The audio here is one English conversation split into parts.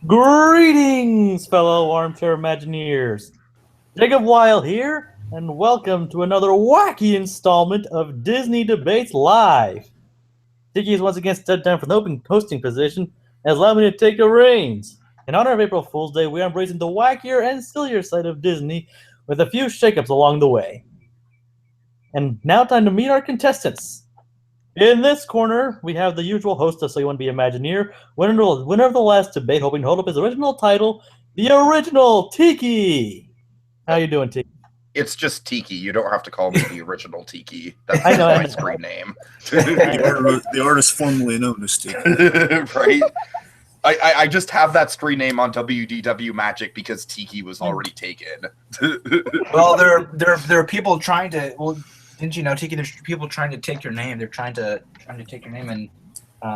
Greetings, fellow armchair Imagineers. Jacob Weil here, and welcome to another wacky installment of Disney Debates Live. Tiki is once again stepped down from the open hosting position and has allowed me to take the reins. In honor of April Fool's Day, we are embracing the wackier and sillier side of Disney with a few shakeups along the way. And now, time to meet our contestants. In this corner, we have the usual host of So You Want to Be Imagineer, winner of the last debate, hoping to hold up his original title, the original Tiki. How you doing, Tiki? It's just Tiki. You don't have to call me the original Tiki. That's I know, my screen name. The artist formerly known as Tiki. Right? I just have that screen name on WDW Magic because Tiki was already taken. Well, there are people trying to. Well, didn't you know, Tiki? There's people trying to take your name. They're trying to take your name, and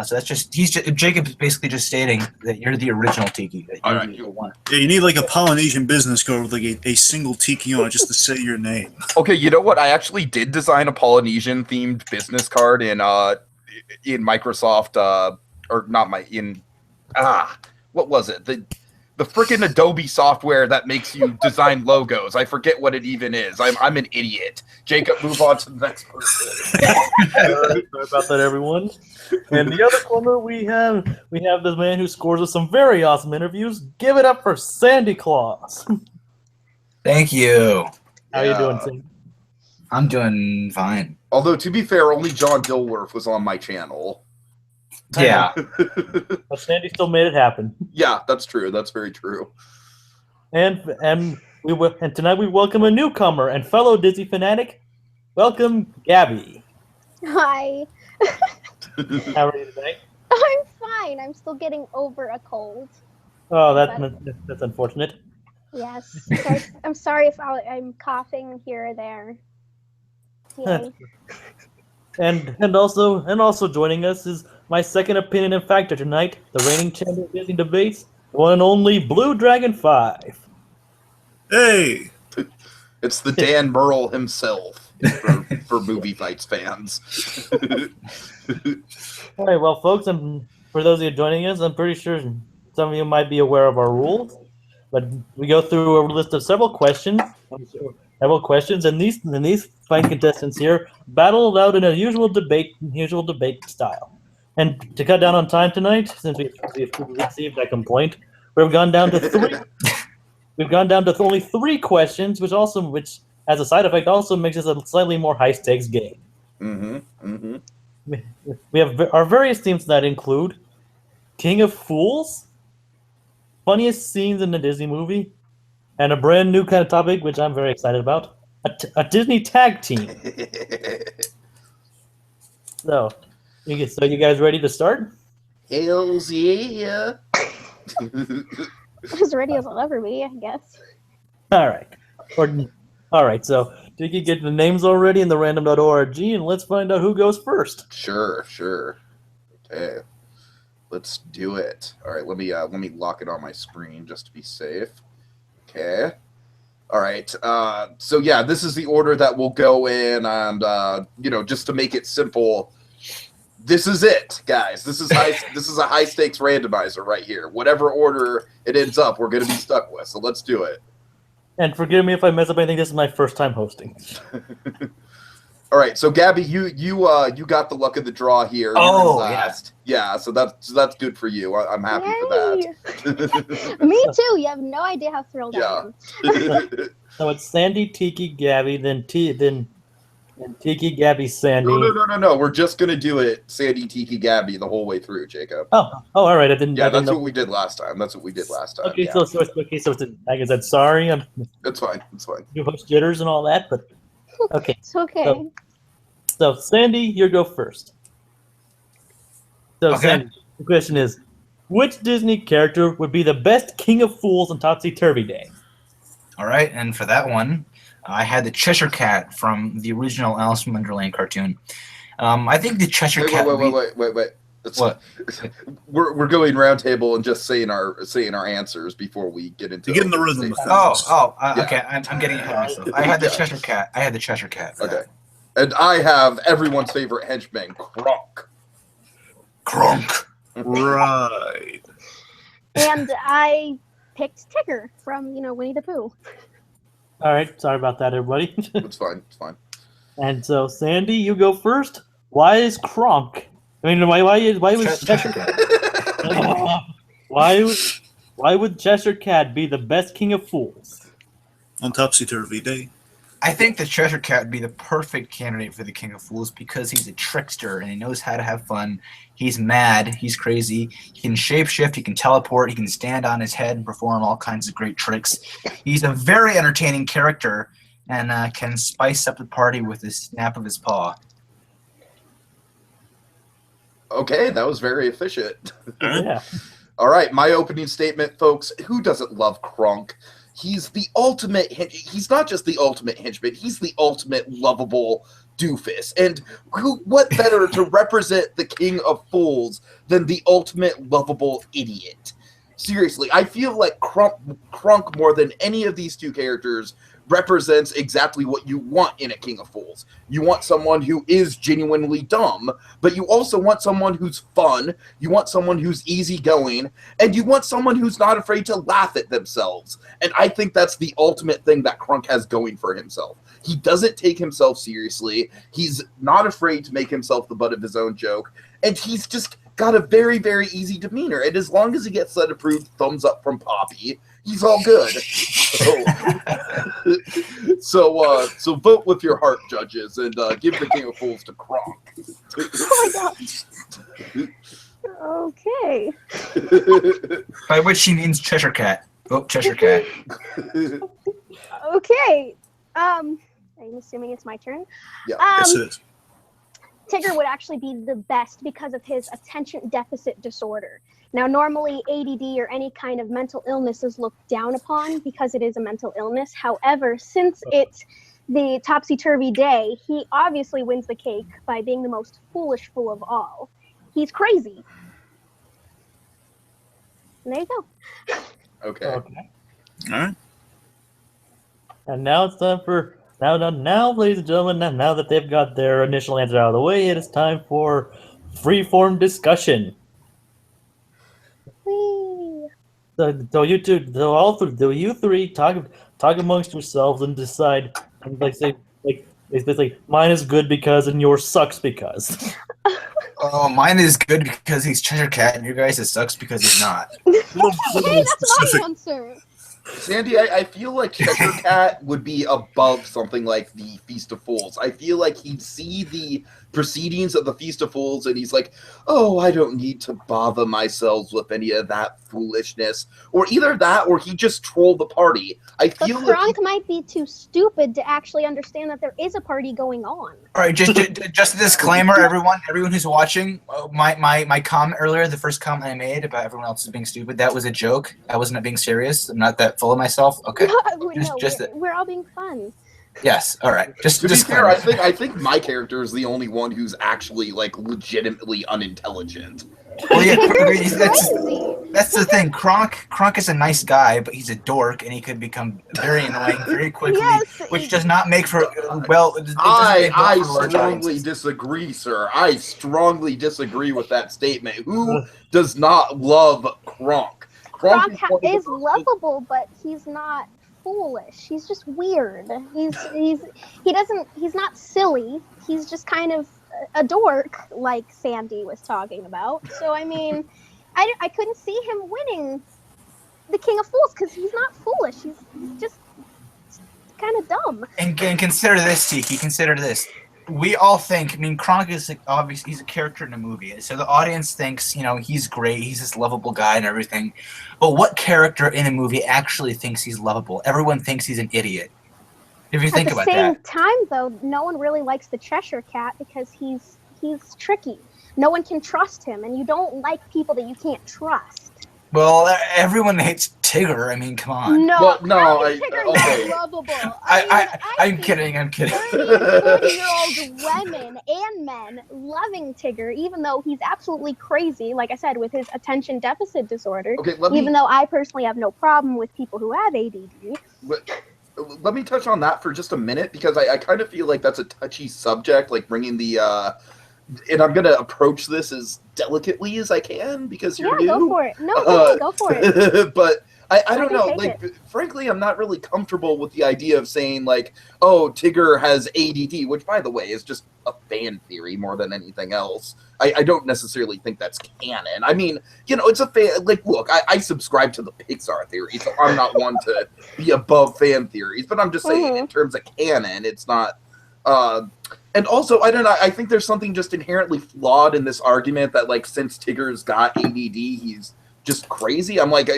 so that's just Jacob is basically just stating that you're the original Tiki. That you're the one. Yeah, you need like a Polynesian business card with like a single Tiki on it just to say your name. Okay, you know what? I actually did design a Polynesian themed business card in Microsoft what was it? The freaking Adobe software that makes you design logos. I forget what it even is. I'm an idiot. Jacob, move on to the next person. Sorry about that, everyone. In the other corner, we have this man who scores us some very awesome interviews. Give it up for Sandy Claus. Thank you. How you doing, Sandy? I'm doing fine. Although, to be fair, only John Dilworth was on my channel. Yeah. But Sandy still made it happen. Yeah, that's true. That's very true. And tonight we welcome a newcomer and fellow Disney fanatic. Welcome, Gabby. Hi. How are you today? I'm fine. I'm still getting over a cold. Oh, that's unfortunate. Yes. So I'm sorry if I'm coughing here or there. Yay. And also joining us is my second opinion and factor tonight, the reigning champion of Disney debates, the one and only Blue Dragon 5. Hey! It's the Dan Murrell himself for Movie Fights fans. All right, well, folks, and for those of you joining us, I'm pretty sure some of you might be aware of our rules, but we go through a list of several questions, and these fine contestants here battle it out in a usual debate style. And to cut down on time tonight, since we've received that complaint, we've gone down to three. We've gone down to only 3 questions, which as a side effect also makes this a slightly more high stakes game. We have our various themes that include King of Fools, funniest scenes in the Disney movie, and a brand new kind of topic, which I'm very excited about, a Disney tag team. So you guys ready to start? Hells yeah. As ready as I'll ever be, I guess. All right. So did you get the names already in the random.org, and let's find out who goes first. Sure. Okay, let's do it. All right, let me lock it on my screen just to be safe. Okay. All right. So yeah, this is the order that we'll go in, and just to make it simple, this is it, guys. This is a high stakes randomizer right here. Whatever order it ends up, we're gonna be stuck with. So let's do it. And forgive me if I mess up anything. This is my first time hosting. All right, so Gabby, you got the luck of the draw here. Oh, last. Yeah. So that's good for you. I'm happy for that. Me too. You have no idea how thrilled I am. So it's Sandy, Tiki, Gabby, then Tiki, Gabby, Sandy. No. We're just gonna do it, Sandy, Tiki, Gabby, the whole way through, Jacob. Oh, all right. I didn't. Yeah, I didn't that's know. what we did last time. Okay, yeah. so like I said, sorry. It's fine. You host jitters and all that, but okay. It's okay. So Sandy, you go first. So Okay. Sandy, the question is, which Disney character would be the best King of Fools on Topsy Turvy Day? All right, and for that one, I had the Cheshire Cat from the original Alice in Wonderland cartoon. I think the Cheshire Cat. Wait. What? We're going round table and just saying our answers before we get into. To get in the rhythm of things. Okay. I'm getting ahead of myself. I had the Cheshire Cat. Okay. And I have everyone's favorite henchman, Kronk. Right. And I picked Tigger from, Winnie the Pooh. All right, sorry about that, everybody. It's fine. It's fine. And so, Sandy, you go first. Why is Kronk? I mean, why was Cheshire? Why would Cheshire Cat be the best king of fools? On Topsy-Turvy Day. I think the Cheshire Cat would be the perfect candidate for the King of Fools because he's a trickster and he knows how to have fun. He's mad. He's crazy. He can shapeshift. He can teleport. He can stand on his head and perform all kinds of great tricks. He's a very entertaining character and can spice up the party with a snap of his paw. Okay, that was very efficient. Yeah. All right, my opening statement, folks. Who doesn't love Kronk? He's the ultimate. He's not just the ultimate henchman. He's the ultimate lovable doofus. And what better to represent the King of Fools than the ultimate lovable idiot? Seriously, I feel like Kronk more than any of these two characters represents exactly what you want in a King of Fools. You want someone who is genuinely dumb, but you also want someone who's fun, you want someone who's easygoing, and you want someone who's not afraid to laugh at themselves. And I think that's the ultimate thing that Kronk has going for himself. He doesn't take himself seriously, he's not afraid to make himself the butt of his own joke, and he's just got a very, very easy demeanor. And as long as he gets that approved thumbs up from Poppy, he's all good. So vote with your heart, judges, and give the King of Fools to Kronk. Oh my gosh. Okay. By which he means Cheshire Cat. Oh, Cheshire Cat. Okay. I'm assuming it's my turn. Yeah. Yes, it is. Tigger would actually be the best because of his attention deficit disorder. Now, normally ADD or any kind of mental illness is looked down upon because it is a mental illness. However, since it's the Topsy-Turvy Day, he obviously wins the cake by being the most foolish fool of all. He's crazy. And there you go. Okay. All right. And now it's time for now, ladies and gentlemen. Now that they've got their initial answer out of the way, it is time for free-form discussion. Whee! So you three talk amongst yourselves and decide, and say mine is good because and yours sucks because. Oh, mine is good because he's Cheshire Cat, and your guys it sucks because he's not. Hey, that's my answer. Sandy, I feel like Cheshire Cat would be above something like the Feast of Fools. I feel like he'd see the proceedings of the Feast of Fools and he's like, oh, I don't need to bother myself with any of that foolishness. Or either that or he just trolled the party. I But feel like Kronk might be too stupid to actually understand that there is a party going on. All right, just a disclaimer, everyone who's watching. My comment earlier, the first comment I made about everyone else is being stupid, that was a joke. I wasn't being serious. I'm not that full of myself. Okay. We're all being fun. Yes. All right. Just to be fair, disclaimer. I think my character is the only one who's actually like legitimately unintelligent. Well, yeah, Crazy. that's the thing. Kronk is a nice guy, but he's a dork, and he could become very annoying very quickly, Yes. which does not make for well. It doesn't make I for large strongly audiences. disagree, sir. I strongly disagree with that statement. Who does not love Kronk? Kronk is one of the is most- lovable, but he's not foolish. He's just weird. He's not silly. He's just kind of a dork, like Sandy was talking about. So I mean, I couldn't see him winning the King of Fools because he's not foolish. He's just kind of dumb. And consider this, Tiki. Consider this. We all think. I mean, Kronk is obviously he's a character in a movie, so the audience thinks he's great. He's this lovable guy and everything. But what character in a movie actually thinks he's lovable? Everyone thinks he's an idiot. If you think At the about same that. time, though, no one really likes the Cheshire Cat because he's tricky. No one can trust him, and you don't like people that you can't trust. Well, everyone hates Tigger. I mean, come on. No, Well, no, how I- is Tigger okay. not lovable? I'm kidding. I'm kidding. 30-year-old women and men loving Tigger, even though he's absolutely crazy, like I said, with his attention deficit disorder. Okay, Even though I personally have no problem with people who have ADD. let me touch on that for just a minute because I kind of feel like that's a touchy subject, like bringing the and I'm gonna approach this as delicately as I can because you're Yeah, new. go for it. No, go for it. But I don't can know. take Like, frankly, I'm not really comfortable with the idea of saying like, "Oh, Tigger has ADD," which, by the way, is just a fan theory more than anything else. I don't necessarily think that's canon. I mean, it's a fan. Like, look, I subscribe to the Pixar theory, so I'm not one to be above fan theories. But I'm just saying, in terms of canon, it's not. And also, I don't know. I think there's something just inherently flawed in this argument that, like, since Tigger's got ADD, he's just crazy. I'm like,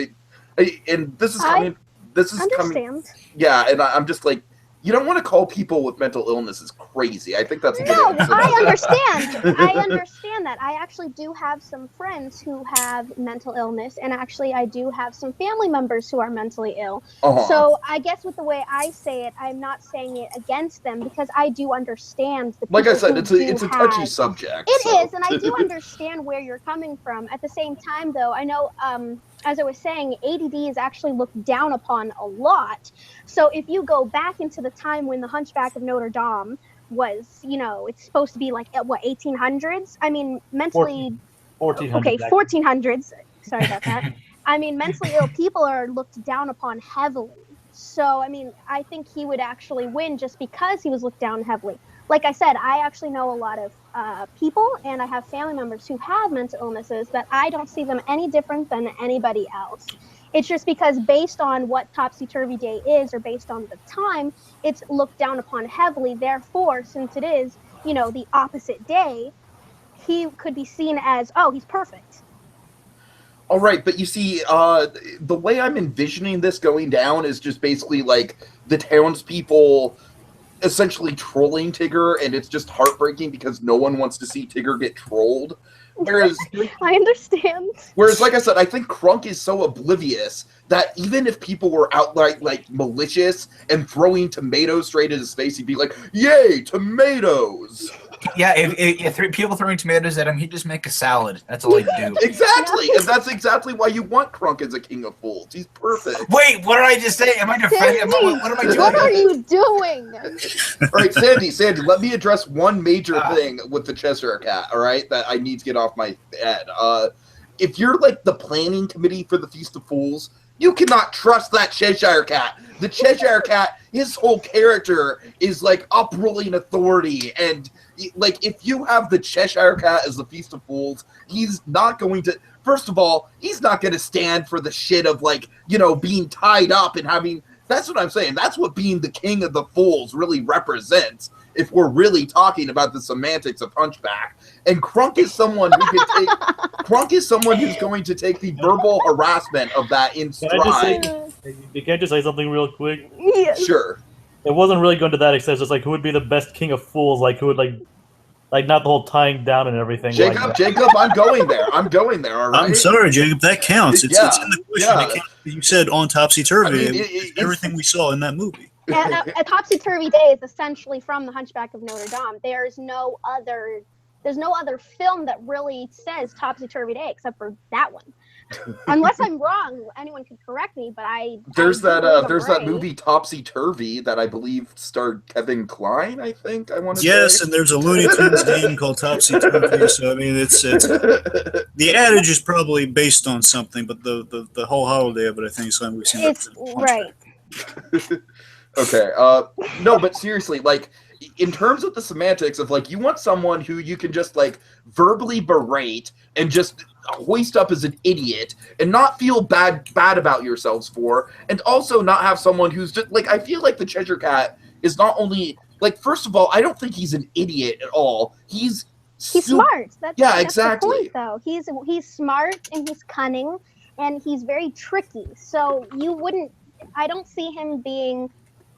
and this is coming. This is coming. Understand. Yeah, and I'm just like, you don't want to call people with mental illnesses crazy. I think that's a good No, answer. I understand. I understand that. I actually do have some friends who have mental illness, and actually I do have some family members who are mentally ill. So I guess with the way I say it, I'm not saying it against them because I do understand the people Like I said, who it's a touchy subject. It is, and I do understand where you're coming from. At the same time, though, I know, as I was saying, ADD is actually looked down upon a lot. So if you go back into the time when the Hunchback of Notre Dame was, it's supposed to be like, what, 1800s? I mean, mentally... 1400s. Okay, 1400s. Sorry about that. I mean, mentally ill people are looked down upon heavily. So, I mean, I think he would actually win just because he was looked down heavily. Like I said, I actually know a lot of people, and I have family members who have mental illnesses that I don't see them any different than anybody else. It's just because based on what Topsy-Turvy Day is, or based on the time, it's looked down upon heavily. Therefore, since it is, the opposite day, he could be seen as, oh, he's perfect. All right, but you see, the way I'm envisioning this going down is just basically like the townspeople essentially trolling Tigger, and it's just heartbreaking because no one wants to see Tigger get trolled. Whereas, I understand. Whereas, like I said, I think Krunk is so oblivious that even if people were outright like malicious and throwing tomatoes straight at his face, he'd be like, "Yay, tomatoes!" Yeah, if people throwing tomatoes at him, he'd just make a salad. That's all he'd do. Exactly, and that's exactly why you want Krunk as a king of fools. He's perfect. Wait, what did I just say? Am I defending? What am I doing? What are you doing? All right, Sandy, let me address one major thing with the Cheshire Cat, all right, that I need to get off my head. If you're like the planning committee for the Feast of Fools, you cannot trust that Cheshire Cat. The Cheshire Cat, his whole character is like upruling authority, and like if you have the Cheshire Cat as the Feast of Fools, he's not going to. First of all, he's not going to stand for the shit of like being tied up and having. That's what I'm saying. That's what being the king of the fools really represents. If we're really talking about the semantics of Hunchback, and Krunk is someone who can take. Krunk is someone who's going to take the verbal harassment of that in stride. Can I just say something real quick? Yes. Sure. It wasn't really going to that extent. It's just like who would be the best king of fools? Like who would like not the whole tying down and everything. Jacob, I'm going there. All right. I'm sorry, Jacob. That counts. It's in the question. Yeah. You said on Topsy-Turvy. I mean, everything we saw in that movie. A Topsy-Turvy Day is essentially from the Hunchback of Notre Dame. There's no other film that really says Topsy-Turvy Day except for that one. Unless I'm wrong, anyone could correct me, but there's that that movie Topsy Turvy that I believe starred Kevin Kline. I think I want to Yes, say. and there's a Looney Tunes game called Topsy-Turvy. So I mean, it's the adage is probably based on something, but the whole holiday of it, I think, is something we've seen. It's right. Okay. No, but seriously, like, in terms of the semantics of, like, you want someone who you can just, like, verbally berate and just hoist up as an idiot and not feel bad about yourselves for, and also not have someone who's just, like, I feel like the Cheshire Cat is not only, like, first of all, I don't think he's an idiot at all. He's smart. That's exactly. the point, though. He's smart and he's cunning and he's very tricky. So I don't see him being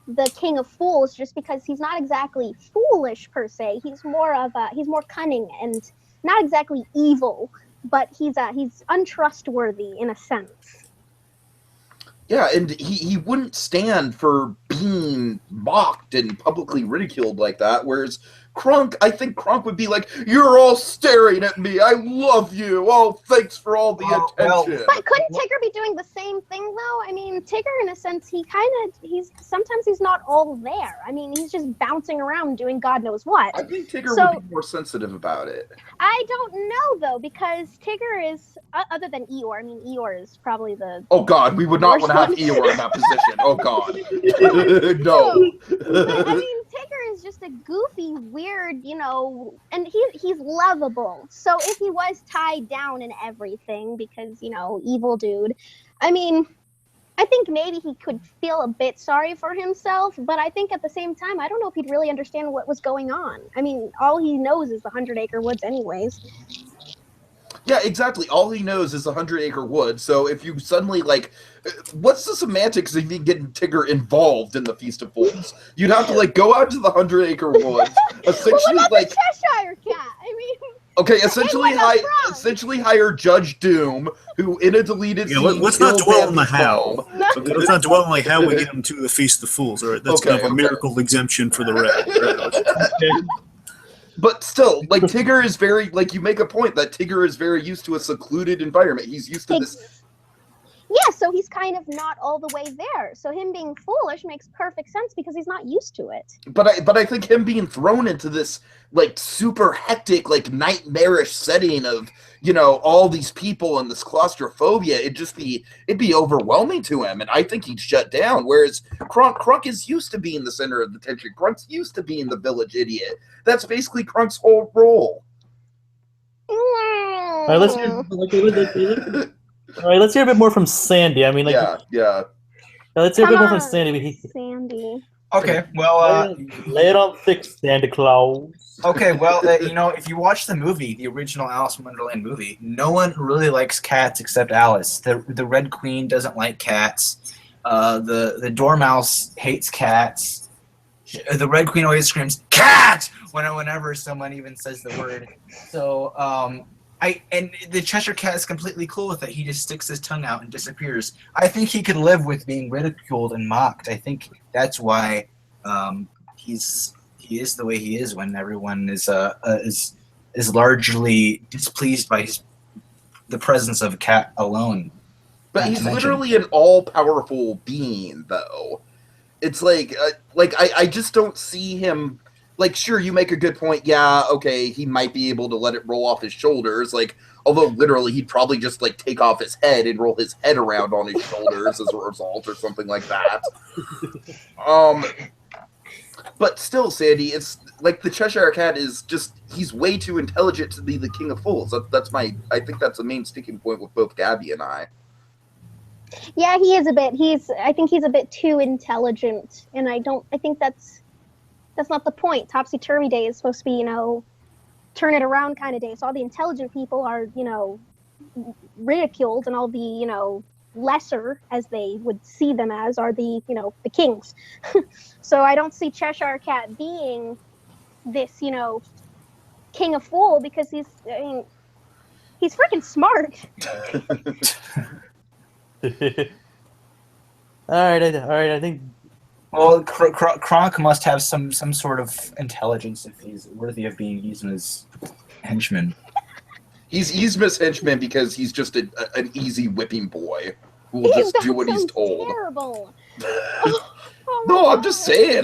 the king of fools just because he's not exactly foolish per se. He's more cunning and not exactly evil, but he's untrustworthy in a sense. Yeah, and he wouldn't stand for being mocked and publicly ridiculed like that, whereas I think Kronk would be like, "You're all staring at me. I love you. Oh, thanks for all the attention." But couldn't Tigger be doing the same thing though? I mean, Tigger, in a sense, sometimes he's not all there. I mean, he's just bouncing around doing God knows what. I think Tigger So- would be more sensitive about it. I don't know though, because Tigger is other than Eeyore. I mean, Eeyore is probably the Oh God, we would not want to have Worst Eeyore in that position. Oh God, no. But, I mean, Tigger is just a goofy, weird, and he's lovable. So if he was tied down and everything, because evil dude, I mean, I think maybe he could feel a bit sorry for himself. But I think at the same time, I don't know if he'd really understand what was going on. I mean, all he knows is the 100 Acre Woods, anyways. Yeah, exactly. All he knows is the 100 Acre Wood. So if you suddenly what's the semantics of even getting Tigger involved in the Feast of Fools? You'd have to go out to the 100 Acre Woods, essentially Well, what about the Cheshire Cat? I mean, okay, essentially Hey, what else essentially hire Judge Doom, who in a deleted Yeah, scene let's not killed dwell on the Bambi's how. mom. Let's not dwell on how we get him to the Feast of Fools. All right, that's kind of a Okay. miracle exemption for the red. But still, Tigger is very you make a point that Tigger is very used to a secluded environment. He's used to this. yeah, so he's kind of not all the way there. So him being foolish makes perfect sense because he's not used to it. But I think him being thrown into this super hectic, nightmarish setting of all these people and this claustrophobia, it'd be overwhelming to him, and I think he'd shut down. Whereas Kronk is used to being the center of the tension. Kronk's used to being the village idiot. That's basically Kronk's whole role. All right, let's hear a bit more from Sandy. I mean, Yeah. let's hear a bit more from Come on, Sandy. Sandy. Okay, well, Lay it on thick, Santa Claus. okay, well, if you watch the movie, the original Alice in Wonderland movie, no one really likes cats except Alice. The Red Queen doesn't like cats. The Dormouse hates cats. The Red Queen always screams "cat" whenever someone even says the word. So, and the Cheshire Cat is completely cool with it. He just sticks his tongue out and disappears. I think he could live with being ridiculed and mocked. I think that's why he is the way he is when everyone is largely displeased by the presence of a cat alone. But Not he's to mention- literally an all-powerful being, though. It's I just don't see him. Sure, you make a good point. Yeah, okay, he might be able to let it roll off his shoulders. Although literally, he'd probably just take off his head and roll his head around on his shoulders as a result, or something like that. But still, Sandy, it's the Cheshire Cat is he's way too intelligent to be the king of fools. I think that's the main sticking point with both Gabby and I. Yeah, he is a bit. I think he's a bit too intelligent, and I think that's not the point. Topsy Turvy Day is supposed to be, turn it around kind of day. So all the intelligent people are, ridiculed, and all the, lesser, as they would see them as, are the, the kings. So I don't see Cheshire Cat being this, king of fool, because he's freaking smart. All right. I think. Well, Kronk must have some sort of intelligence if he's worthy of being Yzma's henchman. He's Yzma's henchman because he's just an easy whipping boy who will just do what he's told. Terrible. No, I'm just saying.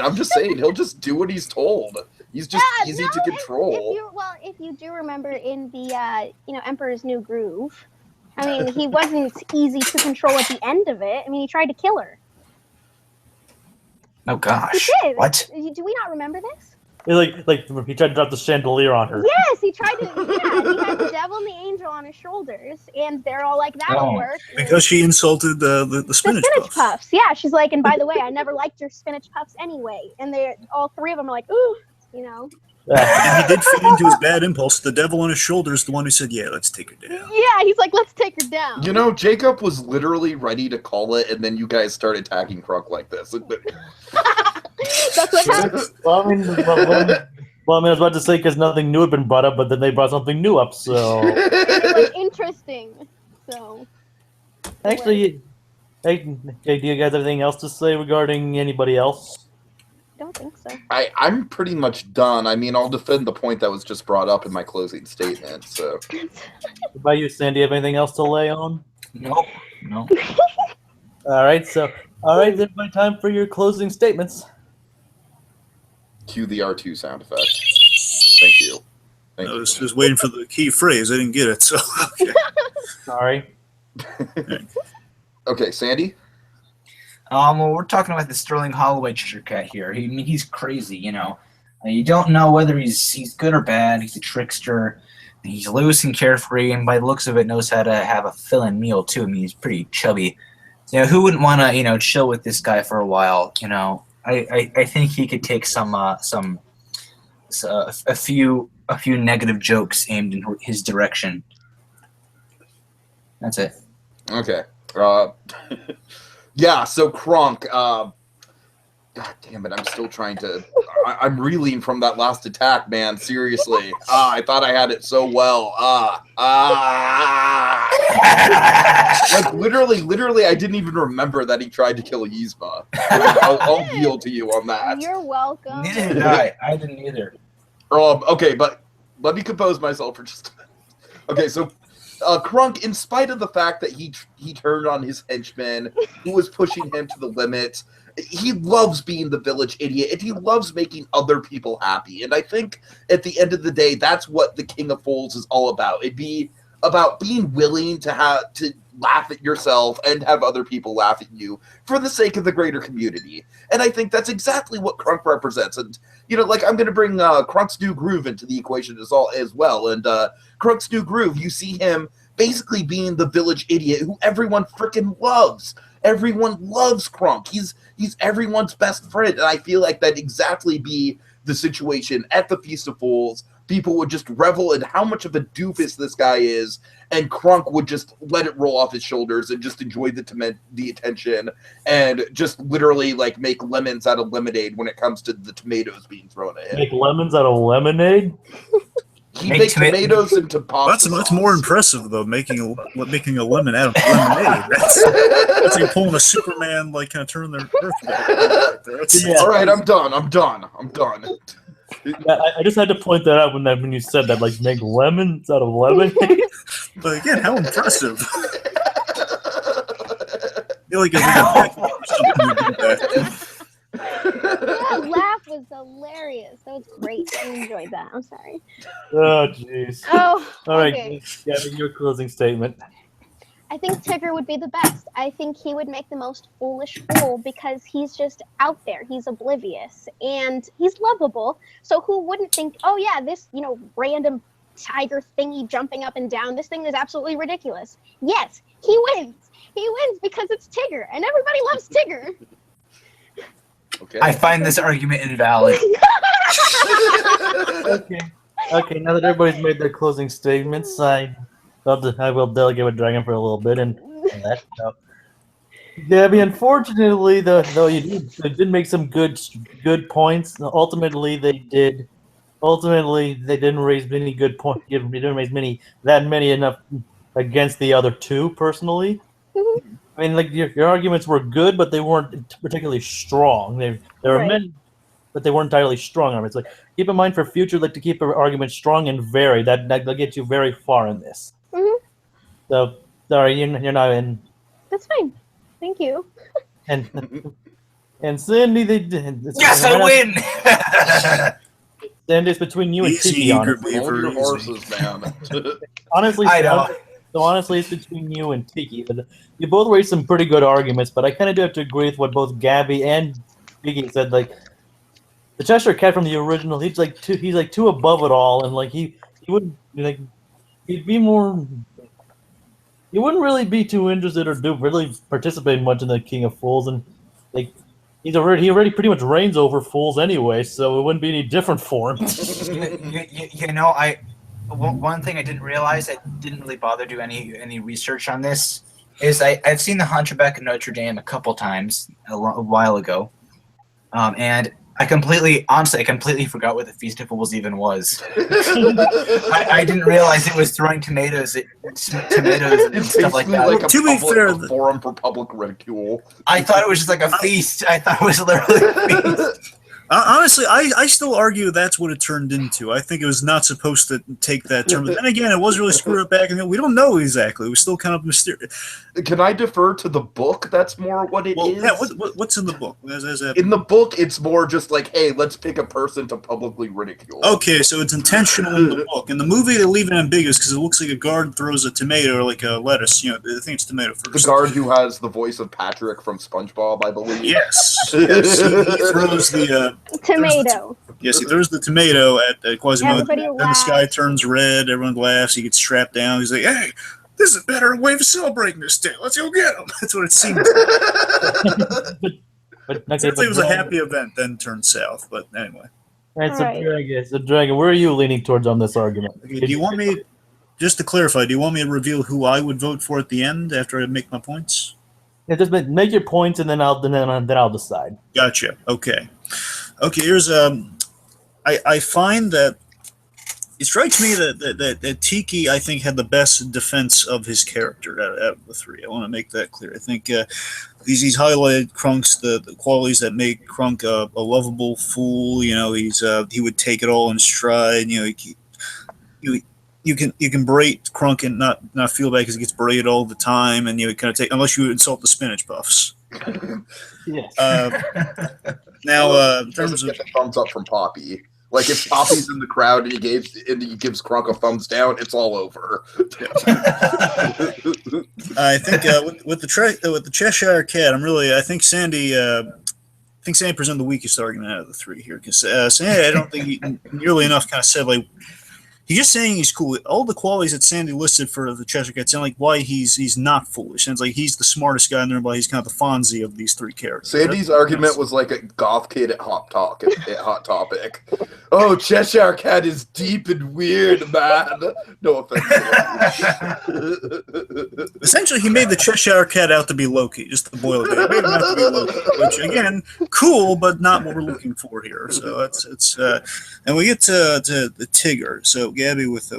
He'll just do what he's told. He's just easy to control. If you do remember in the Emperor's New Groove, I mean, he wasn't easy to control at the end of it. I mean, he tried to kill her. Oh gosh! He did. What? Do we not remember this? He tried to drop the chandelier on her. Yes, he tried to. Yeah, he had the devil and the angel on his shoulders, and they're all like, "That'll work." Because she insulted the spinach puffs. Yeah, she's like, and by the way, I never liked your spinach puffs anyway. And they all three of them are like, ooh, And he did feed into his bad impulse. The devil on his shoulder is the one who said, "Yeah, let's take her down." Yeah, he's like, let's take her down. Jacob was literally ready to call it, and then you guys started attacking Kronk like this. That's what happened. Well, I mean, I was about to say because nothing new had been brought up, but then they brought something new up. So It was interesting. So actually, hey, do you guys have anything else to say regarding anybody else? don't think so. I'm pretty much done. I mean, I'll defend the point that was just brought up in my closing statement. So, What about you, Sandy? Have anything else to lay on? Nope. No. All right, then my time for your closing statements. cue the R2 sound effect. Thank you. Thank I you. was just waiting for the key phrase. I didn't get it. So okay. Sorry. Okay, Sandy. Well, we're talking about the Sterling Holloway Cheshire Cat here. He's crazy, you know. You don't know whether he's good or bad. He's a trickster. He's loose and carefree, and by the looks of it, knows how to have a fill-in meal too. I mean, he's pretty chubby. You know, who wouldn't want to, chill with this guy for a while? You know, I think he could take a few negative jokes aimed in his direction. That's it. Okay. Yeah, so Kronk, God damn it, I'm still trying to... I'm reeling from that last attack, man, seriously. I thought I had it so well. Like, literally, I didn't even remember that he tried to kill Yzma. I'll yield to you on that. You're welcome. Neither did I. I didn't either. Okay, but let me compose myself for just a minute. Okay, so... Kronk, in spite of the fact that he turned on his henchman, who was pushing him to the limit, he loves being the village idiot, and he loves making other people happy. And I think at the end of the day, that's what the King of Fools is all about. It'd be about being willing to laugh at yourself and have other people laugh at you for the sake of the greater community. And I think that's exactly what Kronk represents. And, I'm going to bring Kronk's New Groove into the equation as well. And Kronk's New Groove, you see him basically being the village idiot who everyone freaking loves. Everyone loves Kronk. He's everyone's best friend. And I feel like that'd exactly be the situation at the Feast of Fools. People would just revel in how much of a doofus this guy is, and Kronk would just let it roll off his shoulders and just enjoy the attention and just literally make lemons out of lemonade when it comes to the tomatoes being thrown at him. Make lemons out of lemonade? He makes tomatoes into pasta. That's more impressive though. Making a lemon out of lemonade. That's like pulling a Superman, kind of turning their earth back. Yeah. All right, I'm done. Yeah, I just had to point that out when you said that, make lemons out of lemonade. But again, how impressive! I feel like if we got back or something, we'd do that. That laugh was hilarious. That was great. I enjoyed that. I'm sorry. Oh, jeez. Oh, All right, okay. Gabby, your closing statement. I think Tigger would be the best. I think he would make the most foolish fool because he's just out there. He's oblivious and he's lovable. So who wouldn't think, oh yeah, this, random tiger thingy jumping up and down, this thing is absolutely ridiculous. Yes, he wins. He wins because it's Tigger and everybody loves Tigger. Okay. I find this argument invalid. Okay, now that everybody's made their closing statements, I will delegate with Dragon for a little bit and that. So. Gabby, unfortunately, though you did make some good points. Ultimately, they didn't raise many good points. They didn't raise many enough against the other two. Personally, I mean, your arguments were good, but they weren't particularly strong. There were many, but they weren't entirely strong arguments. Keep in mind for future, to keep an argument strong and varied. That'll get you very far in this. So, sorry, you're not in. That's fine. Thank you. And Sandy, they did. Yes, I win! Sandy, it's between you and Easy, Tiki, eager honestly. beaver, Hold your easy. horses, man. Honestly, I know. so honestly, it's between you and Tiki. But you both raised some pretty good arguments, but I kind of do have to agree with what both Gabby and Tiki said. The Cheshire Cat from the original, he's too above it all, and he wouldn't he'd be more. He wouldn't really be too interested or really participate much in the King of Fools, and he already pretty much reigns over fools anyway, so it wouldn't be any different for him. One thing I didn't realize, I didn't really bother to do any research on this, is I've seen The Hunchback of Notre Dame a couple times a while ago, and I completely forgot what the Feast of Fools even was. I didn't realize it was throwing tomatoes and stuff like that. To be fair, a forum for public ridicule. I thought it was just like a feast. I thought it was literally a feast. Honestly, I still argue that's what it turned into. I think it was not supposed to take that turn. But then again, it was really screwed up back in the. We don't know exactly. It was still kind of mysterious. Can I defer to the book? That's more what it is. Yeah, what's in the book? In the book, it's more just like, hey, let's pick a person to publicly ridicule. Okay, so it's intentional in the book. In the movie, they leave it ambiguous because it looks like a guard throws a tomato or like a lettuce. I think it's tomato first. The guard who has the voice of Patrick from SpongeBob, I believe. Yes. He throws the Tomato. Yes, he throws the tomato at Quasimodo. Everybody Then the laughs. sky turns red. Everyone laughs. He gets strapped down. He's like, "Hey, this is a better way of celebrating this day. Let's go get him." That's what it seems. But It seems like it was a happy event, then turned south. But anyway, Right, so Right. Dragon, where are you leaning towards on this argument? okay, do you want me? Just to clarify, do you want me to reveal who I would vote for at the end after I make my points? Yeah, just make your points, and then I'll decide. Gotcha. Okay. Here's I find that it strikes me that Tiki, I think, had the best defense of his character out of the three. I want to make that clear. I think he's highlighted Krunk's the qualities that make Krunk a lovable fool. He would take it all in stride. You can berate Krunk and not feel bad because he gets berated all the time, and kind of take, unless you insult the spinach puffs. Yes. Now, in terms Doesn't of get a thumbs up from Poppy. Like if Poppy's in the crowd and he gives Krunk a thumbs down, it's all over. I think with the Cheshire Cat, I think Sandy presented the weakest argument out of the three here because Sandy, I don't think he nearly enough kind of said like. He's just saying he's cool. All the qualities that Sandy listed for the Cheshire Cat sound like why he's not foolish. Sounds like he's the smartest guy in there, but he's kind of the Fonzie of these three characters. Sandy's argument was like a goth kid at Hot Topic. Oh, Cheshire Cat is deep and weird, man. No offense. Essentially, he made the Cheshire Cat out to be Loki, just to boil it down. He made him out to be Loki, which again, cool, but not what we're looking for here. So it's and we get to the Tigger. So Gabby with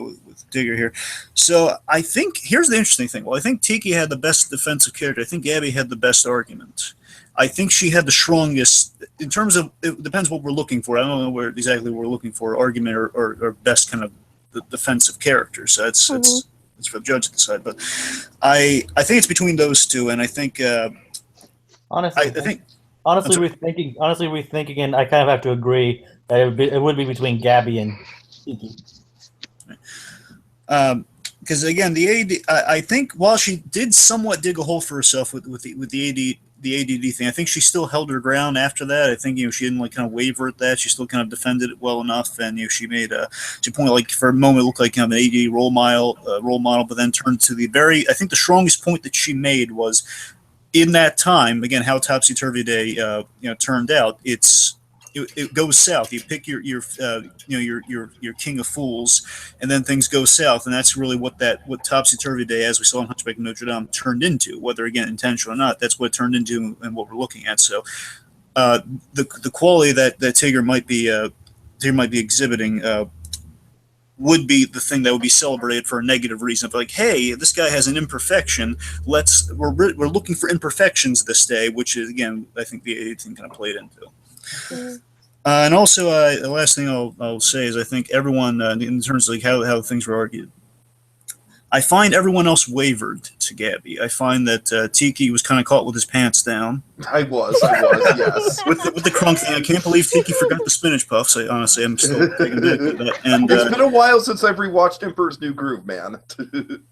Digger here. So I think here's the interesting thing. Well, I think Tiki had the best defensive character. I think Gabby had the best argument. I think she had the strongest in terms of. It depends what we're looking for. I don't know exactly what we're looking for. Argument or best kind of the defensive character. So it's for the judge to decide. But I think it's between those two, and I think Honestly, we're thinking, and I kind of have to agree that it would be between Gabby and Tiki. Because again, the AD, I think while she did somewhat dig a hole for herself with the ADD thing, I think she still held her ground after that. I think she didn't like kind of waver at that. She still kind of defended it well enough, and she pointed like for a moment it looked like kind of an AD role model, but then turned to I think the strongest point that she made was in that time again how Topsy Turvy Day turned out. It goes south. You pick your king of fools, and then things go south, and that's really what Topsy Turvy Day, as we saw in Hunchback of Notre Dame, turned into. Whether again intentional or not, that's what it turned into, and what we're looking at. So, the quality that Tigger might be exhibiting would be the thing that would be celebrated for a negative reason. Like, hey, this guy has an imperfection. We're looking for imperfections this day, which is again, I think the thing kind of played into. And also, the last thing I'll say is I think everyone, in terms of like how things were argued, I find everyone else wavered to Gabby. I find that Tiki was kind of caught with his pants down. I was, yes. with the Krunk thing, I can't believe Tiki forgot the spinach puffs. Honestly, I'm still taking a bit of that. And it's been a while since I've rewatched Emperor's New Groove, man.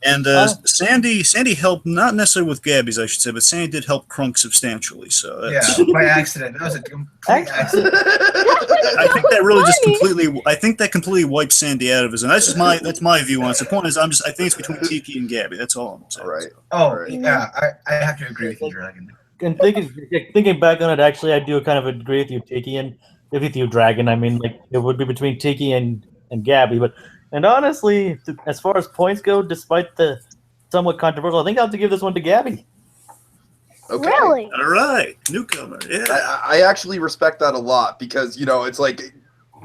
And Sandy helped, not necessarily with Gabby's, I should say, but Sandy did help Krunk substantially. So that's, by accident. That was a complete accident. I think that really just completely wiped Sandy out of his. And that's my view on it. The point is, I think it's between Tiki and Gabby. That's all I'm saying. All right. Oh, yeah, I have to agree with you, Dragon. And thinking back on it, actually, I do kind of agree with you, Tiki, and with you, Dragon. I mean, like it would be between Tiki and Gabby, and honestly, as far as points go, despite the somewhat controversial, I think I'll have to give this one to Gabby. Okay. Really? All right, newcomer. Yeah. I actually respect that a lot because it's like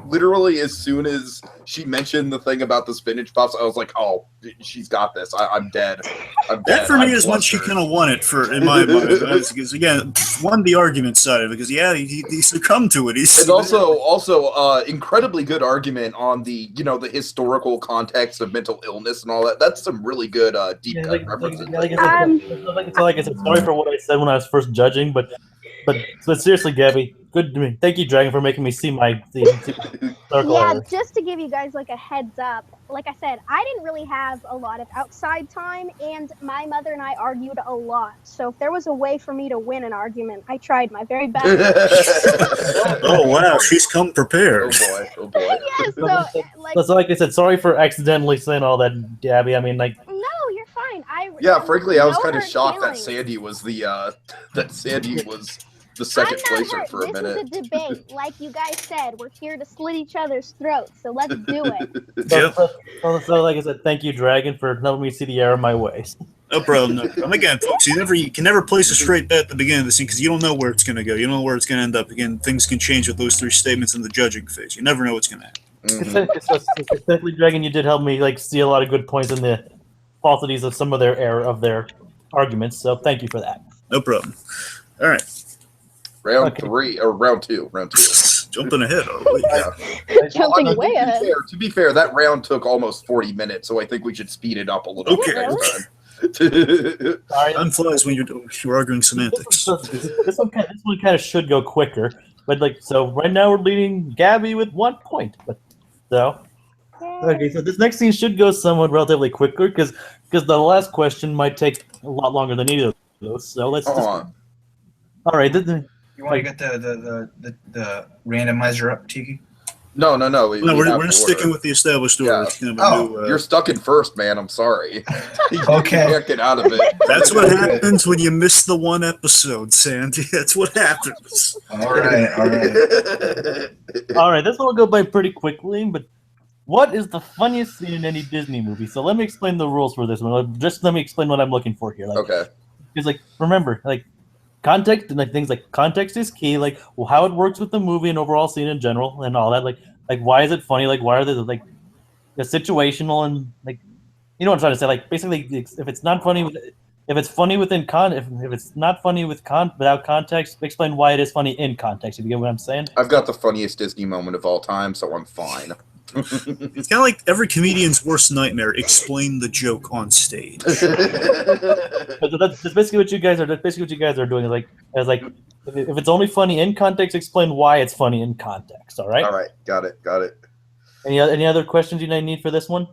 literally as soon as she mentioned the thing about the spinach puffs, I was like, "Oh, she's got this. I'm dead. I'm dead." That for me I've is when she flustered. kind of won it for in my mind. Because again, won the argument side of it. Because yeah, he succumbed to it. He's And also, incredibly good argument on the the historical context of mental illness and all that. That's some really good deep Yeah, cut references. like I said, sorry for what I said when I was first judging, but seriously, Gabby, good to me. Thank you, Dragon, for making me see my circle Yeah, errors. just to give you guys like a heads up, like I said, I didn't really have a lot of outside time, and my mother and I argued a lot. So if there was a way for me to win an argument, I tried my very best. oh wow, she's come prepared. Oh boy. Yes, so like, So like I said, sorry for accidentally saying all that, Gabby. I mean, like, no, you're fine. Yeah, frankly, I was no kind of hurt shocked that feelings. Sandy was the I'm second not placer hurt. for a This minute. is a debate. Like you guys said, we're here to slit each other's throats. So let's do it. Yep. so like I said, thank you, Dragon, for helping me see the error of my ways. No problem. No problem. Again, folks, you can never place a straight bet at the beginning of the scene because you don't know where it's going to go. You don't know where it's going to end up. Again, things can change with those three statements in the judging phase. You never know what's going to happen. Mhm. Specifically, Dragon, you did help me like see a lot of good points in the falsities of some of their arguments. So thank you for that. No problem. All right. Round Okay. 3 or round 2. Jumping ahead. Oh, wait. Yeah. Jumping Well, way ahead. To be fair, that round took almost 40 minutes, so I think we should speed it up a little Okay. bit next time. Sorry, Time flies when you're arguing semantics. this one kind of should go quicker. But like, so right now we're leading Gabby with 1 point. But so okay, so this next scene should go somewhat relatively quicker because the last question might take a lot longer than either of those. So let's just. Uh-huh. All right, You want to get the randomizer up, Tiki? No. No, we we're have just order. sticking with the established order. Yeah. It's kind of a Oh, new, You're stuck in first, man. I'm sorry. You Okay. can't get out of it. that's what happens when you miss the one episode, Sandy. That's what happens. All right. all right, this one will go by pretty quickly. But what is the funniest scene in any Disney movie? So let me explain the rules for this one. Just let me explain what I'm looking for here. Like, Okay. because like remember like context and like things like context is key, like how it works with the movie and overall scene in general and all that, like why is it funny, like why are they like the situational and like you know what I'm trying to say, like basically if it's not funny if it's funny within if it's not funny without context, explain why it is funny in context, if you get what I'm saying. I've got the funniest Disney moment of all time, so I'm fine. It's kind of like every comedian's worst nightmare. Explain the joke on stage. But that's basically what you guys are doing, is like if it's only funny in context, explain why it's funny in context. All right. All right. Got it. Any other questions you need for this one?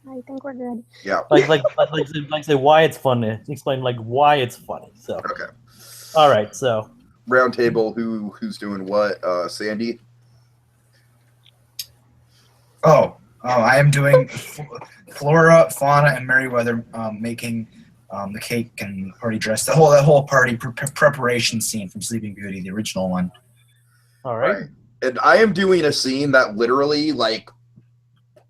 I think we're good. Yeah. Like say why it's funny. Explain like why it's funny. So Okay. all right. So Round table. Who's doing what? Sandy. I am doing Flora, Fauna, and Merryweather making the cake and party dress. That whole party preparation scene from Sleeping Beauty, the original one. all right. Right. And I am doing a scene that literally, like,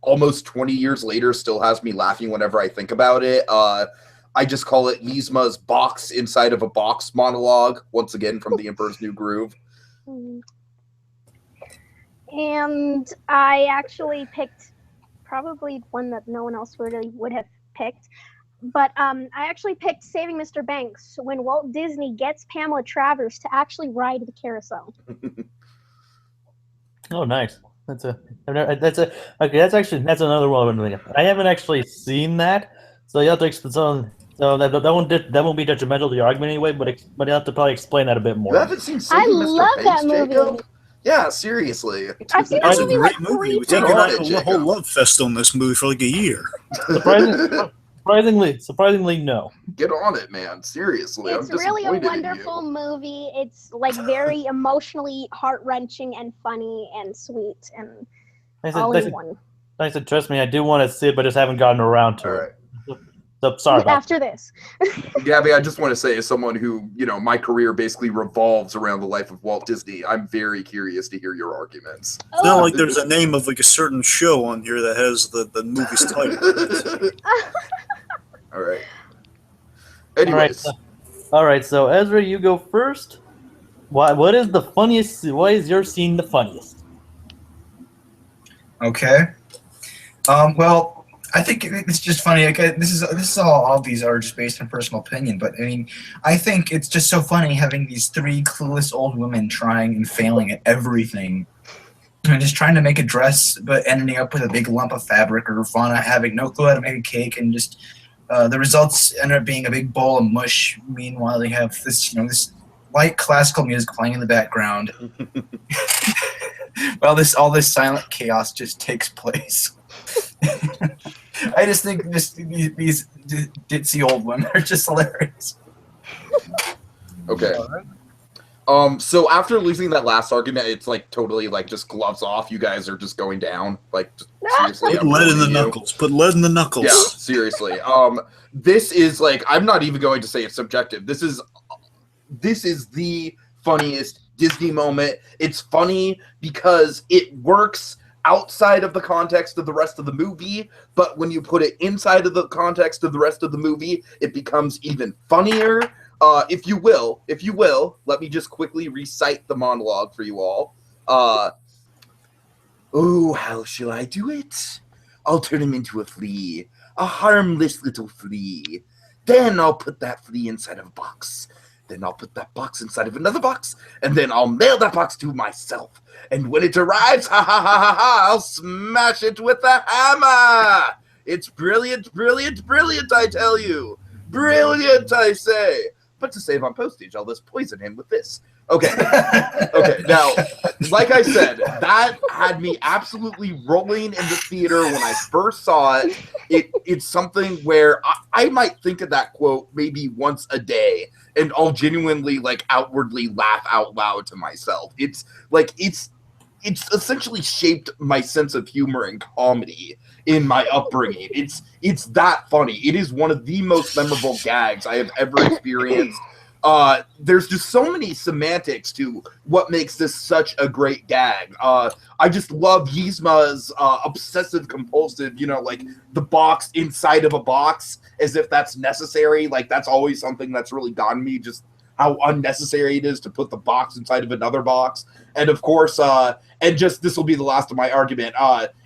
almost 20 years later still has me laughing whenever I think about it. I just call it Yzma's box inside of a box monologue, once again from The Emperor's New Groove. Mhm. And I actually picked probably one that no one else really would have picked. But I actually picked Saving Mr. Banks, when Walt Disney gets Pamela Travers to actually ride the carousel. Oh, nice. That's another one. I haven't actually seen that, so you have to so that won't be detrimental to your argument anyway. But you have to probably explain that a bit more. You haven't seen I Saving Mr. love Banks, that movie. Jacob? Yeah, seriously. I've seen that That's a movie great like movie. 3 We took Get on it, a Jacob. whole love fest on this movie for like a year. Surprisingly, no. Get on it, man. Seriously. It's I'm really a disappointed in you. wonderful movie. It's like very emotionally heart-wrenching and funny and sweet and all in one. I said, trust me, I do want to see it, but just haven't gotten around to All it. right. So sorry about After this. Gabby, I just want to say, as someone who, my career basically revolves around the life of Walt Disney, I'm very curious to hear your arguments. It's not like there's a name of like a certain show on here that has the movie's title. All right. All right, Anyways, all right. So Ezra, you go first. What is the funniest? Why is your scene the funniest? Okay. Well, I think it's just funny. Okay, this is all these are just based on personal opinion, but I mean, I think it's just so funny having these three clueless old women trying and failing at everything, and just trying to make a dress, but ending up with a big lump of fabric, or Fauna having no clue how to make a cake, and just the results end up being a big bowl of mush. Meanwhile, they have this, this light classical music playing in the background. Well, all this silent chaos just takes place. I just think these ditzy old women are just hilarious. Okay. So after losing that last argument, it's like totally like just gloves off. You guys are just going down. Like just, seriously. Put lead in the knuckles. Put lead in the knuckles. Yeah, seriously. This is like, I'm not even going to say it's subjective. This is the funniest Disney moment. It's funny because it works outside of the context of the rest of the movie, but when you put it inside of the context of the rest of the movie, it becomes even funnier. If you will, let me just quickly recite the monologue for you all. Oh, how shall I do it? I'll turn him into a flea, a harmless little flea. Then I'll put that flea inside of a box. Then I'll put that box inside of another box, and then I'll mail that box to myself. And when it arrives, I'll smash it with a hammer. It's brilliant, brilliant, brilliant, I tell you. Brilliant, I say. But to save on postage, I'll just poison him with this. Okay. Okay, now, like I said, that had me absolutely rolling in the theater when I first saw it. It's something where I might think of that quote maybe once a day, and I'll genuinely, like, outwardly laugh out loud to myself. It's essentially shaped my sense of humor and comedy in my upbringing. It's that funny. It is one of the most memorable gags I have ever experienced. There's just so many semantics to what makes this such a great gag. I just love Yzma's obsessive compulsive, like the box inside of a box, as if that's necessary. Like, that's always something that's really gotten me, just how unnecessary it is to put the box inside of another box. And of course, and just this will be the last of my argument,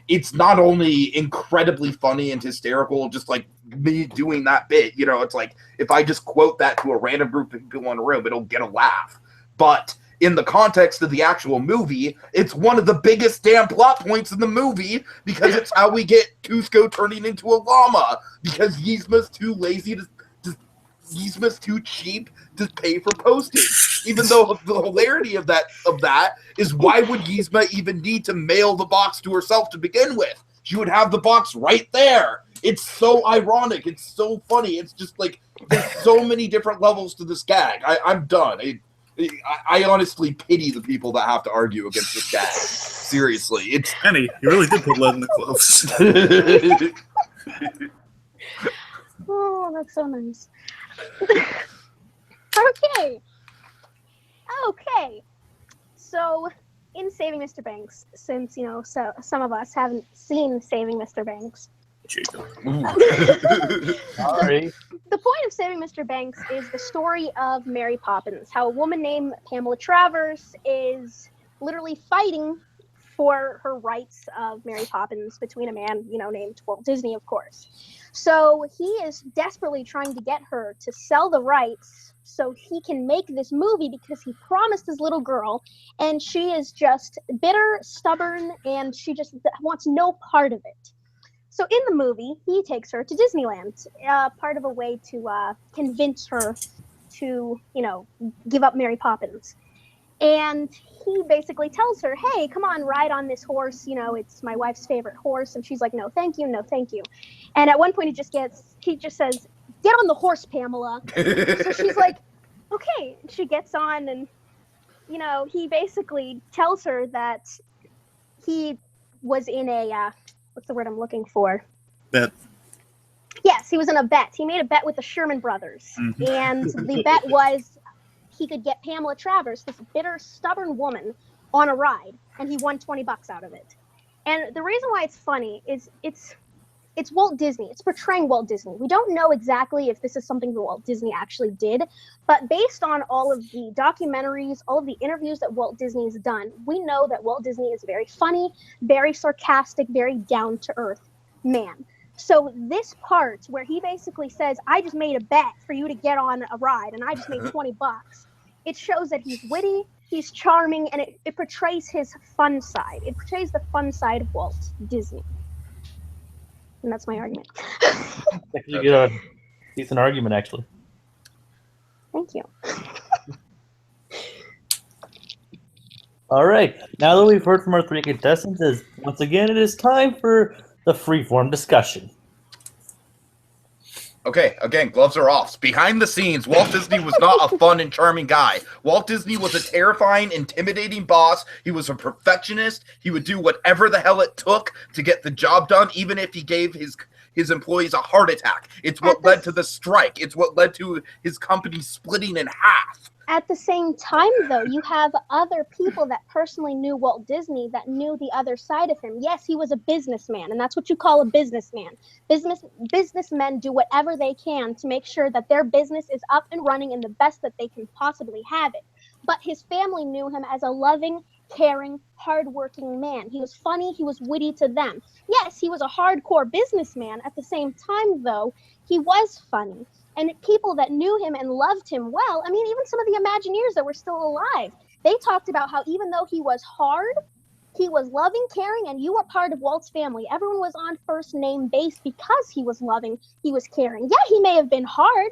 it's not only incredibly funny and hysterical, just like me doing that bit, it's like if I just quote that to a random group of people in a room, it'll get a laugh. But in the context of the actual movie, it's one of the biggest damn plot points in the movie, because it's how we get Kuzco turning into a llama, because Yzma's too lazy Yzma's too cheap to pay for postage. Even though the hilarity of that is, why would Yzma even need to mail the box to herself to begin with? She would have the box right there. It's so ironic. It's so funny. It's just like, there's so many different levels to this gag. I'm done. I honestly pity the people that have to argue against this gag. Seriously, it's Penny, you really did put lead in the gloves. Oh, that's so nice. Okay. So, in Saving Mr. Banks, since so some of us haven't seen Saving Mr. Banks, Jacob. Sorry. the point of Saving Mr. Banks is the story of Mary Poppins. How a woman named Pamela Travers is literally fighting for her rights of Mary Poppins between a man, named Walt Disney, of course. So he is desperately trying to get her to sell the rights so he can make this movie, because he promised his little girl, and she is just bitter, stubborn, and she just wants no part of it. So in the movie, he takes her to Disneyland, part of a way to convince her to, give up Mary Poppins. And he basically tells her, hey, come on, ride on this horse. It's my wife's favorite horse. And she's like, no, thank you. No, thank you. And at one point he just says, get on the horse, Pamela. So she's like, okay. She gets on, and, he basically tells her that he was in a, what's the word I'm looking for? Bet. Yes, he was in a bet. He made a bet with the Sherman brothers. Mm-hmm. And the bet was he could get Pamela Travers, this bitter, stubborn woman, on a ride, and he won $20 out of it. And the reason why it's funny is it's it's Walt Disney. It's portraying Walt Disney. We don't know exactly if this is something that Walt Disney actually did, but based on all of the documentaries, all of the interviews that Walt Disney's done, we know that Walt Disney is very funny, very sarcastic, very down-to-earth man. So this part where he basically says, I just made a bet for you to get on a ride and I just made $20, it shows that he's witty, he's charming, and it portrays his fun side. It portrays the fun side of Walt Disney. And that's my argument. You get a decent argument, actually. Thank you. All right. Now that we've heard from our 3 contestants, once again, it is time for the freeform discussion. Okay, again, gloves are off. Behind the scenes, Walt Disney was not a fun and charming guy. Walt Disney was a terrifying, intimidating boss. He was a perfectionist. He would do whatever the hell it took to get the job done, even if he gave his employees a heart attack. It's what led to the strike. It's what led to his company splitting in half. At the same time, though, you have other people that personally knew Walt Disney that knew the other side of him. Yes, he was a businessman, and that's what you call a businessman. Businessmen do whatever they can to make sure that their business is up and running in the best that they can possibly have it. But his family knew him as a loving, caring, hardworking man. He was funny. He was witty to them. Yes, he was a hardcore businessman. At the same time, though, he was funny. And people that knew him and loved him well, I mean, even some of the Imagineers that were still alive, they talked about how even though he was hard, he was loving, caring, and you were part of Walt's family. Everyone was on first name base because he was loving, he was caring. Yeah, he may have been hard.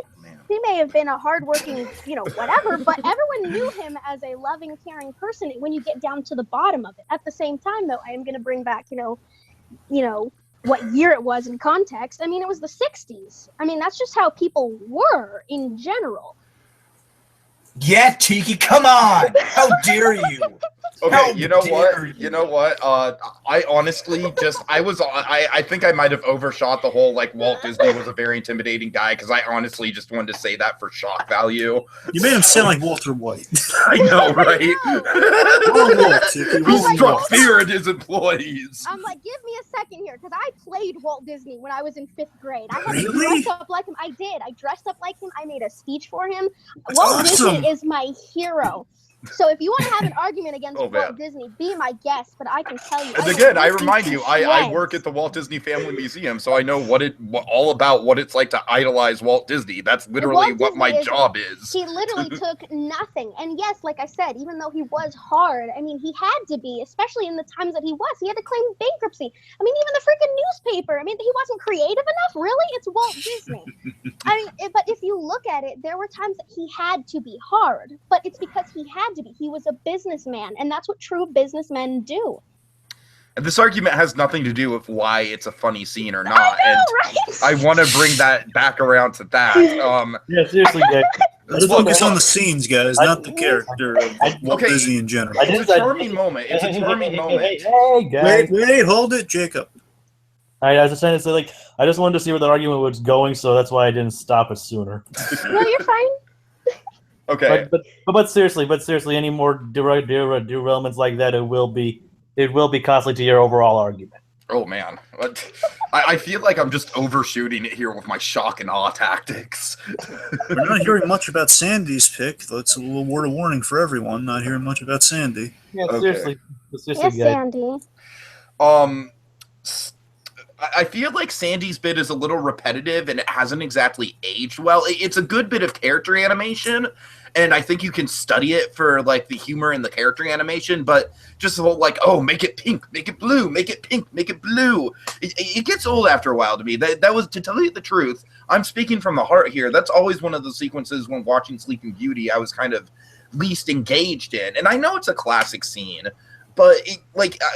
He may have been a hardworking, whatever, but everyone knew him as a loving, caring person when you get down to the bottom of it. At the same time, though, I am going to bring back, what year it was in context. I mean, it was the 60s. I mean, that's just how people were in general. Yeah, Tiki, come on! How dare you? Okay, How you know what? dare you? You know what? I honestly I think I might have overshot the whole Walt Disney was a very intimidating guy because I honestly just wanted to say that for shock value. You made him sound like Walter White. I know, right? He like, struck fear in his employees. I'm like, give me a second here, because I played Walt Disney when I was in 5th grade. I had to Really? dress up like him. I did. I dressed up like him. I made a speech for him. That's Walt awesome. Disney is my hero. So if you want to have an argument against Oh, man. Walt Disney, be my guest. But I can tell you. And will again, I rip remind to you, I shreds. work at the Walt Disney Family Museum, so I know all about what it's like to idolize Walt Disney. That's literally Walt what my Disney is- job is. He literally took nothing. And yes, like I said, even though he was hard, I mean, he had to be, especially in the times that he was. He had to claim bankruptcy. I mean, even the freaking newspaper. I mean, he wasn't creative enough. Really? It's Walt Disney. I mean, but if you look at it, there were times that he had to be hard. But it's because he had to be. He was a businessman, and that's what true businessmen do. And this argument has nothing to do with why it's a funny scene or not. I know, and right? I want to bring that back around to that. Yeah, seriously, Jake. Let's focus on the scenes, guys, not the character of Walt Okay. Disney in general. It's a charming moment. It's a charming moment. Hey, guys. Wait, hold it, Jacob. I was just trying to say, I just wanted to see where the argument was going, so that's why I didn't stop it sooner. No, you're fine. Okay. But seriously, any more derailments like that, it will be costly to your overall argument. Oh, man. I feel like I'm just overshooting it here with my shock and awe tactics. We're not hearing much about Sandy's pick. That's a little word of warning for everyone. Not hearing much about Sandy. Yeah, Okay. seriously, Yes, guys. Sandy. I feel like Sandy's bit is a little repetitive and it hasn't exactly aged well. It's a good bit of character animation, and I think you can study it for the humor in the character animation, but just the whole oh, make it pink, make it blue, make it pink, make it blue. It gets old after a while to me. That was, to tell you the truth, I'm speaking from the heart here. That's always one of the sequences when watching Sleeping Beauty I was kind of least engaged in. And I know it's a classic scene, but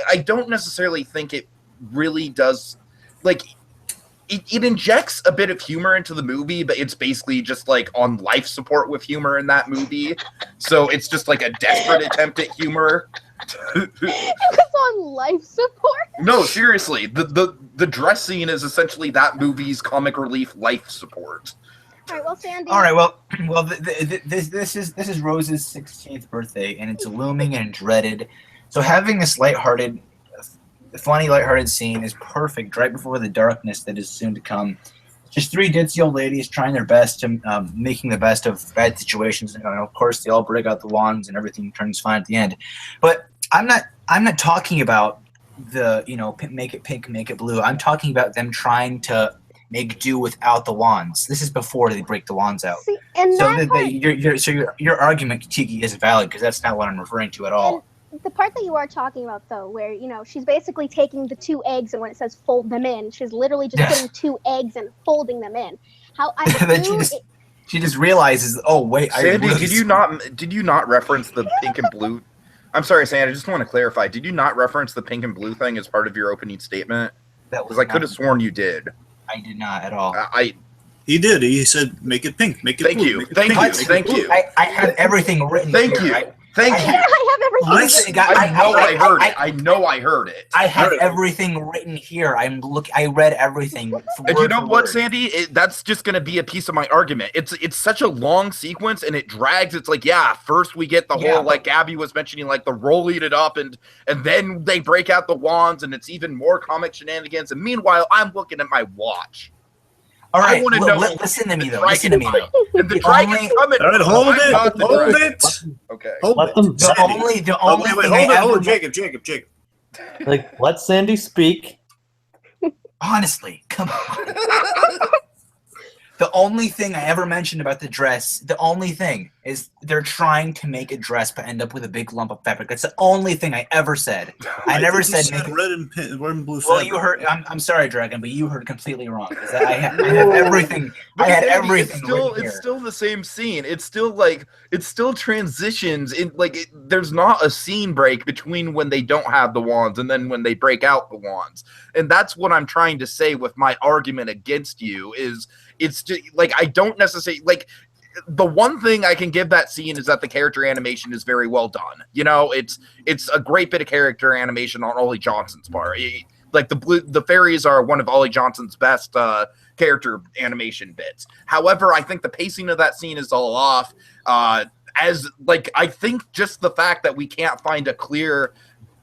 I don't necessarily think it really does. It injects a bit of humor into the movie, but it's basically just on life support with humor in that movie. So it's just a desperate attempt at humor. It was on life support. No, seriously, the dress scene is essentially that movie's comic relief life support. All right, well, Sandy. All right, well, this is Rose's 16th birthday, and it's looming and dreaded. So having this lighthearted funny, lighthearted scene is perfect right before the darkness that is soon to come. Just three ditzy old ladies trying their best to making the best of bad situations. And of course, they all break out the wands and everything turns fine at the end. But I'm not talking about the make it pink, make it blue. I'm talking about them trying to make do without the wands. This is before they break the wands out. See, and So that part, your argument, Tiki, is valid because that's not what I'm referring to at all. the part that you are talking about, though, where she's basically taking the 2 eggs, and when it says fold them in, she's literally just Yes. putting 2 eggs and folding them in. How I Then knew she just realizes, oh wait, Sandy, I did you not reference the pink and blue? I'm sorry, Sandy. I just want to clarify. Did you not reference the pink and blue thing as part of your opening statement? that was Because I could have sworn you did. I did not at all. He did. He said, "Make it pink. Make it Thank blue, you. make it Thank pink, you. make it Thank blue." you. I had everything written. Thank here. you. Thank I you. I have everything. Listen, I know I heard it. I know I heard it. I have Right. everything written here. I read everything. And you word know for what, word. Sandy? That's just going to be a piece of my argument. It's such a long sequence, and it drags. It's like, yeah, first we get the Yeah, whole, like Abby was mentioning, like the rolling it up, and then they break out the wands, and it's even more comic shenanigans. And meanwhile, I'm looking at my watch. All right, wanna know listen to me the though. Listen to me dragon though. And the The dragon's only- coming. All right, hold I'm it. not the Hold dragon. it. Okay. Hold Let it. them- The Sandy. only Oh, thing wait, I hold it. ever Hold it. Jacob. Like, let Sandy speak. honestly, come on. The only thing I ever mentioned about the dress, the only thing is they're trying to make a dress but end up with a big lump of fabric. That's the only thing I ever said. I never think you said make it. red and blue. Well, fabric. you heard. I'm sorry, Dragon, but you heard completely wrong. 'Cause I have everything. But I had Sandy, everything It's still, written it's here. still the same scene. It's still transitions in there's not a scene break between when they don't have the wands and then when they break out the wands. And that's what I'm trying to say with my argument against you is it's just like I don't necessarily like the one thing I can give that scene is that the character animation is very well done. It's a great bit of character animation on Ollie Johnson's part. Like the fairies are one of Ollie Johnson's best character animation bits. However, I think the pacing of that scene is all off. I think just the fact that we can't find a clear,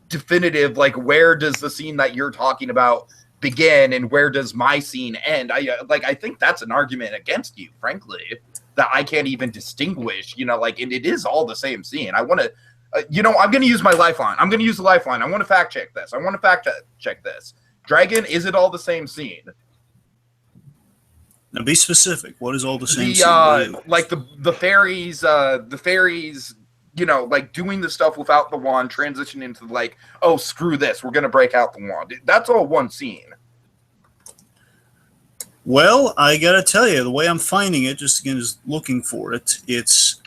definitive where does the scene that you're talking about begin and where does my scene end? I think that's an argument against you, frankly, that I can't even distinguish. And it is all the same scene. I want to. I'm going to use my lifeline. I'm going to use the lifeline. I want to fact check this. Dragon, is it all the same scene? Now be specific. What is all the same? The fairies, doing the stuff without the wand, transition into oh, screw this, we're going to break out the wand. That's all one scene. Well, I gotta tell you, the way I'm finding it, just again, just looking for it, it's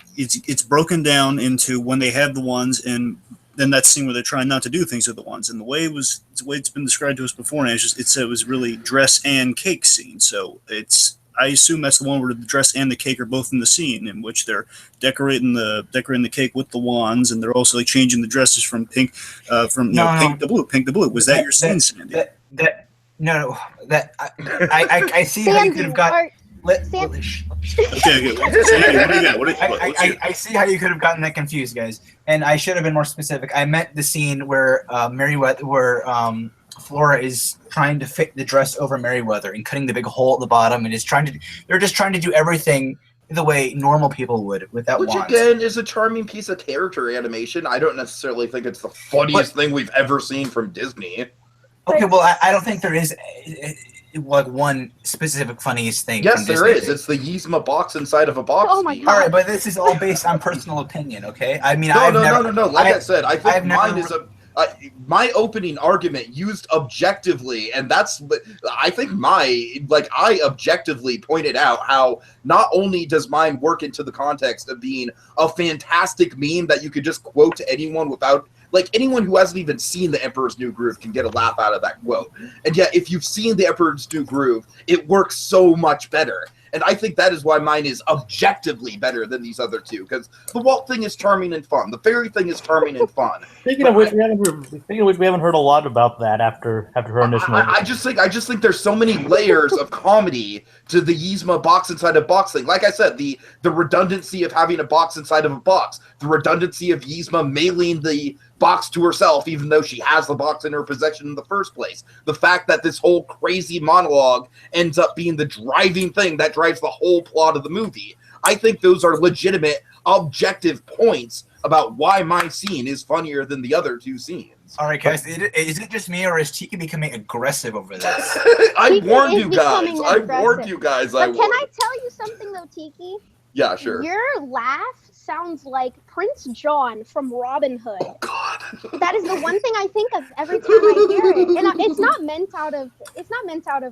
broken down into when they have the ones, and then that scene where they're trying not to do things with the ones. And the way it's been described to us before, and it was really dress and cake scene. So I assume that's the one where the dress and the cake are both in the scene, in which they're decorating the cake with the wands, and they're also changing the dresses from pink, pink to blue. Was that your scene, Sandy? I see how you could have got. Okay. Sandy, what do you got? I see how you could have gotten that confused, guys, and I should have been more specific. I meant the scene where Flora is trying to fit the dress over Merryweather and cutting the big hole at the bottom, and they're just trying to do everything the way normal people would without Which wands. again is a charming piece of character animation. I don't necessarily think it's the funniest thing we've ever seen from Disney. Okay, well, I don't think there is one specific funniest thing. Yes, from there Disney. is. It's the Yzma box inside of a box. Oh my Steve. God. All right, but this is all based on personal opinion, okay? I mean, No. Like I said, I think I've never- mine is my opening argument used objectively, and that's I think I objectively pointed out how not only does mine work into the context of being a fantastic meme that you could just quote to anyone without. Anyone who hasn't even seen The Emperor's New Groove can get a laugh out of that quote. And yet, if you've seen The Emperor's New Groove, it works so much better. And I think that is why mine is objectively better than these other two, because the Walt thing is charming and fun. The fairy thing is charming and fun. Speaking of which, we haven't heard a lot about that after her initial. I just think there's so many layers of comedy to the Yzma box inside a box thing. Like I said, the redundancy of having a box inside of a box, the redundancy of Yzma mailing the box to herself, even though she has the box in her possession in the first place. The fact that this whole crazy monologue ends up being the driving thing that drives the whole plot of the movie. I think those are legitimate, objective points about why my scene is funnier than the other two scenes. All right, guys, is it just me, or is Tiki becoming aggressive over this? I Tiki warned is you guys. becoming I warned aggressive. you guys. But can I tell you something though, Tiki? Yeah, sure. Your laugh sounds like Prince John from Robin Hood. Oh God. That is the one thing I think of every time I hear it, and it's not meant out of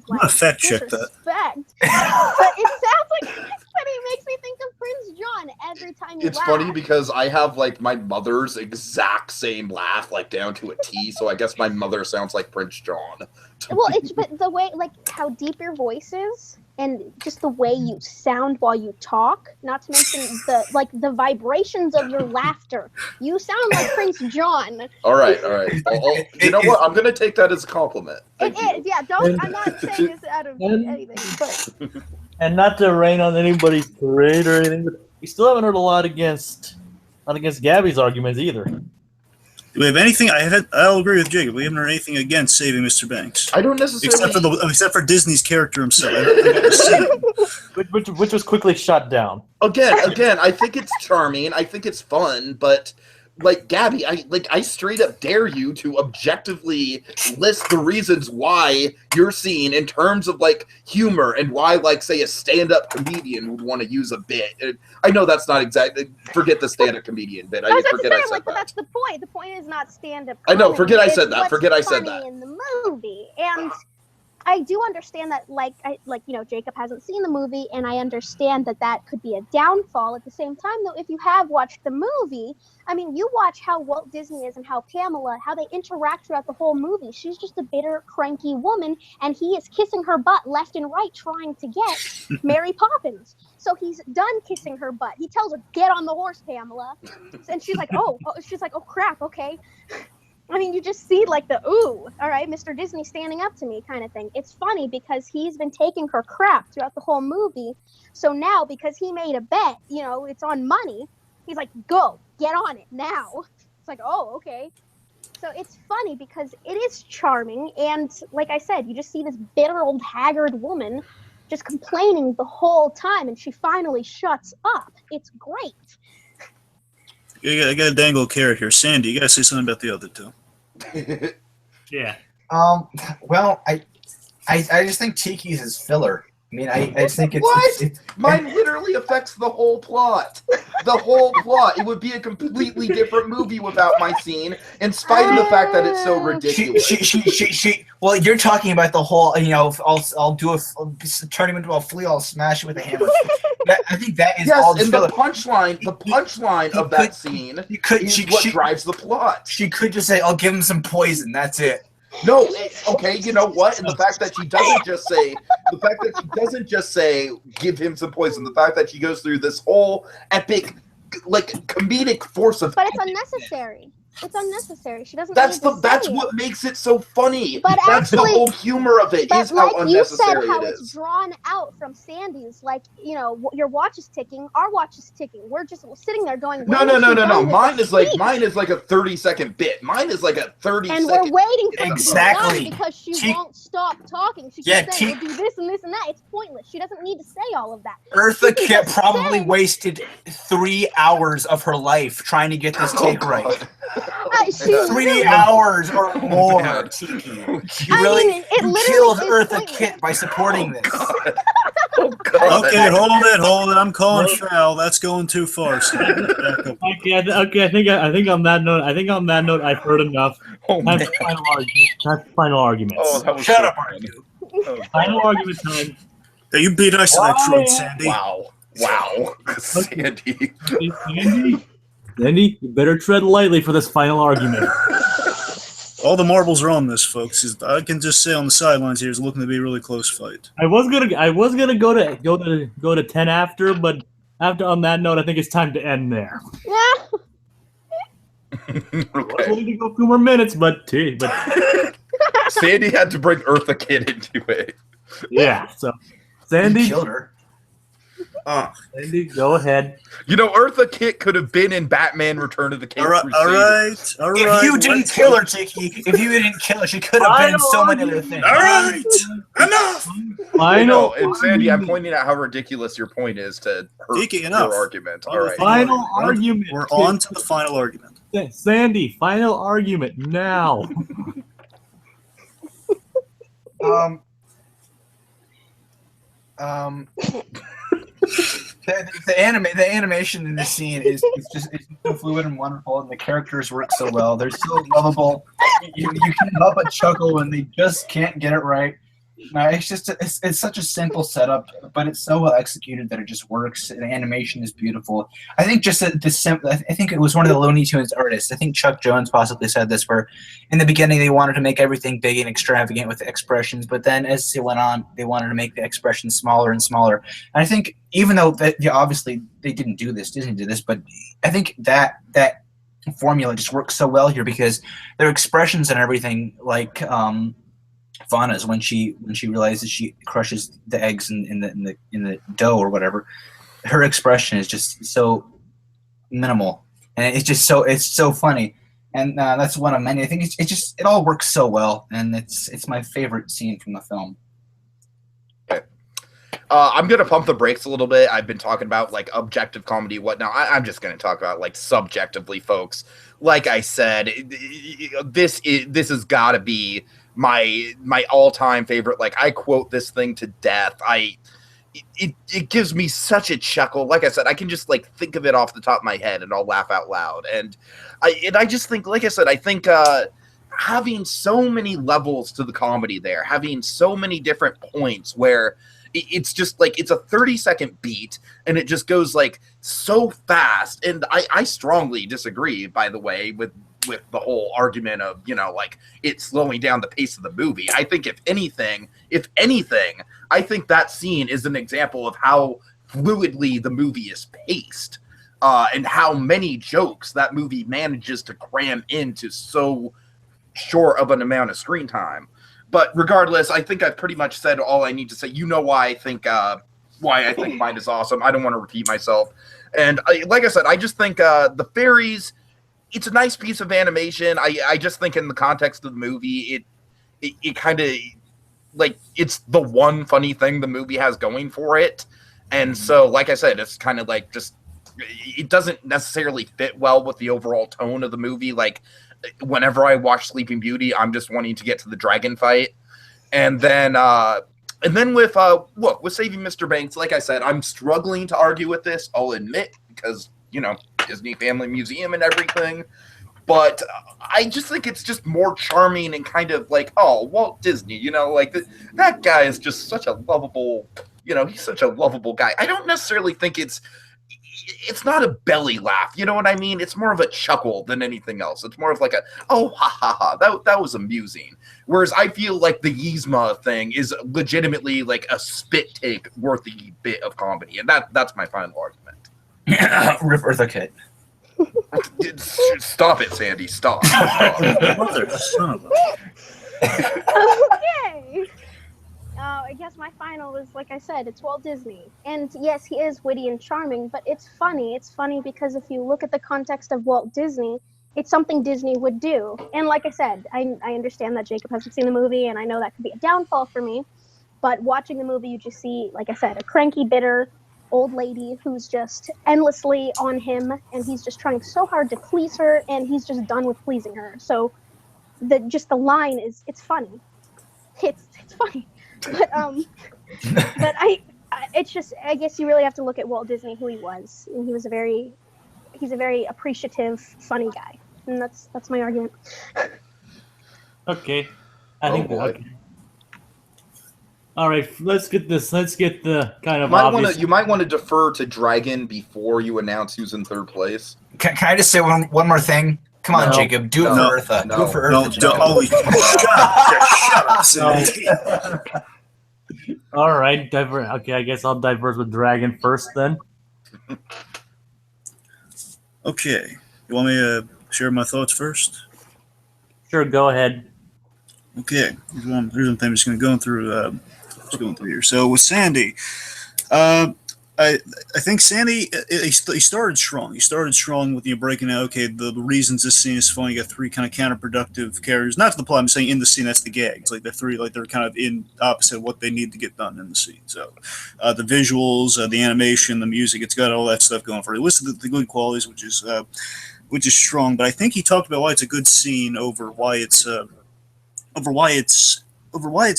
like I'm gonna fact check that. disrespect, but it sounds like. But it makes me think of Prince John every time you It's laugh. funny because I have like my mother's exact same laugh, like down to a T. So I guess my mother sounds like Prince John. Well, it's but the way like how deep your voice is, and just the way you sound while you talk. Not to mention the vibrations of your laughter. You sound like Prince John. All right. You know what? I'm gonna take that as a compliment. It is, yeah. I'm not saying this out of anything, but And not to rain on anybody's parade or anything, but we still haven't heard a lot against Gabby's arguments either. Do we have anything? I'll agree with Jacob. We haven't heard anything against saving Mr. Banks, I don't necessarily. except for Disney's character himself. I don't think I've seen it. Which was quickly shut down. Again, I think it's charming. I think it's fun, but like Gabby, I straight up dare you to objectively list the reasons why you're seeing in terms of like humor and why, like, say, a stand-up comedian would want to use a bit. I know that's not exactly. Forget the stand-up comedian bit. I was about forget to I say, said like, but that. that's the point. The point is not stand-up. I know, forget I comedy, said it's that, what's forget I said funny that. in the movie, and I do understand that, Jacob hasn't seen the movie, and I understand that could be a downfall. At the same time, though, if you have watched the movie, I mean, you watch how Walt Disney is and how Pamela, how they interact throughout the whole movie. She's just a bitter, cranky woman, and he is kissing her butt left and right trying to get Mary Poppins. So he's done kissing her butt. He tells her, "Get on the horse, Pamela," and she's like, "Oh, crap, okay." I mean, you just see like the, ooh, all right, Mr. Disney standing up to me kind of thing. It's funny because he's been taking her crap throughout the whole movie. So now, because he made a bet, it's on money, he's like, go, get on it now. It's like, oh, okay. So it's funny because it is charming. And like I said, you just see this bitter old haggard woman just complaining the whole time. And she finally shuts up. It's great. I got to dangle a carrot here. Sandy, you got to say something about the other two. Yeah. Well, I just think Tiki's is filler. I mean, I just think it's What? it's Mine literally affects the whole plot. The whole plot. It would be a completely different movie without my scene, in spite of the fact that it's so ridiculous. She. Well, you're talking about the whole. I'll turn him into a flea. I'll smash it with a hammer. I think that is all. Yes, and filler. the punchline of that scene is what drives the plot. She could just say, "I'll give him some poison." That's it. No, okay, you know what? And the fact that she doesn't just say, give him some poison. The fact that she goes through this whole epic, like, comedic force of. But it's unnecessary. It's unnecessary. She doesn't. That's need to that's say what it. makes it so funny. But that's actually, the whole humor of it. But Is how like you said, unnecessary how it it's is. drawn out from Sandy's, like, your watch is ticking, our watch is ticking. We're just sitting there going, No. when is she done with Mine this is like speech? mine is like a 30-second bit. Mine is like a 30 And second. we're waiting for Exactly. her to be done because she won't stop talking. She Yeah, keeps saying, we'll do this and this and that. It's pointless. She doesn't need to say all of that. Eartha She Kitt just probably said- wasted 3 hours of her life trying to get this take right. She 3 literally- hours or more, Man. Tiki. You I really mean, it you literally killed is Eartha pointless. Kitt by supporting this. Oh god. Okay, hold it. I'm calling foul. That's going too far. Sandy. Back up. Okay. I think on that note, I've heard enough. Oh, Time man. for final arguments. Oh, that was Shut so up, fun. Artu. Final argument time. Hey, you beat us to that truth, Sandy. Wow. Sandy. Sandy, you better tread lightly for this final argument. All the marbles are on this, folks. I can just say on the sidelines here, it's looking to be a really close fight. I was gonna go to 10 after, but on that note, I think it's time to end there. Yeah. I was Okay. willing to go a few more minutes, but Sandy had to bring Eartha Kitt into it. yeah. So, You Sandy, killed her. Sandy, go ahead. You know, Eartha Kitt could have been in Batman: Return of the King. All right, If you didn't kill her, Tiki, if you didn't kill her, she could have been in so many other things. All right, enough. Final And Sandy, I'm argument. pointing out how ridiculous your point is to hurt Tiki, enough. your argument. All right. Final argument. We're on to the final argument. Sandy, final argument now. The animation in this scene is it's so fluid and wonderful, and the characters work so well. They're so lovable. You can't help but chuckle when they just can't get it right. It's such a simple setup, but it's so well executed that it just works. The animation is beautiful. I think I think it was one of the Looney Tunes artists. I think Chuck Jones possibly said this, where in the beginning they wanted to make everything big and extravagant with the expressions, but then as it went on, they wanted to make the expressions smaller and smaller. And I think even though obviously they didn't do this, Disney did this, but I think that formula just works so well here because their expressions and everything, like Vanna's when she realizes she crushes the eggs in the dough or whatever, her expression is just so minimal, and it's so funny, and that's one of many. I think it all works so well, and it's my favorite scene from the film. I'm gonna pump the brakes a little bit. I've been talking about like objective comedy, whatnot. I'm just gonna talk about like subjectively, folks. Like I said, this has got to be my all-time favorite. Like, I quote this thing to death. It gives me such a chuckle. Like I said, I can just like think of it off the top of my head and I'll laugh out loud. And I just think, like I said, I think having so many levels to the comedy there, having so many different points where it's just like it's a 30-second beat and it just goes like so fast. And I strongly disagree, by the way, with the whole argument of, you know, like it's slowing down the pace of the movie. I think if anything, I think that scene is an example of how fluidly the movie is paced, and how many jokes that movie manages to cram into so short of an amount of screen time. But regardless, I think I've pretty much said all I need to say. You know why I think mine is awesome. I don't want to repeat myself. And like I said, I just think the fairies, it's a nice piece of animation. I just think in the context of the movie, it kind of, like, it's the one funny thing the movie has going for it. And so, like I said, it's kind of like just, it doesn't necessarily fit well with the overall tone of the movie. Like, whenever I watch Sleeping Beauty, I'm just wanting to get to the dragon fight. And then with Saving Mr. Banks, like I said, I'm struggling to argue with this, I'll admit, because, you know, Disney Family Museum and everything. But I just think it's just more charming and kind of like, oh, Walt Disney, you know, like that guy is just such a lovable, you know, he's such a lovable guy. I don't necessarily think it's not a belly laugh, you know what I mean? It's more of a chuckle than anything else. It's more of like a, oh, ha, ha, ha, that was amusing. Whereas I feel like the Yzma thing is legitimately like a spit take worthy bit of comedy. And that's my final argument. Rip Eartha Kitt. Stop it, Sandy. Stop. Mother son of a... Okay. I guess my final is, like I said, it's Walt Disney. And yes, he is witty and charming, but it's funny. It's funny because if you look at the context of Walt Disney, it's something Disney would do. And like I said, I understand that Jacob hasn't seen the movie, and I know that could be a downfall for me. But watching the movie, you just see, like I said, a cranky, bitter old lady who's just endlessly on him, and he's just trying so hard to please her, and he's just done with pleasing her. So the line is, it's funny. It's funny. But it's just, I guess you really have to look at Walt Disney, who he was, and he's a very appreciative, funny guy, and that's my argument. Okay, I think. Boy. Okay. All right, let's get the kind of You might want to defer to Dragon before you announce who's in third place. Can I just say one more thing? Come on, No. Jacob, do it No. for Eartha. No. Do it for No, Eartha. shut up, Sandy. All right, okay, I guess I'll diverse with Dragon first then. Okay, you want me to share my thoughts first? Sure, go ahead. Okay, here's one thing I'm just going to go through. Here. So with Sandy, I I think Sandy he started strong. He started strong with breaking out. Okay, the reasons this scene is funny. You got three kind of counterproductive characters. Not to the plot. I'm saying in the scene that's the gags. Like they're kind of in opposite of what they need to get done in the scene. So the visuals, the animation, the music, it's got all that stuff going for it. He listed the good qualities, which is strong. But I think he talked about why it's a good scene over why it's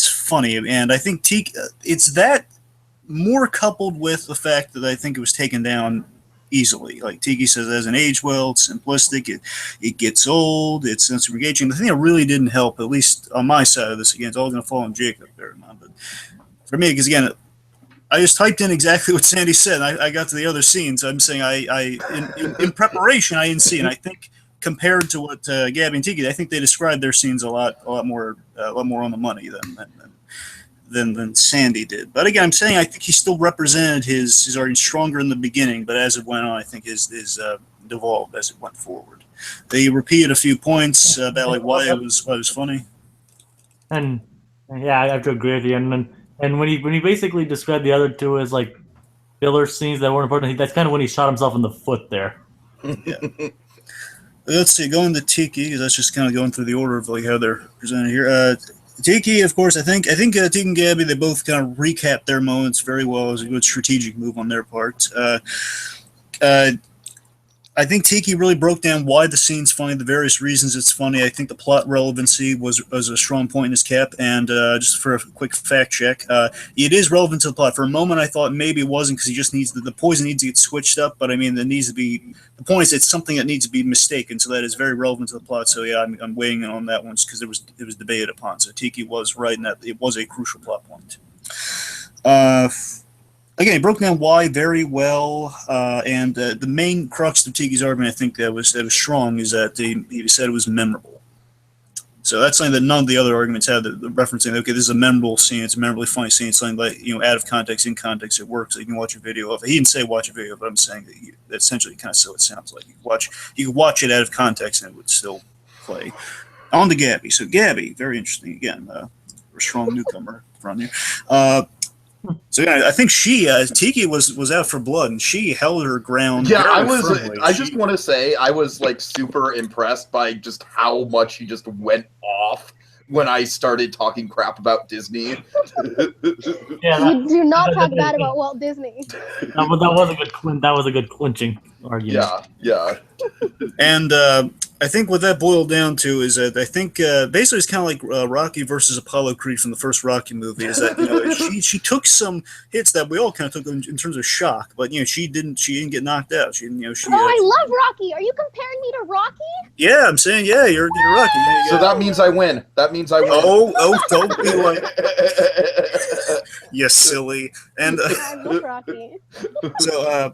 funny. And I think it's that. More coupled with the fact that I think it was taken down easily. Like Tiki says, it hasn't aged well, it's simplistic, it gets old, it's sensory engaging. The thing that really didn't help, at least on my side of this, again, it's all going to fall on Jacob there. But for me, because again, I just typed in exactly what Sandy said. I got to the other scenes. I'm saying in preparation, I didn't see, and I think compared to what Gabby and Tiki, I think they described their scenes a lot more on the money than Sandy did. But again, I'm saying I think he still represented his argument stronger in the beginning, but as it went on, I think his devolved as it went forward. They repeated a few points about like why it was funny. And yeah, I have to agree with you. And when he basically described the other two as like filler scenes that weren't important, that's kind of when he shot himself in the foot there. Yeah. Let's see, going to Tiki, because that's just kind of going through the order of like how they're presented here. Tiki, of course, I think Tiki and Gabby, they both kind of recapped their moments very well. It was a good strategic move on their part. I think Tiki really broke down why the scene's funny, the various reasons it's funny. I think the plot relevancy was a strong point in his cap. And just for a quick fact check, it is relevant to the plot. For a moment, I thought maybe it wasn't because he just needs the poison needs to get switched up. But I mean, there needs to be the point is it's something that needs to be mistaken, so that is very relevant to the plot. So yeah, I'm weighing in on that one because it was debated upon. So Tiki was right in that it was a crucial plot point. Again, he broke down why very well, and the main crux of Tiki's argument, I think that was strong, is that he said it was memorable. So that's something that none of the other arguments had. The referencing, okay, this is a memorable scene, it's a memorably funny scene, it's something like out of context, in context, it works. So you can watch a video of it. He didn't say watch a video, but I'm saying that essentially kind of so it sounds like you could watch it out of context and it would still play. On to Gabby. So Gabby, very interesting again, a strong newcomer from you. So yeah, I think Tiki was out for blood, and she held her ground. Yeah, firmly. I just want to say I was like super impressed by just how much he just went off when I started talking crap about Disney. Yeah, You do not talk bad about Walt Disney. that was a good clinching argument. Yeah. And I think what that boiled down to is that I think basically it's kind of like Rocky versus Apollo Creed from the first Rocky movie. Is that she took some hits that we all kind of took in terms of shock, but she didn't get knocked out. She didn't. I love Rocky. Are you comparing me to Rocky? Yeah, I'm saying you're Rocky. Yeah, So that means I win. That means I win. Oh, don't be like you silly. And I love Rocky. so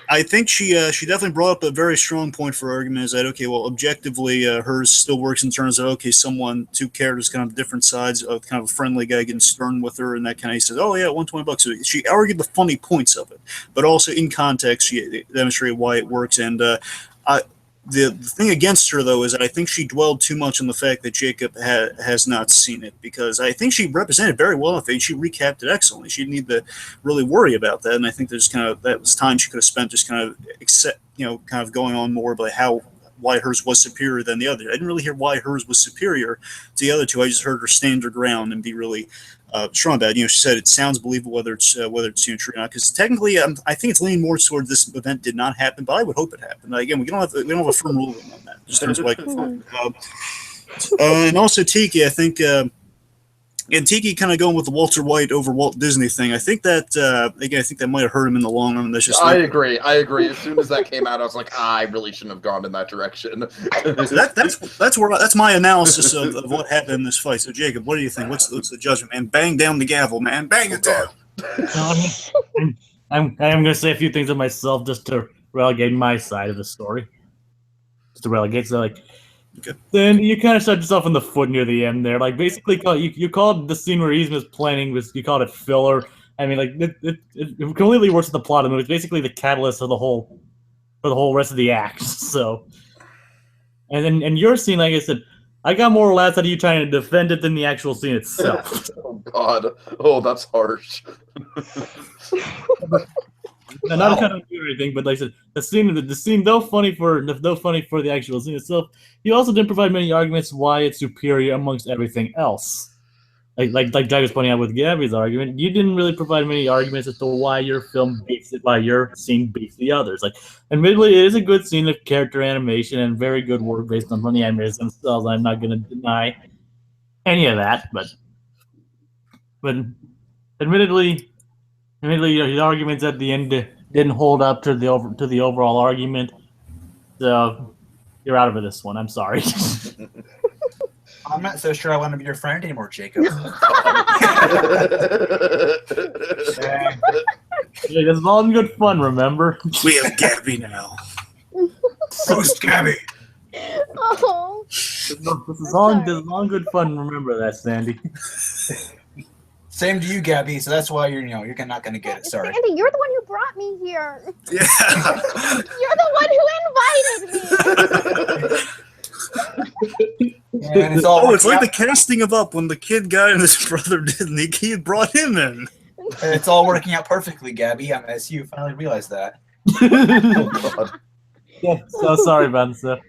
I think she definitely brought up a very strong point for argument. Is that okay? Well, objectively, hers still works in terms of okay, two characters kind of different sides of kind of a friendly guy getting stern with her, and that kind of he says, oh yeah, $120. So she argued the funny points of it, but also in context, she demonstrated why it works. And the thing against her, though, is that I think she dwelled too much on the fact that Jacob has not seen it, because I think she represented very well. I think she recapped it excellently. She didn't need to really worry about that, and I think there's that was time she could have spent just kind of going on more about why hers was superior than the other. I didn't really hear why hers was superior to the other two. I just heard her stand her ground and be really strong about it. She said it sounds believable whether it's true or not. Because technically, I think it's leaning more toward this event did not happen, but I would hope it happened. Again, we don't have a firm ruling on that. Just in terms of like, and also Tiki, I think. And Tiki kind of going with the Walter White over Walt Disney thing. I think that again, I think that might have hurt him in the long run. That's just I agree. As soon as that came out, I was like, I really shouldn't have gone in that direction. That's my analysis of what happened in this fight. So Jacob, what do you think? What's the judgment, man? Bang down the gavel, man. Bang it down. I'm going to say a few things of myself just to relegate my side of the story. Just to relegate, so like. Okay. Then you kind of shot yourself in the foot near the end there. Like basically, you called the scene where Yzma was planning you called it filler. I mean, like it completely works with the plot of the movie. It's basically the catalyst of the whole rest of the act. So, and your scene, like I said, I got more laughs out of you trying to defend it than the actual scene itself. Oh God! Oh, that's harsh. not to kind of do anything, but like I said, the scene, though funny for the actual scene itself, he also didn't provide many arguments why it's superior amongst everything else. Like Jack was pointing out with Gabby's argument, you didn't really provide many arguments as to why your scene beats the others. Like, admittedly, it is a good scene of character animation and very good work based on the animators themselves. I'm not going to deny any of that, but admittedly, the arguments at the end didn't hold up to the overall argument. So you're out of this one. I'm sorry. I'm not so sure I want to be your friend anymore, Jacob. This is all in good fun, remember? We have Gabby now. Roast Gabby. Oh. This is all in good fun. Remember that, Sandy. Same to you, Gabby. So that's why you're not gonna get it. Sorry. Sandy, you're the one who brought me here. Yeah. You're the one who invited me. And it's all It's like the casting of Up when the kid guy and his brother Disney, he brought him in. it's all working out perfectly, Gabby. I see you finally realized that. Oh, God. Yeah, so sorry about that.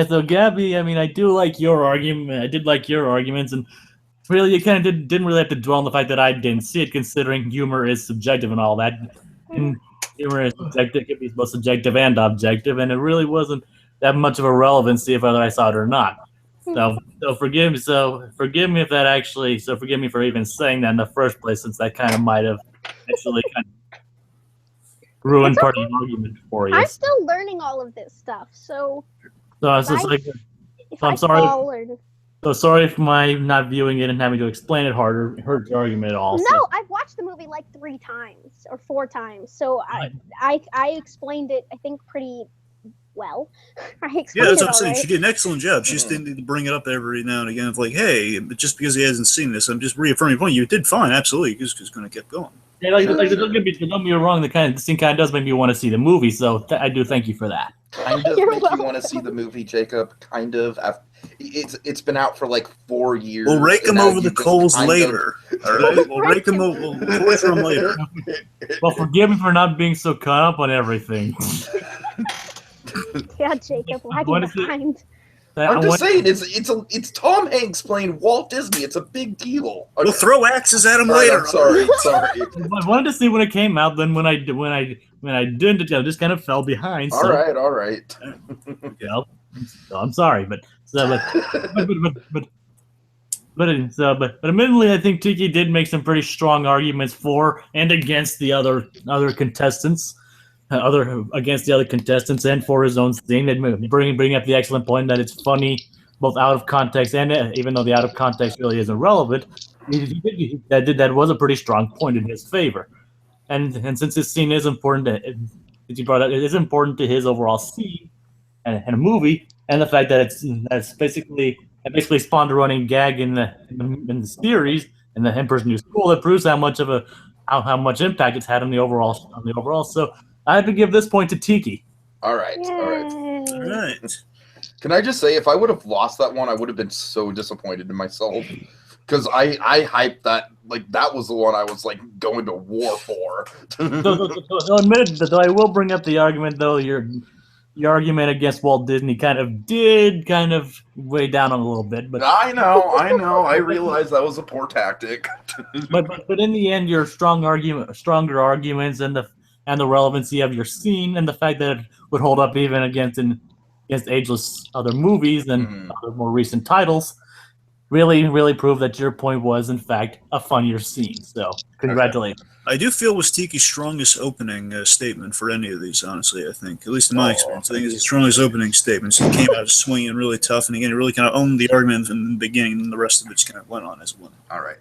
So Gabby, I mean, I do like your argument. I did like your arguments, and really, you kind of didn't really have to dwell on the fact that I didn't see it, considering humor is subjective and all that. And humor is subjective; it can be both subjective and objective, and it really wasn't that much of a relevancy if whether I saw it or not. So forgive me. So forgive me for even saying that in the first place, since that kind of might have actually kind of ruined part of the argument for you. I'm still learning all of this stuff, so. So it's just like, I'm sorry. So sorry for my not viewing it and having to explain it harder hurt your argument at all. No, I've watched the movie like 3 times or 4 times, so I explained it, I think, pretty well. Yeah, that's what I'm saying. She did an excellent job. She just didn't need to bring it up every now and again. Of like, hey, but just because he hasn't seen this, I'm just reaffirming your point. You did fine, absolutely. You're just going to keep going. Yeah, don't get me wrong. The scene kind of does make me want to see the movie, so I do thank you for that. Kind of make you want to see the movie, Jacob. Kind of. It's been out for like 4 years. We'll rake him over the coals later. All right, we'll rake him over. We'll torture him later. Well, forgive me for not being so caught up on everything. Yeah, Jacob, lag behind. I'm just saying, it's Tom Hanks playing Walt Disney. It's a big deal. We'll throw axes at him All right, later. I'm sorry. I wanted to see when it came out. Then when I didn't, I just kind of fell behind. So, All right. You know, so I'm sorry, but admittedly, I think Tiki did make some pretty strong arguments for and against the other contestants. Against the other contestants and for his own scene, and bringing up the excellent point that it's funny both out of context and even though the out of context really isn't relevant, that was a pretty strong point in his favor. And since his scene is important, it is important to his overall scene and a movie, and the fact that it basically spawned a running gag in the series and the Emperor's New School that proves how much impact it's had on the overall. So I have to give this point to Tiki. All right. All right. Can I just say, if I would have lost that one, I would have been so disappointed in myself. Because I hyped that, like, that was the one I was, like, going to war for. So admitted, though, I will bring up the argument, though, your argument against Walt Disney kind of weigh down on a little bit. But I know. I realized that was a poor tactic. but in the end, your stronger arguments and the relevancy of your scene and the fact that it would hold up even against ageless other movies and other more recent titles really prove that your point was in fact a funnier scene. So congratulations. Okay. I do feel was Tiki's strongest opening statement for any of these, honestly, I think. At least in my experience. I think it's his strongest opening statement. He came out swinging really tough, and again, he really kind of owned the argument from the beginning, and the rest of it just kind of went on as one. All right.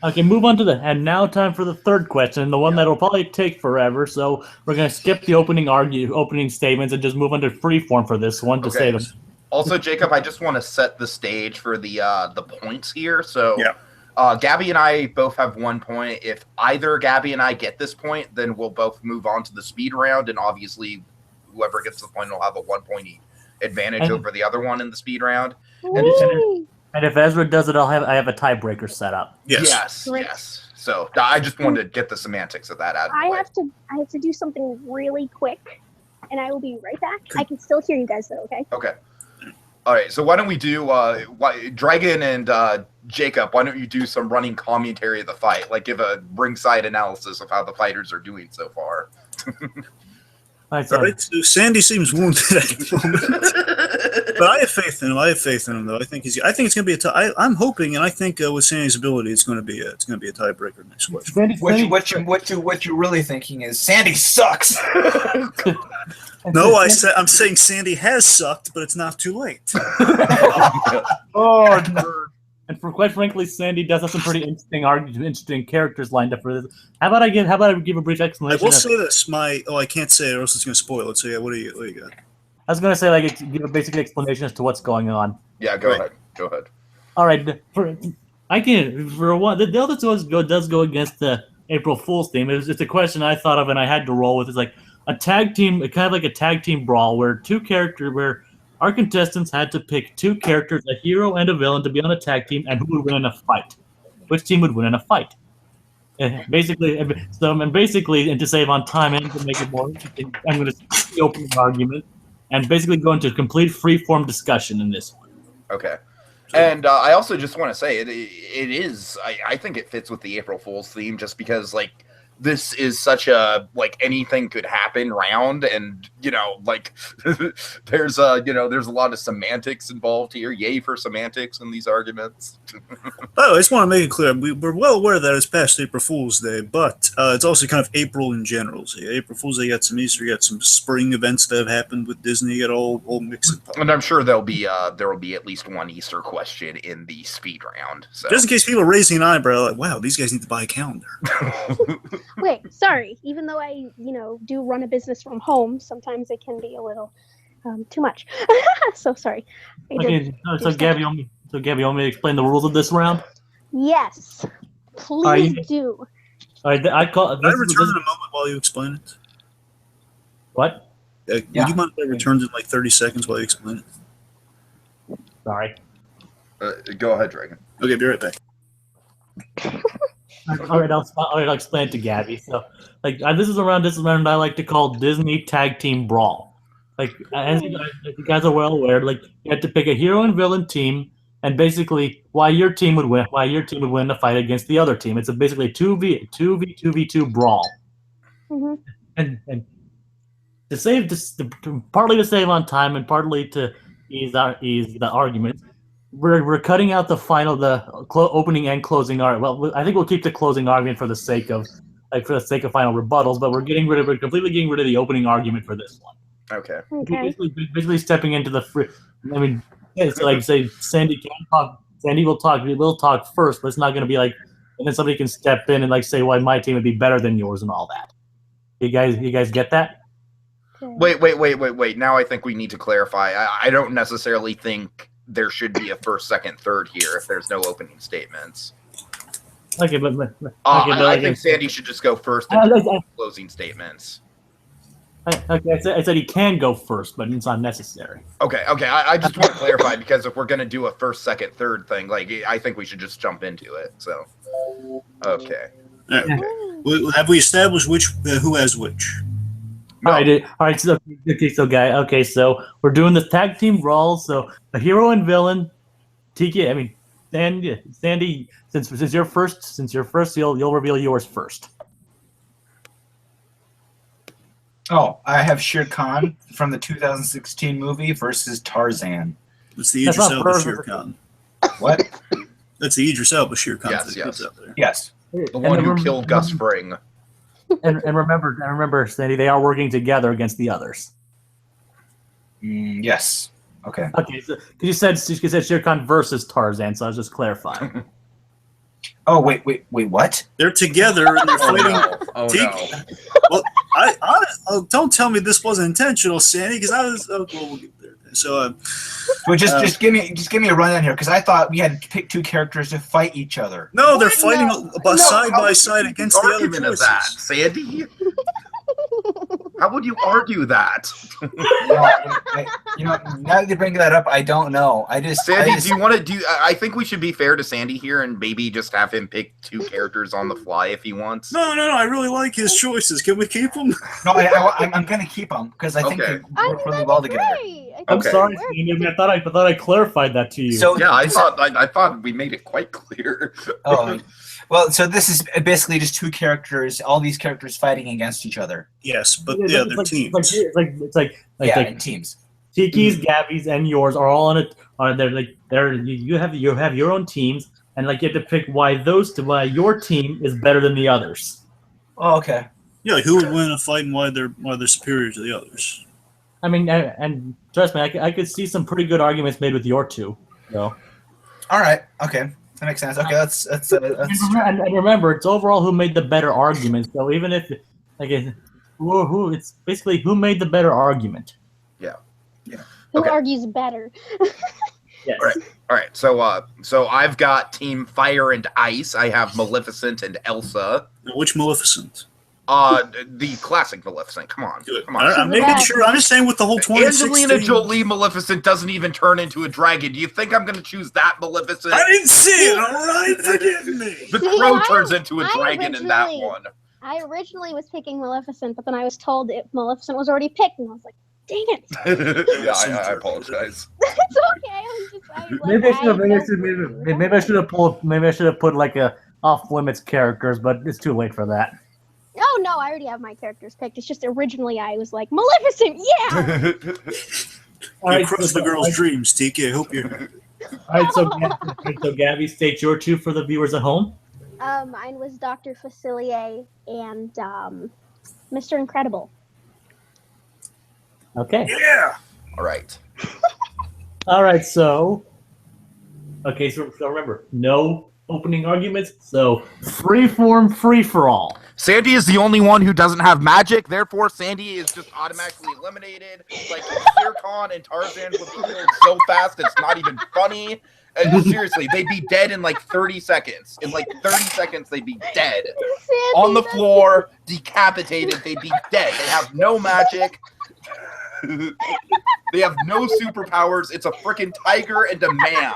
Okay, move on to and now time for the third question, the one that will probably take forever, so we're going to skip the opening statements and just move on to freeform for this one to say them. Also, Jacob, I just want to set the stage for the points here. So, yeah. Gabby and I both have 1 point. If either Gabby and I get this point, then we'll both move on to the speed round, and obviously, whoever gets the point will have a 1 point advantage over the other one in the speed round. And if Ezra does it, I have a tiebreaker set up. Yes. Yes. So I just wanted to get the semantics of that out of the I way. have to do something really quick, and I will be right back. I can still hear you guys though. Okay. Okay. All right. So why don't we do Dragon and Jacob? Why don't you do some running commentary of the fight? Like give a ringside analysis of how the fighters are doing so far. All right, so All right, so Sandy seems wounded at the moment, but I have faith in him. Though I think it's going to be a tie. I'm hoping, and I think with Sandy's ability, it's going to be a tiebreaker next question. What you're really thinking is Sandy sucks. No, I'm saying Sandy has sucked, but it's not too late. Oh, nerd. And quite frankly, Sandy does have some pretty interesting characters lined up for this. How about I give a brief I explanation? will say this: I can't say it, or else it's going to spoil it. So yeah, what do you got? I was going to say, like, give a basic explanation as to what's going on. Yeah, go Right. ahead. Go ahead. All right, for one, the other two does go against the April Fool's theme. It's a question I thought of and I had to roll with. It's like a tag team, kind of like a tag team brawl, where our contestants had to pick two characters, a hero and a villain, to be on a tag team, and who would win in a fight. Which team would win in a fight? Basically, and to save on time and to make it more interesting, I'm going to skip the opening argument and basically go into complete free-form discussion in this one. Okay. And I also just want to say it is. I think it fits with the April Fool's theme, just because like this is such a like anything could happen round, and there's a lot of semantics involved here. Yay for semantics in these arguments. Oh, I just want to make it clear. We're well aware that it's past April Fool's Day, but it's also kind of April in general. So April Fool's Day, you got some Easter, you got some spring events that have happened with Disney. You got all mixed up. And I'm sure there will be at least one Easter question in the speed round. So Just in case people are raising an eyebrow, like, wow, these guys need to buy a calendar. Wait, sorry. Even though I, do run a business from home, sometimes it can be a little too much. So sorry. Okay, so Gabby, you want me to explain the rules of this round? Yes, please you- do. All right, I call. Can I return in a moment while you explain it? What? Would you mind if I returned in like 30 seconds while you explain it? Sorry. go ahead, Dragon. Okay, be right back. All right, I'll explain it to Gabby. So, this is a round I like to call Disney Tag Team Brawl. As you guys are well aware, you have to pick a hero and villain team, and basically why your team would win a fight against the other team. It's basically a 2v2 brawl. Mm-hmm. And partly to save on time and partly to ease the argument, we're cutting out the opening and closing argument. Well, I think we'll keep the closing argument for the sake of final rebuttals, but we're completely getting rid of the opening argument for this one. Okay. Okay. Basically stepping into the free. I mean, it's like say Sandy can talk. Sandy will talk. We will talk first, but it's not going to be and then somebody can step in and say why my team would be better than yours and all that. You guys get that? Wait. Now I think we need to clarify. I don't necessarily think there should be a first, second, third here if there's no opening statements. Okay, but I think Sandy should just go first and closing statements. I said he can go first, but it's not necessary. Okay. I just want to clarify because if we're gonna do a first, second, third thing, I think we should just jump into it. So, okay. All right. Have we established who has which? No. All right. So we're doing the tag team brawl. So a hero and villain. TK. I mean, Sandy. Since you're first, you'll reveal yours first. Oh, I have Shere Khan from the 2016 movie versus Tarzan. That's the That's Idris not Elba first. Shere Khan. What? That's the Idris Elba Shere Khan. Yes, for the yes. kids out there. Yes. The one who killed Gus Fring. And remember, Sandy, they are working together against the others. Yes. Okay. Okay, so you said Shere Khan versus Tarzan, so I was just clarifying. Oh, wait, what? They're together and they're fighting. Oh Teak- no. Well, don't tell me this wasn't intentional, Sandy, because I was. Oh, well, we'll get there. So, Well, just give me a rundown here, because I thought we had to pick two characters to fight each other. no, they're What? fighting side by side against the other argument of choices. that, Sandy? How would you argue that? Now that you bring that up, I don't know. Sandy, do you want to do? I think we should be fair to Sandy here and maybe just have him pick 2 characters on the fly if he wants. No. I really like his choices. Can we keep them? No, I'm gonna keep them because I think Okay. they work really well together. I'm Okay. sorry, Steve. I thought I clarified that to you. So Yeah, I thought we made it quite clear. Oh, well, so this is basically just 2 characters, all these characters fighting against each other. Yes, but It's yeah, like- they're teams. It's like In teams. Tiki's, Gabby's, and yours are all on it. Are they're you have your own teams, and like you have to pick why your team is better than the others. Oh, okay. Yeah, who would win a fight and why they're superior to the others? I mean, and trust me, I could see some pretty good arguments made with your 2. So. All right. Okay. That makes sense. Okay, that's And remember, it's overall who made the better argument. So even if it's basically who made the better argument. Who Okay. argues better? Yes. All right. So I've got Team Fire and Ice. I have Maleficent and Elsa. Now, which Maleficent? The classic Maleficent. Come on. Good. Come on. I'm making sure. I'm just saying with the whole 2016. Angelina Jolie Maleficent doesn't even turn into a dragon. Do you think I'm going to choose that Maleficent? I didn't see it. All right, forgive me. The See, crow I- turns into a I dragon in that originally- one. I originally was picking Maleficent, but then I was told Maleficent was already picked, and I was like, dang it. Yeah, I apologize. It's okay. Maybe I should have put like a off limits characters, but it's too late for that. Oh, no, I already have my characters picked. It's just originally I was like, Maleficent, yeah! All right, You crushed the girl's dreams, TK. I hope you're. All right, so Gabby, state your 2 for the viewers at home. Mine was Dr. Facilier and Mr. Incredible. Okay. Yeah. All right. All right. So remember, no opening arguments. So free for all. Sandy is the only one who doesn't have magic, therefore Sandy is just automatically eliminated. Like Shere Khan and Tarzan would be killed so fast it's not even funny. And seriously, they'd be dead in like 30 seconds. In like 30 seconds, they'd be dead. Sandy, On the that's- floor, decapitated, they'd be dead. They have no magic. They have no superpowers. It's a freaking tiger and a man.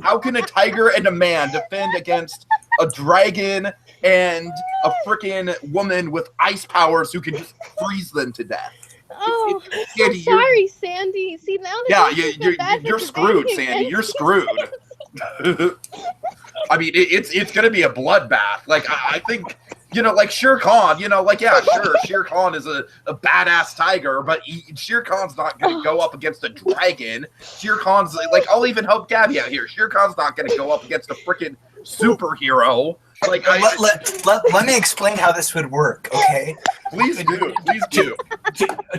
How can a tiger and a man defend against a dragon and a freaking woman with ice powers who can just freeze them to death? Oh, I'm Sandy, you're- sorry, Sandy. See, now that Yeah, makes me feel bad for you're screwed, debating Sandy. You're against screwed. I mean, it's gonna be a bloodbath. Like I think, like Shere Khan. Yeah, sure, Shere Khan is a badass tiger, but Shere Khan's not gonna go up against a dragon. Shere Khan's like, I'll even help Gabby out here. Shere Khan's not gonna go up against a freaking superhero. Like, let me explain how this would work, okay? please do.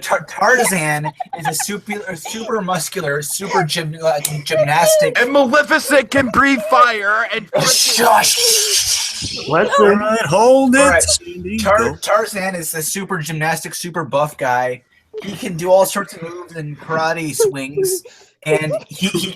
Tarzan is a super muscular, super gymnastic. And Maleficent can breathe fire and Shush. Let's All right, hold it. All right. Sandy, go. Tarzan is a super gymnastic, super buff guy. He can do all sorts of moves and karate swings, and he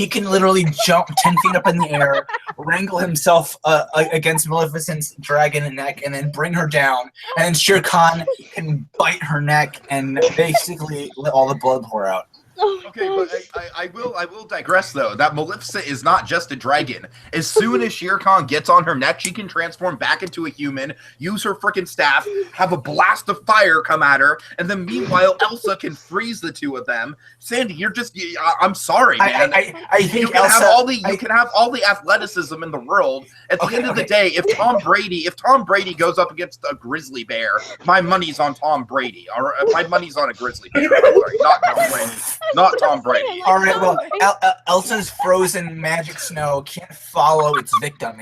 can literally jump 10 feet up in the air, wrangle himself against Maleficent's dragon neck, and then bring her down. And then Shere Khan can bite her neck and basically let all the blood pour out. Oh my Okay, gosh. but I will digress though. That Maleficent is not just a dragon. As soon as Shere Khan gets on her neck, she can transform back into a human, use her freaking staff, have a blast of fire come at her, and then meanwhile Elsa can freeze the 2 of them. Sandy, you're just I'm sorry, man. I think you can Elsa, have all the athleticism in the world. At the end of the day, if Tom Brady goes up against a grizzly bear, my money's on Tom Brady. Or my money's on a grizzly bear. I'm sorry, not Tom Brady. Not Tom Brady. All right, well, Elsa's frozen magic snow can't follow its victim.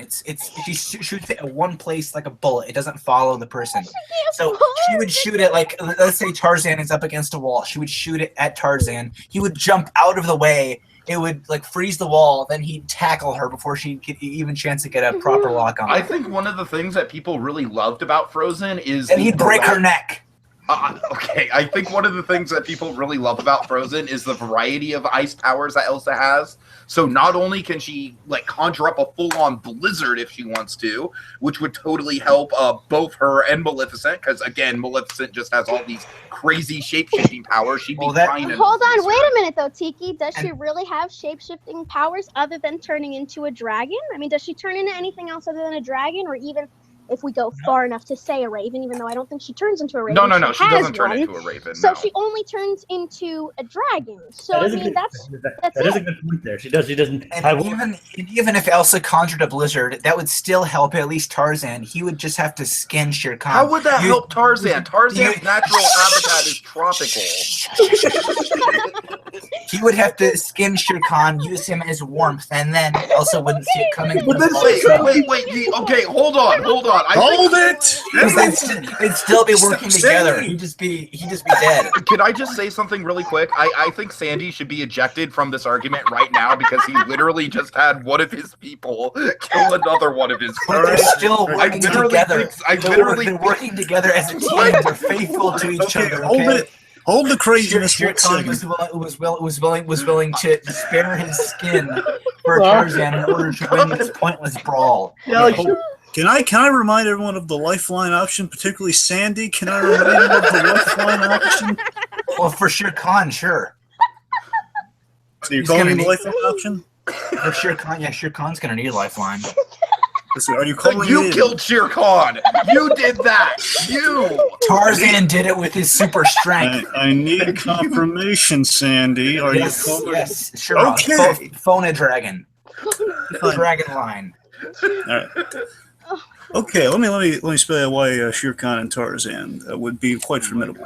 She shoots it at one place like a bullet. It doesn't follow the person. So she would shoot it like, let's say Tarzan is up against a wall. She would shoot it at Tarzan. He would jump out of the way. It would like freeze the wall. Then he'd tackle her before she could even chance to get a proper lock on. I think one of the things that people really loved about Frozen is And he'd break her neck. Okay, I think one of the things that people really love about Frozen is the variety of ice powers that Elsa has. So not only can she like conjure up a full-on blizzard if she wants to, which would totally help both her and Maleficent, because again, Maleficent just has all these crazy shape-shifting powers. She'd be fine. Hold on, wait a minute though, Tiki. Does she really have shape-shifting powers other than turning into a dragon? I mean, does she turn into anything else other than a dragon, or even if we go far enough to say a raven, even though I don't think she turns into a raven. No, she doesn't turn into a raven. So she only turns into a dragon. So I mean, that's that is a good point there. She doesn't. And even if Elsa conjured a blizzard, that would still help at least Tarzan. He would just have to skin Shere Khan. How would that help Tarzan? Tarzan's natural habitat is tropical. He would have to skin Shere Khan, use him as warmth, and then Elsa wouldn't see it coming. Wait. Okay, hold on. Hold it! They'd still be working together. He'd just be dead. Can I just say something really quick? I think Sandy should be ejected from this argument right now because he literally just had one of his people kill another one of his But they're still working together. They're working together as a team. They're faithful to each other. Hold it. Hold the craziness. Shere Khan was willing to spare his skin for Tarzan in order to win this pointless brawl. Can I remind everyone of the lifeline option, particularly Sandy? Can I remind them of the lifeline option? Well, for Shere Khan, sure. So you're calling the lifeline option? For Shere Khan, yeah, Shere Khan's gonna need a lifeline. So are you calling You killed Shere Khan. You did that. Tarzan did it with his super strength. I need confirmation, Sandy. Are you calling? Yes, sure. Okay. Phone a dragon. Dragon line. All right. Okay, let me spell out why Shere Khan and Tarzan would be quite formidable.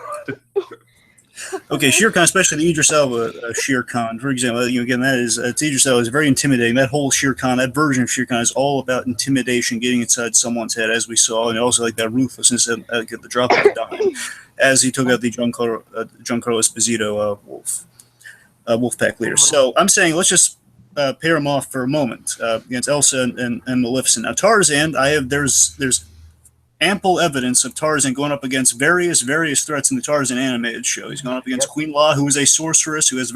Okay, Shere Khan, especially the Idris Elba Shere Khan, for example, again, that is Idris Elba is very intimidating. That whole Shere Khan, that version of Shere Khan, is all about intimidation, getting inside someone's head, as we saw, and also like that ruthlessness at the drop of a dime, as he took out the Giancarlo Esposito Wolfpack leader. So I'm saying let's just pair them off for a moment against Elsa and Maleficent. Now Tarzan, there's ample evidence of Tarzan going up against various threats in the Tarzan animated show. He's gone up against Queen La, who is a sorceress who has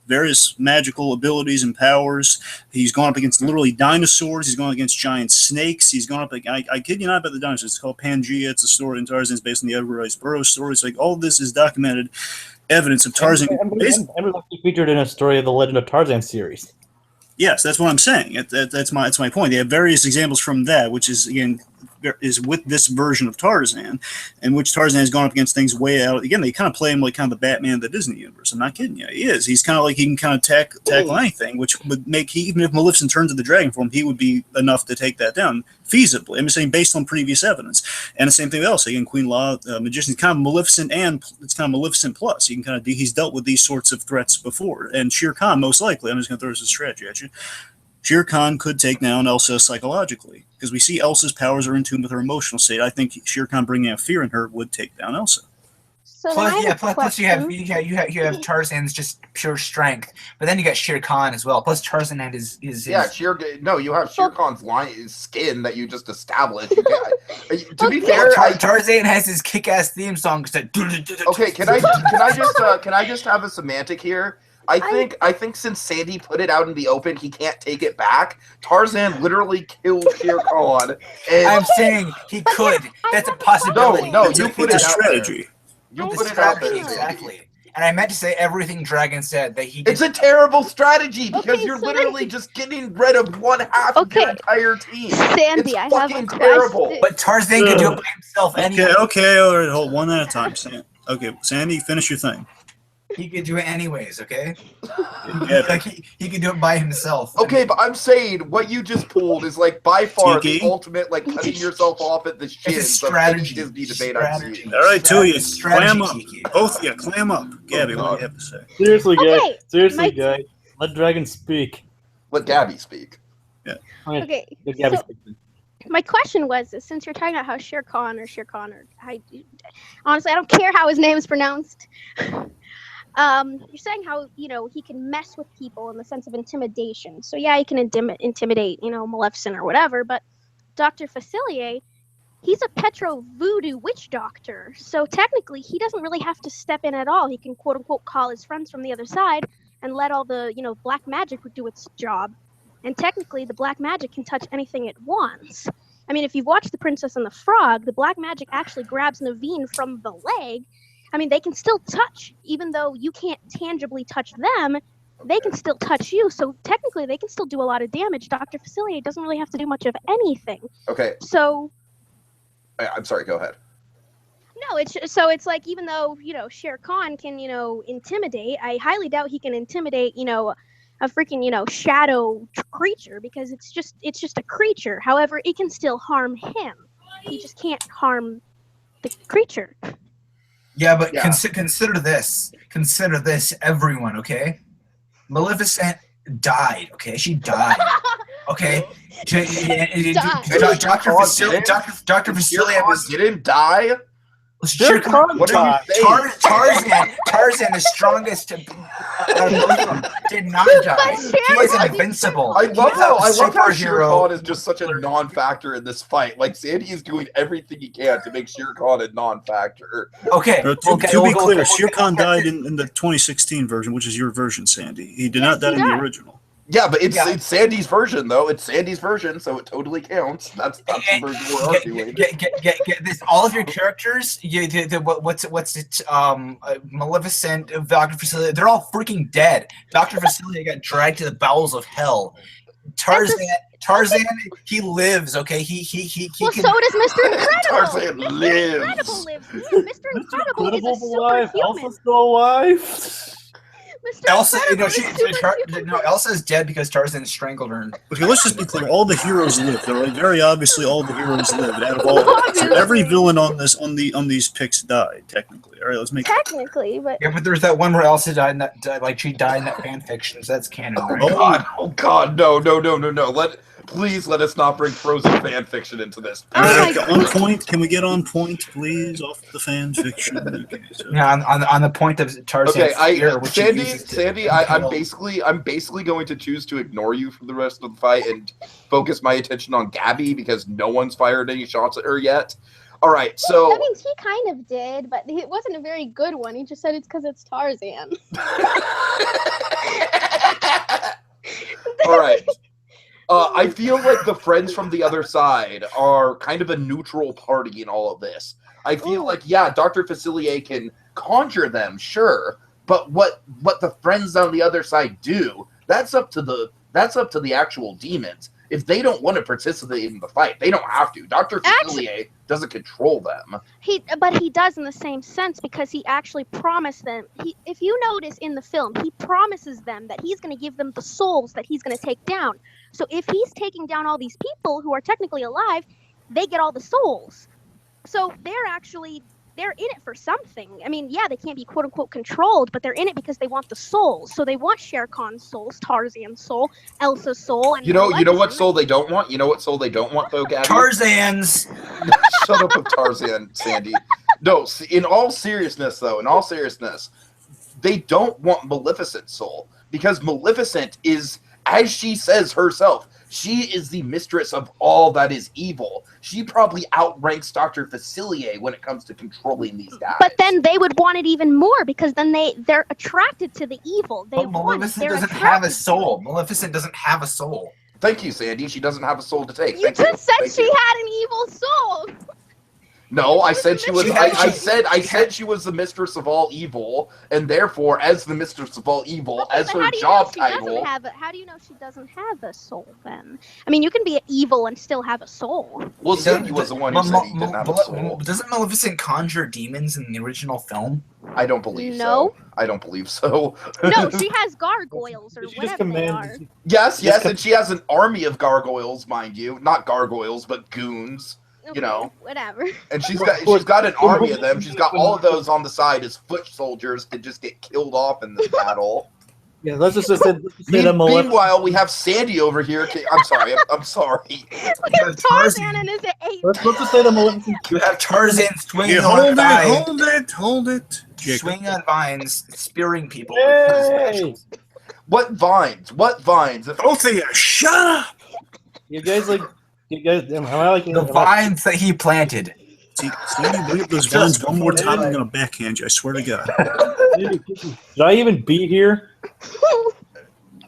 various magical abilities and powers. He's gone up against literally dinosaurs. He's gone against giant snakes. He's gone up. I kid you not about the dinosaurs. It's called Pangea. It's a story in Tarzan. It's based on the Edgar Rice Burroughs story. It's like all of this is documented evidence of Tarzan. And featured in a story of the Legend of Tarzan series. Yes, that's what I'm saying. That's my point. They have various examples from that, which is again is with this version of Tarzan, in which Tarzan has gone up against things way out. Again, they kind of play him like kind of the Batman of the Disney universe. I'm not kidding you. He is. He's kind of like he can kind of tackle anything, which would make even if Maleficent turned to the dragon form, he would be enough to take that down feasibly. I'm saying based on previous evidence. And the same thing else. Again, Queen La, Magician, kind of Maleficent, and it's kind of Maleficent plus. He can kind of he's dealt with these sorts of threats before. And Shere Khan, most likely, I'm just going to throw this as a strategy at you. Shere Khan could take down Elsa psychologically because we see Elsa's powers are in tune with her emotional state. I think Shere Khan bringing out fear in her would take down Elsa. So plus you have Tarzan's just pure strength, but then you got Shere Khan as well. Plus Tarzan had his you have Shere Khan's skin that you just established. To be fair, Tarzan has his kick-ass theme song. Okay, can I just have a semantic here? I think since Sandy put it out in the open, he can't take it back. Tarzan literally killed Shere Khan. I'm saying he could. That's a possibility. No, you put it out strategy. You put it out there. Exactly. And I meant to say everything Dragon said that he. It's a terrible strategy because you're literally just getting rid of one half of your entire team. Sandy, it's fucking terrible. But Tarzan could do it by himself anyway. Okay, all right, hold one at a time. Okay, Sandy, finish your thing. He could do it anyways, okay? He could do it by himself. Okay, but I'm saying what you just pulled is like by far the ultimate like cutting yourself off at the shins of any Disney debate I've seen. All right, two of you, clam up. Both of you, clam up. Gabby, what do you have to say? Seriously, guy. Seriously, guy. Let Dragon speak. Let Gabby speak. Yeah. Okay. Let Gabby so, speak. My question was, honestly, I don't care how his name is pronounced. You're saying how, he can mess with people in the sense of intimidation. So yeah, he can intimidate, Maleficent or whatever, but Dr. Facilier, he's a petro voodoo witch doctor. So technically, he doesn't really have to step in at all. He can quote unquote call his friends from the other side and let all the black magic do its job. And technically, the black magic can touch anything it wants. I mean, if you've watched The Princess and the Frog, the black magic actually grabs Naveen from the leg. I mean, they can still touch, even though you can't tangibly touch them. They can still touch you, so technically they can still do a lot of damage. Dr. Facilier doesn't really have to do much of anything. Okay. So I'm sorry. Go ahead. no, it's like, even though Shere Khan can intimidate, I highly doubt he can intimidate a freaking shadow creature, because it's just a creature. However, it can still harm him. He just can't harm the creature. Yeah, but Yeah. Consider this. Consider this, everyone. Okay, Maleficent died. Okay, she died. Okay, Dr. Facilier didn't die. Shere Khan What are died. you saying? Tarzan, the strongest, did not die. But He is Shere- invincible. I love how Shere Superhero. Khan is just such a non-factor in this fight. Like, Sandy is doing everything he can to make Shere Khan a non-factor. Okay, To we'll be go- clear, we'll Shere go- Khan died in the 2016 version, which is your version, Sandy. He did not Yes, die he in the died. original. Yeah, but it's Yeah. Sandy's version, though. It's Sandy's version, so it totally counts. That's the version we're arguing. Get this. All of your characters, what's it? Maleficent, Dr. Facilier, they're all freaking dead. Dr. Facilier got dragged to the bowels of hell. Tarzan, he lives. Okay, he Well, can. so does Mr. Incredible. Tarzan Mr. lives. Incredible lives. Mr. Incredible is a alive. superhuman. Elsa's still alive. Mr. Elsa, Incredible is superhuman. Elsa's dead because Tarzan strangled her. Okay, let's just be clear. All the heroes lived. All right? Very obviously, all the heroes lived. Out of all, so Obviously. every villain on these picks died. Technically, all right. Let's make. Technically, but Yeah, but there's that one where Elsa died in that, she died in that fan fiction, so that's canon, right? Oh God, no. Please let us not bring Frozen fan fiction into this. Oh my Okay, on point. Can we get on point, please? Off the fan fiction. Okay, so. Yeah, on the point of Tarzan's Okay, spear, which he uses to Sandy, kill. I'm basically going to choose to ignore you for the rest of the fight and focus my attention on Gabby because no one's fired any shots at her yet. All right, so I mean, he kind of did, but it wasn't a very good one. He just said it's because it's Tarzan. all right. I feel like the friends from the other side are kind of a neutral party in all of this. I feel Ooh. like, yeah, Dr. Facilier can conjure them, sure, but what the friends on the other side do, that's up to the actual demons. If they don't want to participate in the fight, they don't have to. Dr. Facilier doesn't control them. But he does in the same sense, because he actually promised them. If you notice in the film, he promises them that he's going to give them the souls that he's going to take down. So if he's taking down all these people who are technically alive, they get all the souls. So they're in it for something. I mean, yeah, they can't be quote unquote controlled, but they're in it because they want the souls. So they want Shere Khan's souls, Tarzan's soul, Elsa's soul, and You know what Maleficent. soul they don't want? You know what soul they don't want, though, Gabby? Tarzan's. Shut up with Tarzan, Sandy. No, in all seriousness, they don't want Maleficent's soul, because Maleficent is, as she says herself, she is the mistress of all that is evil. She probably outranks Dr. Facilier when it comes to controlling these guys. But then they would want it even more, because then they're attracted to the evil. They But Maleficent doesn't have a soul. Maleficent doesn't have a soul. Thank you, Sandy. She doesn't have a soul to take. You Thank just said Thank she you. had an evil soul. No, I said she was. She had- I said she was the mistress of all evil, and therefore, as the mistress of all evil, as But her how do you job know she doesn't title. how do you know she doesn't have a soul then? I mean, you can be evil and still have a soul. Well, Sandy was the one who said he didn't have a soul. Doesn't Maleficent conjure demons in the original film? I don't believe No. so. I don't believe so. No, she has gargoyles or She just whatever they are. commands. Yes, and she has an army of gargoyles, mind you. Not gargoyles, but goons. Okay, know. whatever. And she's got an army of them. She's got all of those on the side as foot soldiers to just get killed off in this battle. Yeah, let's just say that Maleficent. Meanwhile, we have Sandy over here. I'm sorry. I'm sorry. We have Tarzan and his eight. Let's just say that Maleficent. You have Tarzan swinging Yeah, on vines, hold it. Jacob. swinging on vines, spearing people. with his Hey, specials. What vines? What vines? If Both of you, shut up. you guys like? You guys, am I like The vines that he planted. See, you bring up those vines one more time, I'm gonna backhand you. I swear to God. Should I even be here? I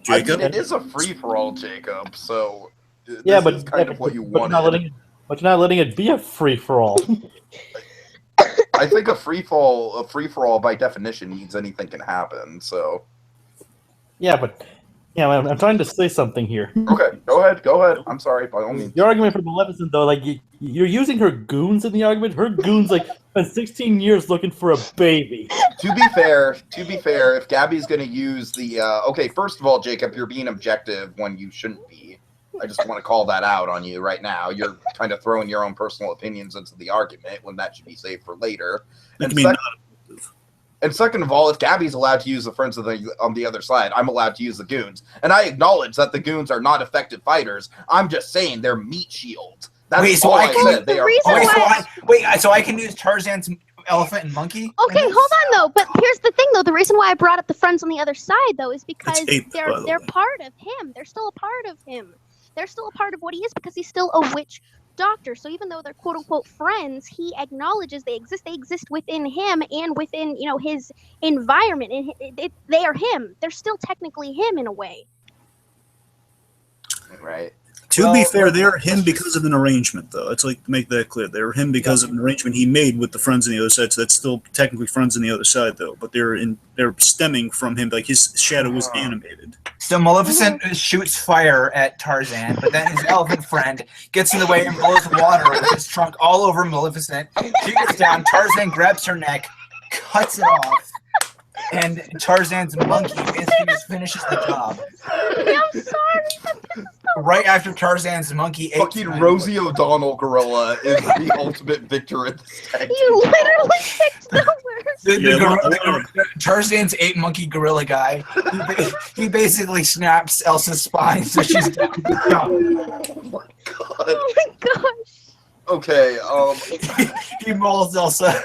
Jacob? mean, it is a free-for-all, Jacob, so this Yeah, but is kind of what you but wanted. you're not letting it be a free for all. I think a free-for-all by definition means anything can happen, so... Yeah, but I'm trying to say something here. Okay, go ahead. I'm sorry, by all means. Your argument for Maleficent, though, like you're using her goons in the argument. Her goons like spent 16 years looking for a baby. To be fair, if Gabby's going to use the okay, first of all, Jacob, you're being objective when you shouldn't be. I just want to call that out on you right now. You're kind of throwing your own personal opinions into the argument when that should be saved for later. And second of all, if Gabby's allowed to use the friends on the other side, I'm allowed to use the goons. And I acknowledge that the goons are not effective fighters. I'm just saying they're meat shields. That's all I said. They are. So I can use Tarzan's elephant and monkey? Okay, hold on though. But here's the thing though. The reason why I brought up the friends on the other side though is because they're part of him. They're still a part of him. They're still a part of what he is because he's still a witch doctor. So even though they're quote unquote friends, he acknowledges they exist. They exist within him and within, you know, his environment. And they are him. They're still technically him in a way. Right. To be fair, they're him because of an arrangement, though. Let's like make that clear. They're him because of an arrangement he made with the friends on the other side. So that's still technically friends on the other side, though. But they're stemming from him. Like his shadow was animated. So Maleficent shoots fire at Tarzan, but then his elephant friend gets in the way and blows water with his trunk all over Maleficent. She gets down. Tarzan grabs her neck, cuts it off, and Tarzan's monkey basically just finishes the job. I'm sorry. Right after Tarzan's monkey ate Fucking Rosie O'Donnell gorilla is the ultimate victor in this tag. You literally picked the worst. Tarzan's 8-monkey gorilla guy. He basically snaps Elsa's spine, so she's down. Oh my god. Oh my gosh. Okay, He mauls Elsa.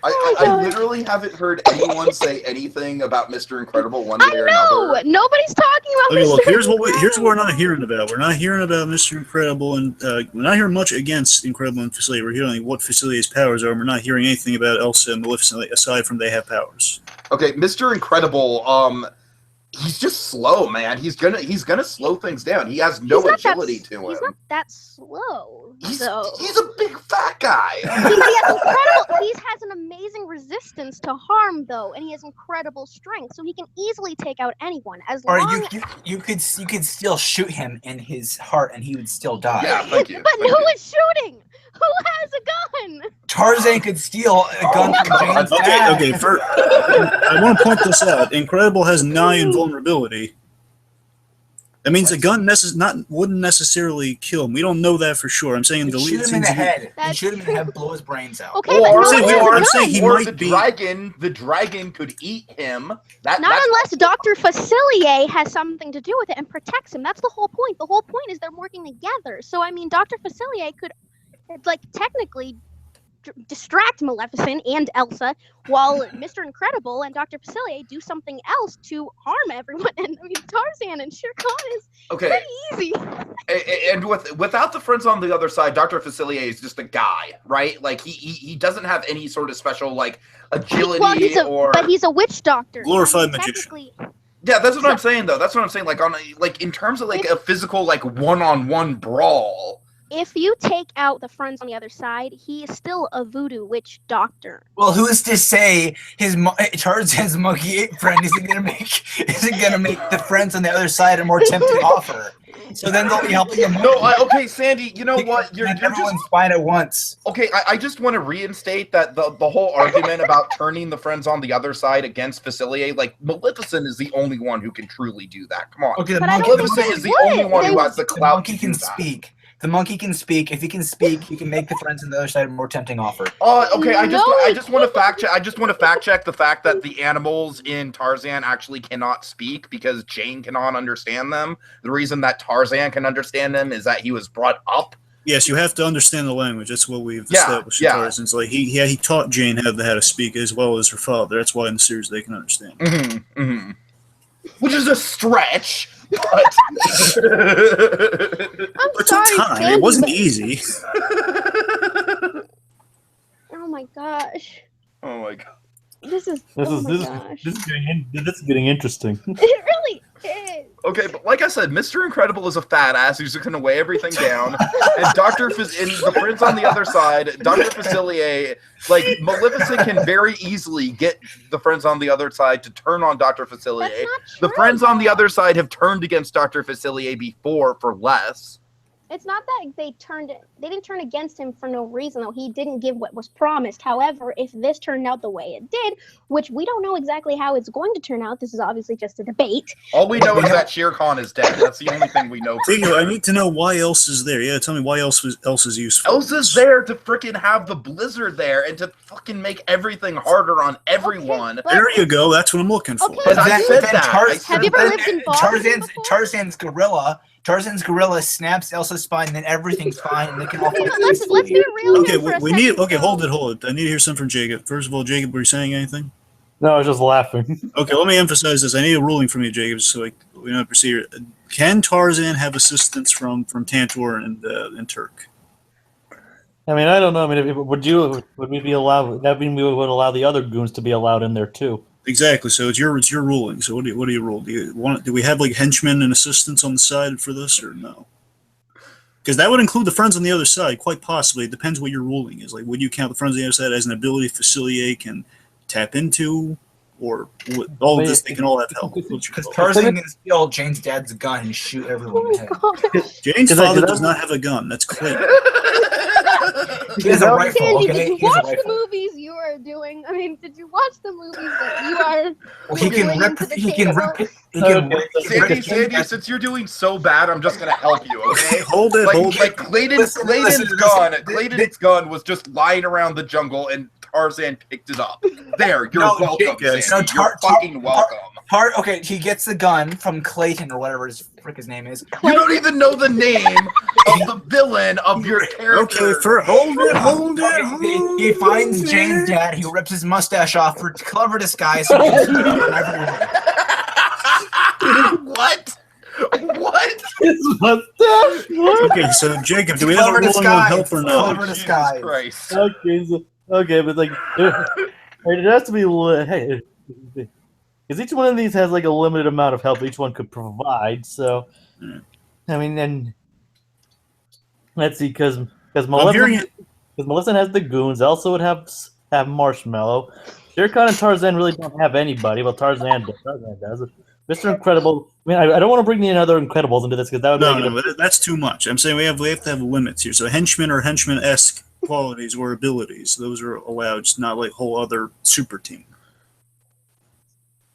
I literally haven't heard anyone say anything about Mr. Incredible one way or another. Nobody's talking about Okay, Mr. look, here's what Incredible. we're not hearing about. We're not hearing about Mr. Incredible, and we're not hearing much against Incredible and Facilier. We're hearing what Facilier's powers are. And we're not hearing anything about Elsa and Maleficent aside from they have powers. Okay, Mr. Incredible, he's just slow, man. He's gonna slow things down. He has no agility to him. He's not that slow. He's though. a big fat guy. He has an amazing resistance to harm, though, and he has incredible strength, so he can easily take out anyone as Or long. you could still shoot him in his heart, and he would still die. Yeah, thank you. But thank who you. is shooting? Who has a gun? Tarzan could steal a gun from Jane's dad. Okay. I want to point this out. Incredible has 9 invulnerability. That means a gun wouldn't necessarily kill him. We don't know that for sure. I'm saying the Shoot him in the head. And shoot him in the head, blow his brains out. Okay, Or- but I'm saying he might be. The dragon could eat him. not unless Dr. Facilier has something to do with it and protects him. That's the whole point. The whole point is they're working together. So, I mean, Dr. Facilier could, like, technically distract Maleficent and Elsa while Mr. Incredible and Dr. Facilier do something else to harm everyone. And, I mean, Tarzan and Shere Khan is Okay. pretty easy. And without the friends on the other side, Dr. Facilier is just a guy, right? Like he doesn't have any sort of special like agility But he's a witch doctor. Glorified So magician. Yeah, that's what I'm saying though. That's what I'm saying. Like in terms of like a physical like one-on-one brawl. If you take out the friends on the other side, he is still a voodoo witch doctor. Well, who is to say Tarzan's monkey ape friend isn't gonna make the friends on the other side a more tempting offer? So then they'll be helping him. No, okay, Sandy. You know what? You're everyone's just fine at once. okay. I just want to reinstate that the whole argument about turning the friends on the other side against Facilier, like Maleficent is the only one who can truly do that. Come on. Okay, the But I monkey, don't Maleficent think is they the only would. one who They has the the clout monkey to can do that. speak. The monkey can speak. If he can speak, he can make the friends on the other side a more tempting offer. Okay. I No, just want to fact check. I just want to fact check the fact that the animals in Tarzan actually cannot speak because Jane cannot understand them. The reason that Tarzan can understand them is that he was brought up. Yes, you have to understand the language. That's what we've Yeah, established. yeah. Tarzan's like he taught Jane how to speak as well as her father. That's why in the series they can understand. Mm-hmm, mm-hmm. which is a stretch. But I'm But sorry, took time. Sandy, It wasn't but- easy. Oh my gosh. oh my god. This is. This oh is my this, gosh. this is getting interesting. It really is. Okay, but like I said, Mr. Incredible is a fat ass who's going to weigh everything down, and Dr. and the friends on the other side, Dr. Facilier, like Maleficent can very easily get the friends on the other side to turn on Dr. That's Facilier. not true. The friends on the other side have turned against Dr. Facilier before for less. It's not that they didn't turn against him for no reason, though. He didn't give what was promised. However, if this turned out the way it did, which we don't know exactly how it's going to turn out, this is obviously just a debate. All we know is that Shere Khan is dead. That's the only thing we know. For Tingo, sure. I need to know why Elsa's there. Yeah, tell me why else is useful. Elsa's there to freaking have the blizzard there and to fucking make everything harder on everyone. Okay, There you go. That's what I'm looking for. Okay. But I said that. I Tarzan, said Have you ever that. lived in Boston before? Tarzan's gorilla snaps Elsa's spine, and then everything's fine, and they can all. Okay, but let's be real Okay, here for a we need. second, Okay, though. hold it. I need to hear something from Jacob. First of all, Jacob, were you saying anything? No, I was just laughing. Okay, let me emphasize this. I need a ruling from you, Jacob, so we don't proceed here. Can Tarzan have assistance from Tantor and Turk? I mean, I don't know. I mean, would we be allowed? That mean we would allow the other goons to be allowed in there too? Exactly. So it's your ruling. So what do you rule? Do we have like henchmen and assistants on the side for this or no? Because that would include the friends on the other side, quite possibly. It depends what your ruling is. Like, would you count the friends on the other side as an ability Facilier can tap into, or all of this they can all have help? What's your Because call? Tarzan can steal Jane's dad's gun and shoot everyone Oh in the my head. gosh. Jane's Cause I- father cause does I- not have a gun. That's clear. He has a rifle, Sandy, okay? did you He has a watch the rifle. movies you are doing? I mean, did you watch the movies that you are? Well, he can Bring rip. him to the He can table. rip. He can rip. Sandy, since you're doing so bad, I'm just gonna help you, okay? Hold it. Like Clayton's gun was just lying around the jungle, and Tarzan picked it up. There, you're No, welcome, Jake, Sandy. no, You're fucking welcome. Okay, he gets the gun from Clayton or whatever his name is. You don't even know the name of the villain of your character. Okay, hold it. He finds Jane's dad. He rips his mustache off for clever disguise. So he can sneak up on everyone. What? What? His mustache. Okay, so Jacob, do we have a Clever ruling on help disguise. or no? Clever disguise. Jesus Christ. Okay, but like, it has to be. Hey, because each one of these has like a limited amount of help each one could provide. So, Yeah. I mean, and let's see, because I'm hearing Maleficent has the goons. Elsa would have Marshmallow. Shere Khan and Tarzan really don't have anybody. Well, Tarzan does. Mr. Incredible. I mean, I don't want to bring the other Incredibles into this because that would make it. No, that's too much. I'm saying we have to have limits here. So henchmen or henchman-esque qualities or abilities, those are allowed. It's not like whole other super team.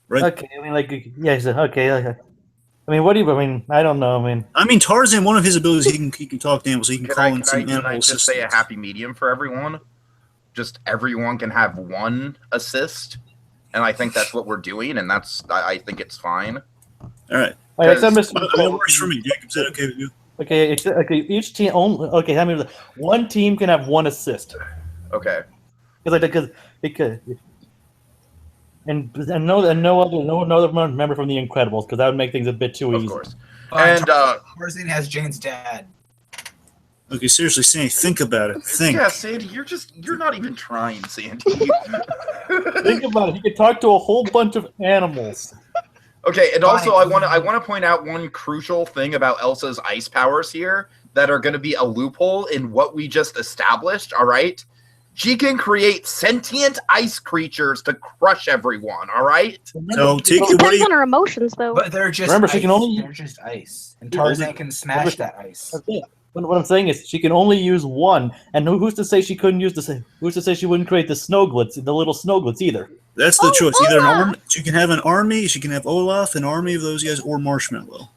Right? Okay, I mean, like, yeah, so, okay. I mean, what do you? I mean, I don't know. I mean, Tarzan, one of his abilities, he can talk to animals. He can call in some Can animal I just assistants. say a happy medium for everyone? Just everyone can have one assist, and I think that's what we're doing, and I think it's fine. All right. except Mr. That works for me. Jacob said okay with you. Okay, okay. Each team only. Okay, how many? One team can have one assist. Okay. Because and no other member from the Incredibles because that would make things a bit too easy. Of course. And Tarzan has Jane's dad. Okay, seriously, Sandy, think about it. Think. yeah, Sandy, you're not even trying, Sandy. Think about it. You could talk to a whole bunch of animals. Okay, and also I want to point out one crucial thing about Elsa's ice powers here that are going to be a loophole in what we just established. All right, she can create sentient ice creatures to crush everyone. All right. So, Tiki, what do Depends you? on her emotions, though. But they're just Remember, ice. she can only- They're just ice. And Tarzan can smash that ice. Okay. What I'm saying is she can only use one, and who's to say she couldn't use the? Who's to say she wouldn't create the snowglitz, the little snowglitz either? That's the Oh, choice. Either an Olaf! army. She can have an army. She can have Olaf, an army of those guys, or Marshmallow.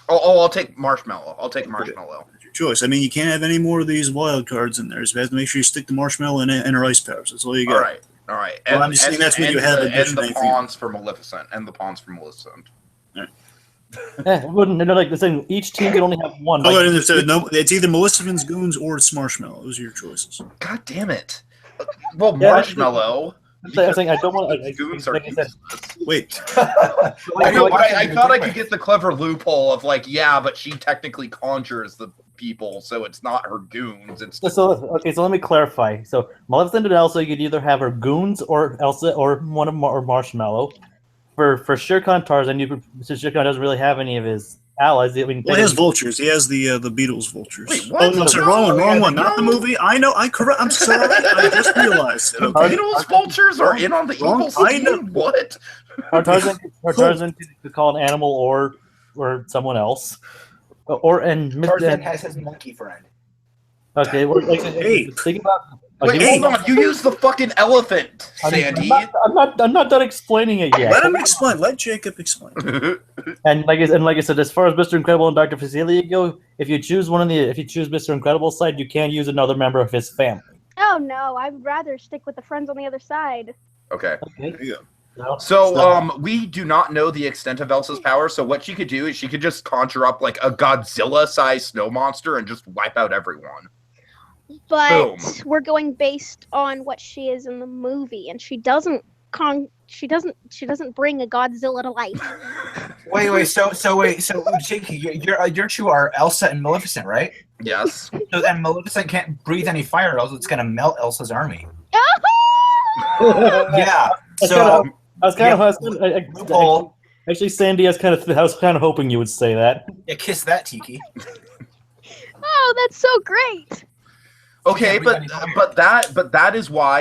I'll take Marshmallow. I'll take Marshmallow. That's your choice. I mean, you can't have any more of these wild cards in there. So you have to make sure you stick to Marshmallow and her ice powers. That's all you got. All right. All right. Well, I'm just saying that's what you have and additionally the for you. pawns for Maleficent. It wouldn't. No, like the thing. Each team can only have one. Oh, like- and so no, it's either Maleficent's goons or it's Marshmallow. Those are your choices. God damn it. Well, Yeah, Marshmallow. I'm saying I don't want. Goons are Like I said, useless. Wait, I know, but I thought I could get the clever loophole of like, yeah, but she technically conjures the people, so it's not her goons. It's so let me clarify. So Maleficent and Elsa, you could either have her goons or Elsa or one of or Marshmallow. For Shere Khan Tarzan, since Shere Khan doesn't really have any of his allies. I mean, well, he has vultures. He has the Beatles vultures. Wait, what? Oh no, sorry, wrong one. Not the movie. I know. I'm sorry. I just realized it. the Okay. Beatles vultures are in on the Wrong. evil I know. scheme. What? Tarzan could call an animal or someone else, Tarzan has his monkey friend. Okay, well, Hey. think about. Wait, okay, hold on. You used the fucking elephant, Sandy. I'm not done explaining it yet. Let him explain. Let Jacob explain. And like I said, as far as Mr. Incredible and Dr. Facilier go, if you choose Mr. Incredible's side, you can use another member of his family. Oh no, I'd rather stick with the friends on the other side. Okay. Okay. There you go. No. So, we do not know the extent of Elsa's power, so what she could do is she could just conjure up, like, a Godzilla-sized snow monster and just wipe out everyone. But Boom. we're going based on what she is in the movie, and she doesn't bring a Godzilla to life. Wait. So Jakey, your two are Elsa and Maleficent, right? Yes. So then Maleficent can't breathe any fire, or else it's gonna melt Elsa's army. Oh! Yeah. That's So I was kind of loophole. actually, Sandy, I was kind of hoping you would say that. Yeah, kiss that, Tiki. Oh, that's so great. Okay, Yeah, but that is why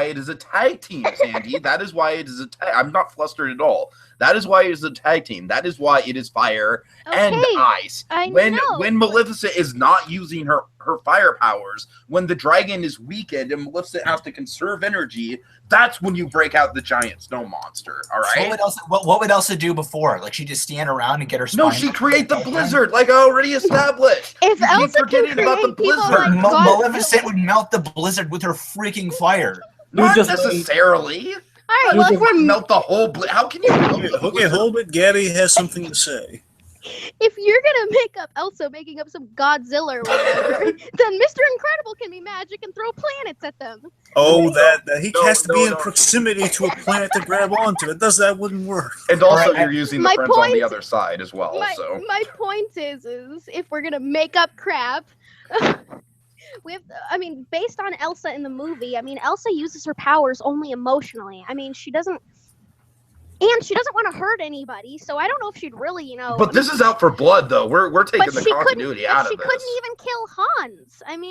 it is a tag team, Sandy. That is why it is a tag. I'm not flustered at all. That is why it is a tag team. That is why it is fire and Okay, ice. I When know. Maleficent is not using her fire powers, when the dragon is weakened and Maleficent has to conserve energy, that's when you break out the giant snow monster. All So right. what would Elsa do before? Like she just stand around and get her spine? No, she create the blizzard, like I already established. If You keep Elsa can forgetting about the create people blizzard. like Godzilla- Maleficent would melt the blizzard with her freaking fire. Not just- necessarily. All right, well, if You we're melt the whole. How can you melt the Okay, blizzard? hold it. Gaddy has something to say. if you're gonna make up Elsa making up some Godzilla or whatever, then Mr. Incredible can be magic and throw planets at them. Oh, that he No, has to be no, in no. proximity to a planet to grab onto. That wouldn't work. And also, Alright, you're using the my friends on the point- other side as well. So My point is if we're gonna make up crap, based on Elsa in the movie, Elsa uses her powers only emotionally. she doesn't want to hurt anybody, so I don't know if she'd really, But this is out for blood, though. We're taking But the she couldn't- continuity out she of this. couldn't even kill Hans. And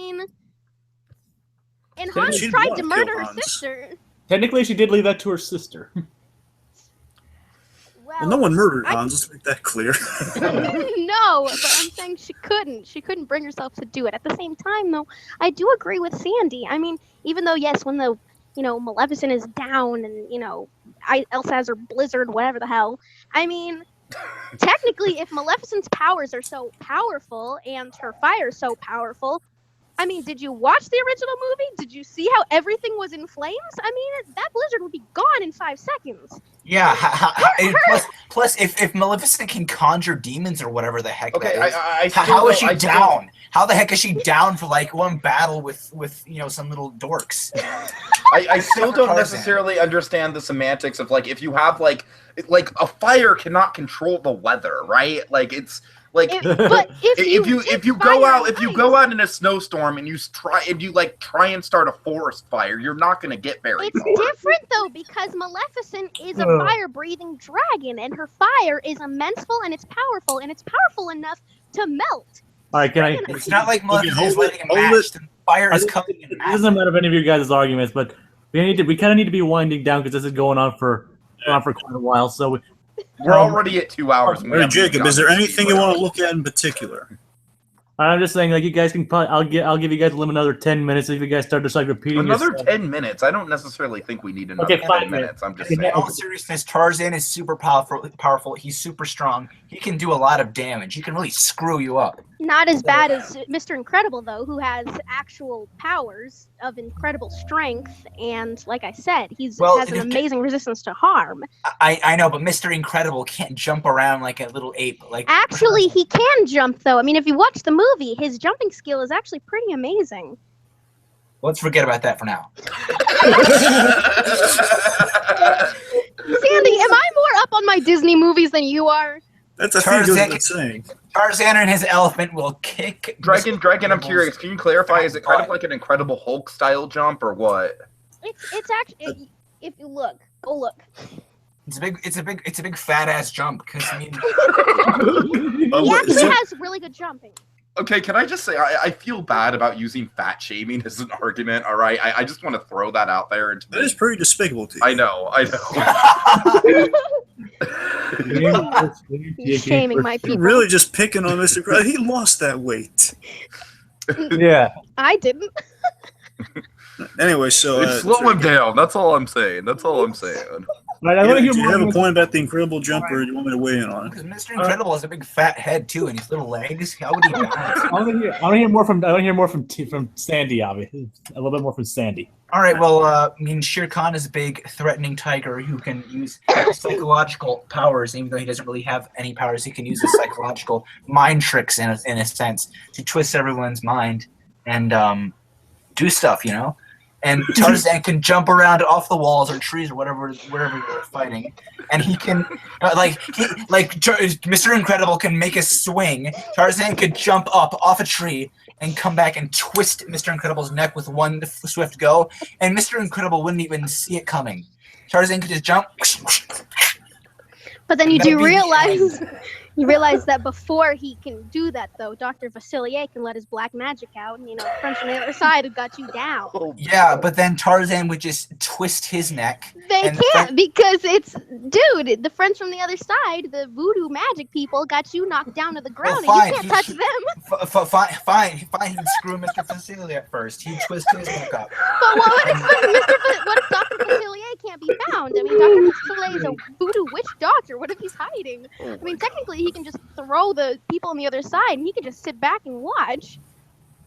Then Hans she'd tried wanna to kill murder her Hans. sister. Technically, she did leave that to her sister. Well, no one murdered Hans. Let's make that clear. No, but I'm saying she couldn't. She couldn't bring herself to do it. At the same time, though, I do agree with Sandy. Even though, yes, when the Maleficent is down and Elsa has her blizzard, whatever the hell. Technically, if Maleficent's powers are so powerful and her fire is so powerful, did you watch the original movie? Did you see how everything was in flames? That blizzard would be gone in 5 seconds. Yeah. Plus, if Maleficent can conjure demons or whatever the heck Okay, that is, I how is she I still- down? How the heck is she down for like one battle with some little dorks? I still don't Tarzan. necessarily understand the semantics of like if you have like a fire cannot control the weather, right? Like it's like But if you go out in a snowstorm and you try and start a forest fire, you're not going to get very It's far. different though because Maleficent is a fire-breathing dragon, and her fire is immenseful and it's powerful enough to melt. All right, can I? It's not like Maleficent hold is it, lighting a hold match. The fire is coming in It doesn't matter if any of you guys' arguments, but we kind of need to be winding down because this is going on for quite a while. So We're already at 2 hours. and we Hey, haven't Jacob, even is there gotten to anything the you want to look at in particular? I'm just saying, like, you guys can probably, I'll give you guys another 10 minutes if you guys start just like repeating Another yourself. 10 minutes. I don't necessarily think we need another Okay, 10 5 minutes. I'm just Okay, saying. In all seriousness, Tarzan is super powerful. He's super strong. He can do a lot of damage. He can really screw you up. Not as bad as Mr. Incredible though, who has actual powers of incredible strength, and like I said, has an amazing resistance to harm. I know, but Mr. Incredible can't jump around like a little ape. Like Actually, he can jump though. If you watch the movie, his jumping skill is actually pretty amazing. let's forget about that for now. am I more up on my Disney movies than you are? That's a few good saying. Tarzan and his elephant will kick. Dragon, I'm curious. Can you clarify? Is it kind of like an Incredible Hulk style jump or what? It's actually, if you look, go look. It's a big fat ass jump because I mean. He actually has really good jumping. Okay, can I just say I feel bad about using fat shaming as an argument. All right, I just want to throw that out there. That is pretty despicable to you. I know. He's shaming my You're people. really just picking on Mr. Krabs. He lost that weight. Yeah. I didn't. Anyway, so slow him down. That's all I'm saying. Right, I want to hear do you have a more. point about the Incredible Jump, or do you want me to weigh in on it? Because Mr. Incredible has a big fat head too, and his little legs. How would he balance? I want to hear more from Sandy, obviously. A little bit more from Sandy. All right. Well, I mean, Shere Khan is a big, threatening tiger who can use psychological powers. Even though he doesn't really have any powers, he can use his psychological mind tricks in a sense to twist everyone's mind and do stuff, you know. And Tarzan can jump around off the walls or trees or wherever you're fighting, and he can Mr. Incredible can make a swing. Tarzan could jump up off a tree and come back and twist Mr. Incredible's neck with one swift go, and Mr. Incredible wouldn't even see it coming. Tarzan could just jump. But then you realize that before he can do that, though, Dr. Vasilier can let his black magic out, and, the French on the other side have got you down. Yeah, but then Tarzan would just twist his neck. They can't, because the French from the other side, the voodoo magic people, got you knocked down to the ground, Well, and you can't touch them. Fine. He'd screw Mr. Vasilier at first. He'd twist his neck up. But what if Dr. Vasilier can't be found? I mean, Dr. Vasilier is a voodoo witch doctor. What if he's hiding? I mean, technically, he can just throw the people on the other side, and he can just sit back and watch.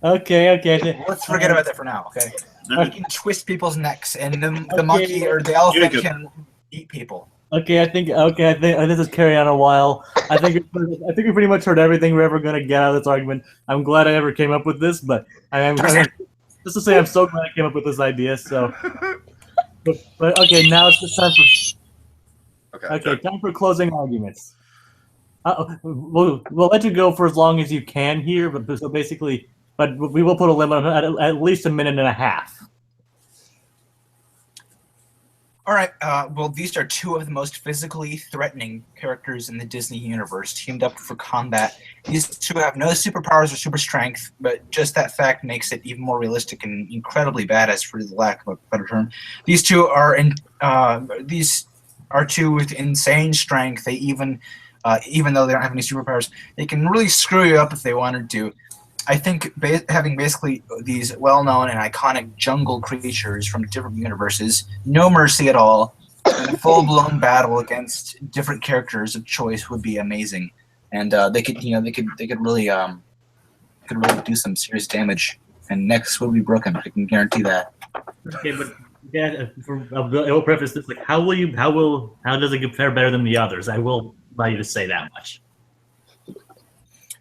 Okay. Let's forget about that for now, okay? He can twist people's necks, and the monkey or the elephant can eat people. Okay, I think this is carrying on a while. I think we pretty much heard everything we're ever gonna get out of this argument. I'm glad I ever came up with this, but just to say I'm so glad I came up with this idea. So, but okay, now it's just time for time for closing arguments. We'll let you go for as long as you can here, but we will put a limit on at least a minute and a half. All right. Well, these are two of the most physically threatening characters in the Disney universe, teamed up for combat. These two have no superpowers or super strength, but just that fact makes it even more realistic and incredibly badass, for the lack of a better term. These two are two with insane strength. They even though they don't have any superpowers, they can really screw you up if they wanted to. I think having basically these well-known and iconic jungle creatures from different universes, no mercy at all, and a full-blown battle against different characters of choice would be amazing. And they could really do some serious damage, and necks would be broken. I can guarantee that. Okay, but yeah, I will preface this how does it fare better than the others? I will allow you to say that much.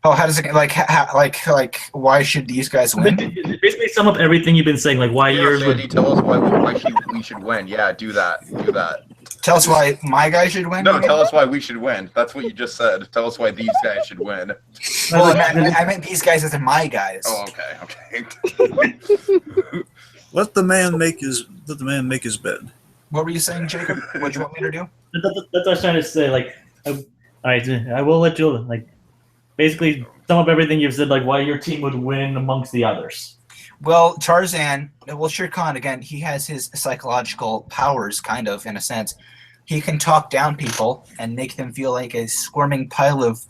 Oh, how does it why should these guys win? Basically, sum up everything you've been saying. Like why yours Sandy, would. tell us why we should win. Yeah, do that. Tell us why my guy should win. No, tell us why we should win. That's what you just said. Tell us why these guys should win. Well, I meant these guys as in my guys. Oh, okay. Let the man make his bed. What were you saying, Jacob? What do you want me to do? That's what I was trying to say. All right, I will let you basically sum up everything you've said, why your team would win amongst the others. Well, Shere Khan, again, he has his psychological powers, kind of, in a sense. He can talk down people and make them feel like a squirming pile of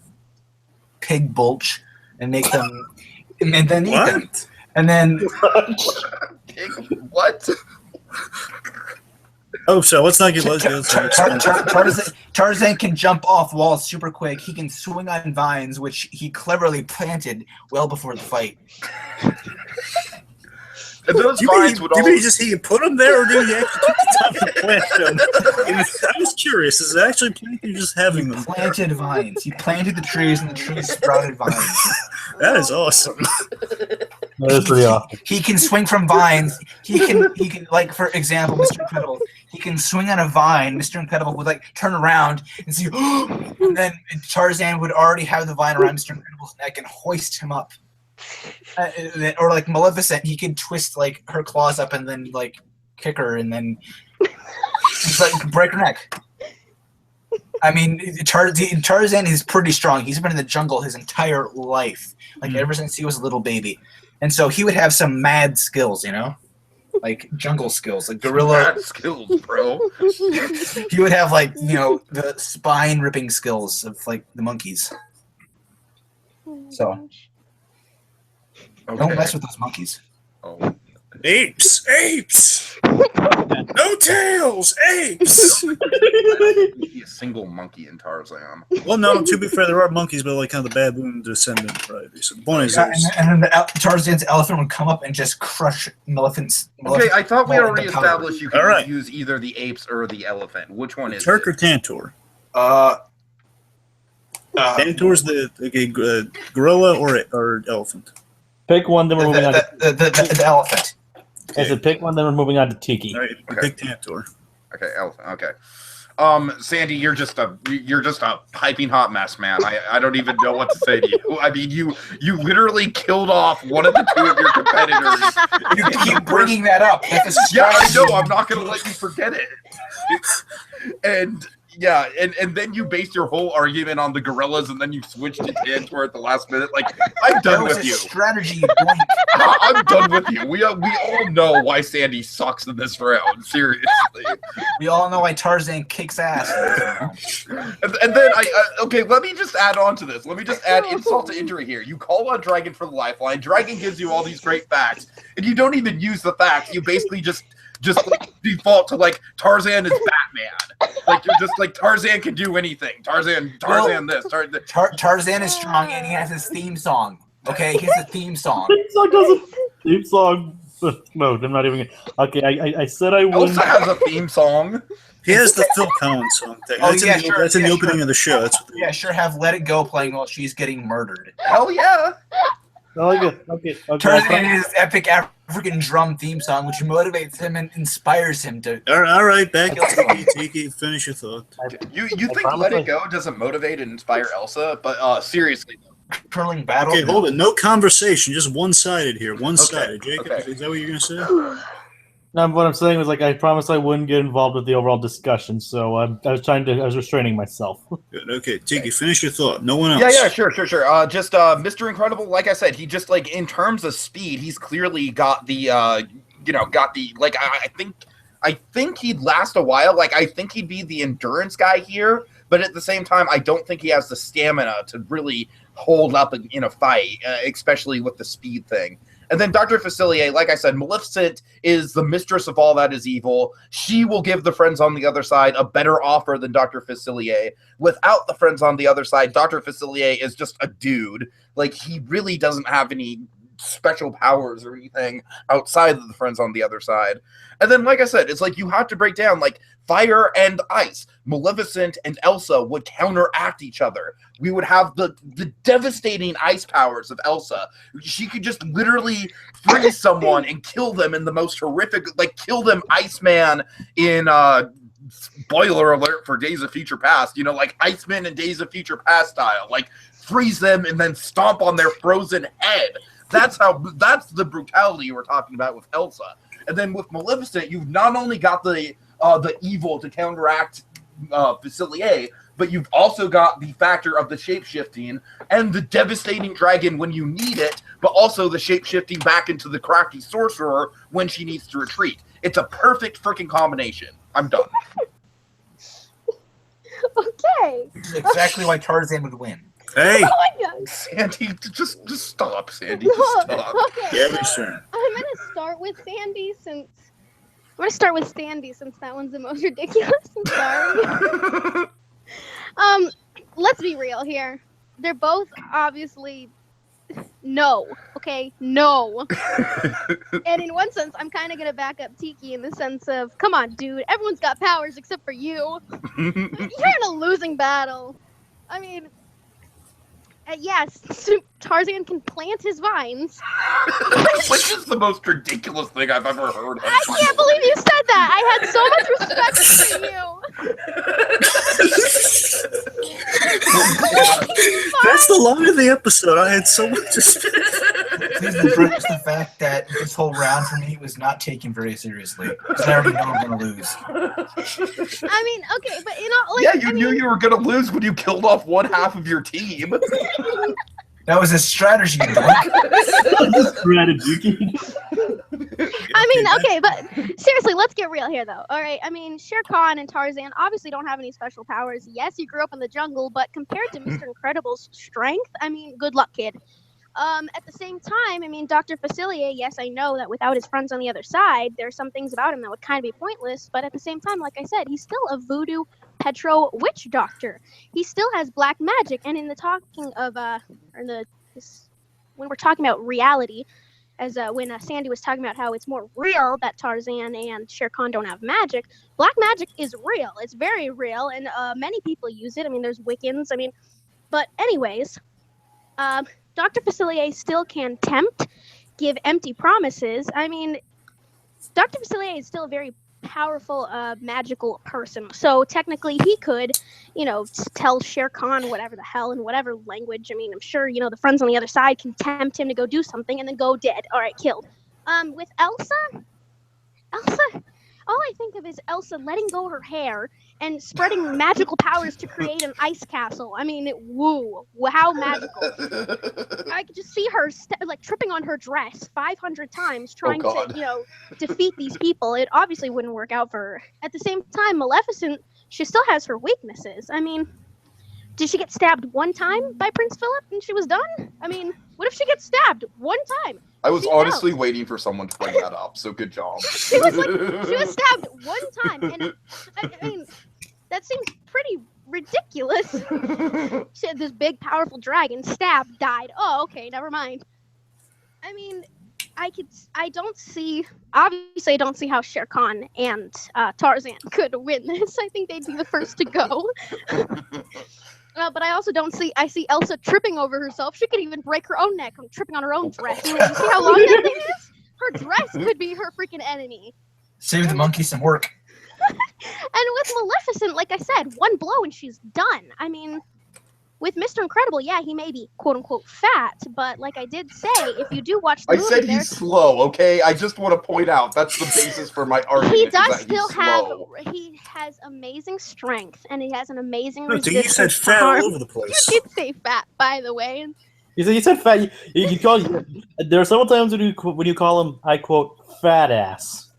pig bulch and then eat them. And then... What? Oh, so let's not get Tarzan can jump off walls super quick. He can swing on vines, which he cleverly planted well before the fight. And those Do you mean, vines would do you all. mean he put them there, or do you actually took the time to plant them? I was curious. Is it actually planting or just having them? Planted vines. He planted the trees, and the trees sprouted vines. That is awesome. That is pretty awesome. He can swing from vines. He can like, for example, Mr. Incredible. He can swing on a vine. Mr. Incredible would like turn around and see, and then Tarzan would already have the vine around Mr. Incredible's neck and hoist him up. Or like Maleficent, he could twist like her claws up and then like kick her and then just like break her neck. I mean, Tarzan is pretty strong. He's been in the jungle his entire life, like ever since he was a little baby, and so he would have some mad skills, you know, like jungle skills, like gorilla Bad skills, bro. He would have like, you know, the spine ripping skills of like the monkeys. So don't mess with those monkeys. Oh. Apes! No tails! Apes! Be a single monkey in Tarzan. Well, no, to be fair, there are monkeys, but like kind of the baboon descendant variety. So the point is, And then Tarzan's elephant would come up and just crush Maleficent's. Okay, I thought we Well, already the powder. established you could All right. use either the apes or the elephant. Which one is Turk it? or Tantor? Tantor's the gorilla or elephant. Pick one, then we're moving on. The elephant. I said pick one, then we're moving on to Tiki. All right, Okay. pick Tantor. Okay, elephant. Okay. Sandy, you're just a piping hot mess, man. I don't even know what to say to you. I mean, you literally killed off one of the two of your competitors. You keep bringing that up. That's a Yeah, I know. strategy. I'm not gonna let you forget it. And yeah, and then you based your whole argument on the gorillas, and then you switched to Tantor at the last minute. Like, I'm That done was with a you. strategy. You blink. I'm done with you. We all know why Sandy sucks in this round. Seriously. We all know why Tarzan kicks ass. And then okay, let me just add on to this. Let me just add insult to injury here. You call on Dragon for the lifeline. Dragon gives you all these great facts, and you don't even use the facts. You basically just like default to like Tarzan is Batman. Like you're just like Tarzan can do anything. Tarzan this. Tarzan is strong and he has his theme song. Okay, he has a theme song. Theme song. No, I'm not even. Okay, I said I wouldn't. Elsa has a theme song. He has the Phil Collins song. That's yeah, in the, sure, that's in yeah, the opening sure. of the show. That's what Yeah, sure. Have "Let It Go" playing while she's getting murdered. Hell yeah. I like it. Okay. Tarzan is his epic African drum theme song, which motivates him and inspires him to. all right, back to Tiki. Finish your thought. You think promise Let I- It Go doesn't motivate and inspire Elsa? But seriously, Curling battle. Okay, hold it. No conversation. Just one-sided here. One-sided. Jacob, okay. is that what you're gonna say? No, what I'm saying was like I promised I wouldn't get involved with the overall discussion, so I was restraining myself. Good. Okay, Tiki, finish your thought. No one else. Yeah, sure. Just Mr. Incredible, like I said, he just like in terms of speed, he's clearly got the like I think he'd last a while. Like I think he'd be the endurance guy here, but at the same time, I don't think he has the stamina to really hold up in a fight, especially with the speed thing. And then Dr. Facilier, like I said, Maleficent is the mistress of all that is evil. She will give the friends on the other side a better offer than Dr. Facilier. Without the friends on the other side, Dr. Facilier is just a dude. Like, he really doesn't have any special powers or anything outside of the friends on the other side. And then, like I said, it's like you have to break down, like, fire and ice. Maleficent and Elsa would counteract each other. We would have the devastating ice powers of Elsa. She could just literally freeze someone and kill them in the most horrific, like, kill them Iceman in, spoiler alert for Days of Future Past, you know, like Iceman in Days of Future Past style. Like, freeze them and then stomp on their frozen head. That's the brutality we're talking about with Elsa. And then with Maleficent, you've not only got the evil to counteract Facilier, but you've also got the factor of the shape-shifting and the devastating dragon when you need it, but also the shape-shifting back into the crafty sorcerer when she needs to retreat. It's a perfect freaking combination. I'm done. Okay. Which is exactly why Tarzan would win. Hey, Oh my god. Sandy, just stop, Sandy. Just stop. Okay. Gavin's turn. I'm gonna start with Sandy since that one's the most ridiculous. I'm sorry. Let's be real here. They're both obviously No. Okay? No. And in one sense, I'm kind of going to back up Tiki in the sense of, come on, dude. Everyone's got powers except for you. You're in a losing battle. I mean, yes, Tarzan can plant his vines. Which is the most ridiculous thing I've ever heard of. I can't believe you said that. I had so much respect for you. That's the line of the episode. I had so much. Please embrace the fact that this whole round for me was not taken very seriously. Because I already know I'm going to lose. I mean, okay, but you know, like, Yeah, you knew you were gonna lose when you killed off one half of your team. That was a strategy, Doug. Strategy. I mean, okay, but seriously, let's get real here, though. All right, I mean, Shere Khan and Tarzan obviously don't have any special powers. Yes, you grew up in the jungle, but compared to Mr. Incredible's strength, I mean, good luck, kid. At the same time, I mean, Dr. Facilier, yes, I know that without his friends on the other side, there's some things about him that would kind of be pointless, but at the same time, like I said, he's still a voodoo petro witch doctor. He still has black magic, and in the talking of, when we're talking about reality, as when Sandy was talking about how it's more real that Tarzan and Shere Khan don't have magic, black magic is real. It's very real, and many people use it. I mean, there's Wiccans, I mean, but anyways, Dr. Facilier still can tempt, give empty promises. I mean, Dr. Facilier is still a very powerful, magical person. So technically, he could, you know, tell Shere Khan whatever the hell in whatever language. I mean, I'm sure, you know, the friends on the other side can tempt him to go do something and then go dead. All right, killed. With Elsa, all I think of is Elsa letting go her hair and spreading magical powers to create an ice castle. I mean, woo, how magical. I could just see her like tripping on her dress 500 times trying to, you know, defeat these people. It obviously wouldn't work out for her. At the same time, Maleficent, she still has her weaknesses. I mean, did she get stabbed one time by Prince Philip and she was done? I mean, what if she gets stabbed one time? I was honestly waiting for someone to bring that up, so good job. She was stabbed one time, and I mean, that seems pretty ridiculous. She had this big, powerful dragon, stabbed, died. Oh, okay, never mind. I mean, I don't see how Shere Khan and Tarzan could win this. I think they'd be the first to go. But I also I see Elsa tripping over herself. She could even break her own neck from tripping on her own dress. You see how long that thing is? Her dress could be her freaking enemy. Save the monkey some work. And with Maleficent, like I said, one blow and she's done. I mean, with Mr. Incredible, yeah, he may be quote-unquote fat, but like I did say, if you do watch the movie, I said he's slow, okay? I just want to point out that's the basis for my argument. He does still he has amazing strength, and he has an amazing resistance. You said fat all over the place. You did say fat, by the way. You said fat. You call. There are several times when you call him, I quote, fat ass.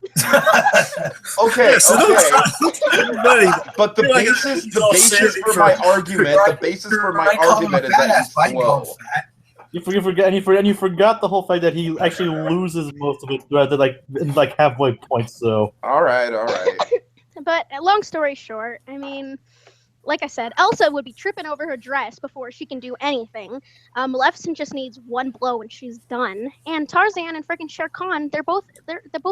Okay, so but the basis for my argument is that he's slow. You forgot the whole fact that he actually loses most of it rather like halfway points. So all right. But long story short, I mean, like I said, Elsa would be tripping over her dress before she can do anything. Maleficent just needs one blow and she's done. And Tarzan and freaking Shere Khan, they're both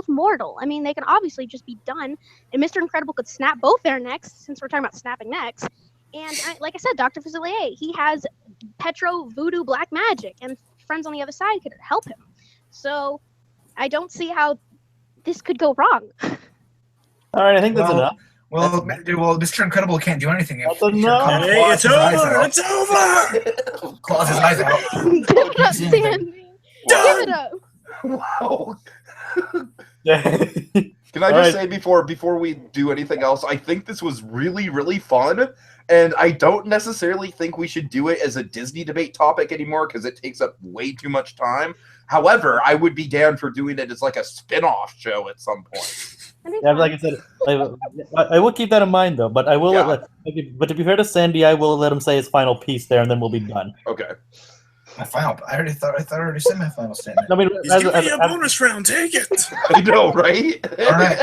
mortal. I mean, they can obviously just be done. And Mr. Incredible could snap both their necks, since we're talking about snapping necks. And like I said, Dr. Facilier, he has petro voodoo black magic, and friends on the other side could help him. So I don't see how this could go wrong. All right, I think that's enough. Well, Mr. Incredible can't do anything. That's enough. Hey, it's over! It's over! Claws his eyes out. Give it up, Sandy. Give it up. Wow. Yeah. Can I just say before we do anything else, I think this was really, really fun, and I don't necessarily think we should do it as a Disney debate topic anymore because it takes up way too much time. However, I would be down for doing it as like a spin-off show at some point. Yeah, like I said, I will keep that in mind though. But I will but to be fair to Sandy, I will let him say his final piece there, and then we'll be done. Okay. My final. I already said my final statement. I mean, He's giving you a bonus round. Take it. I know, right? All right.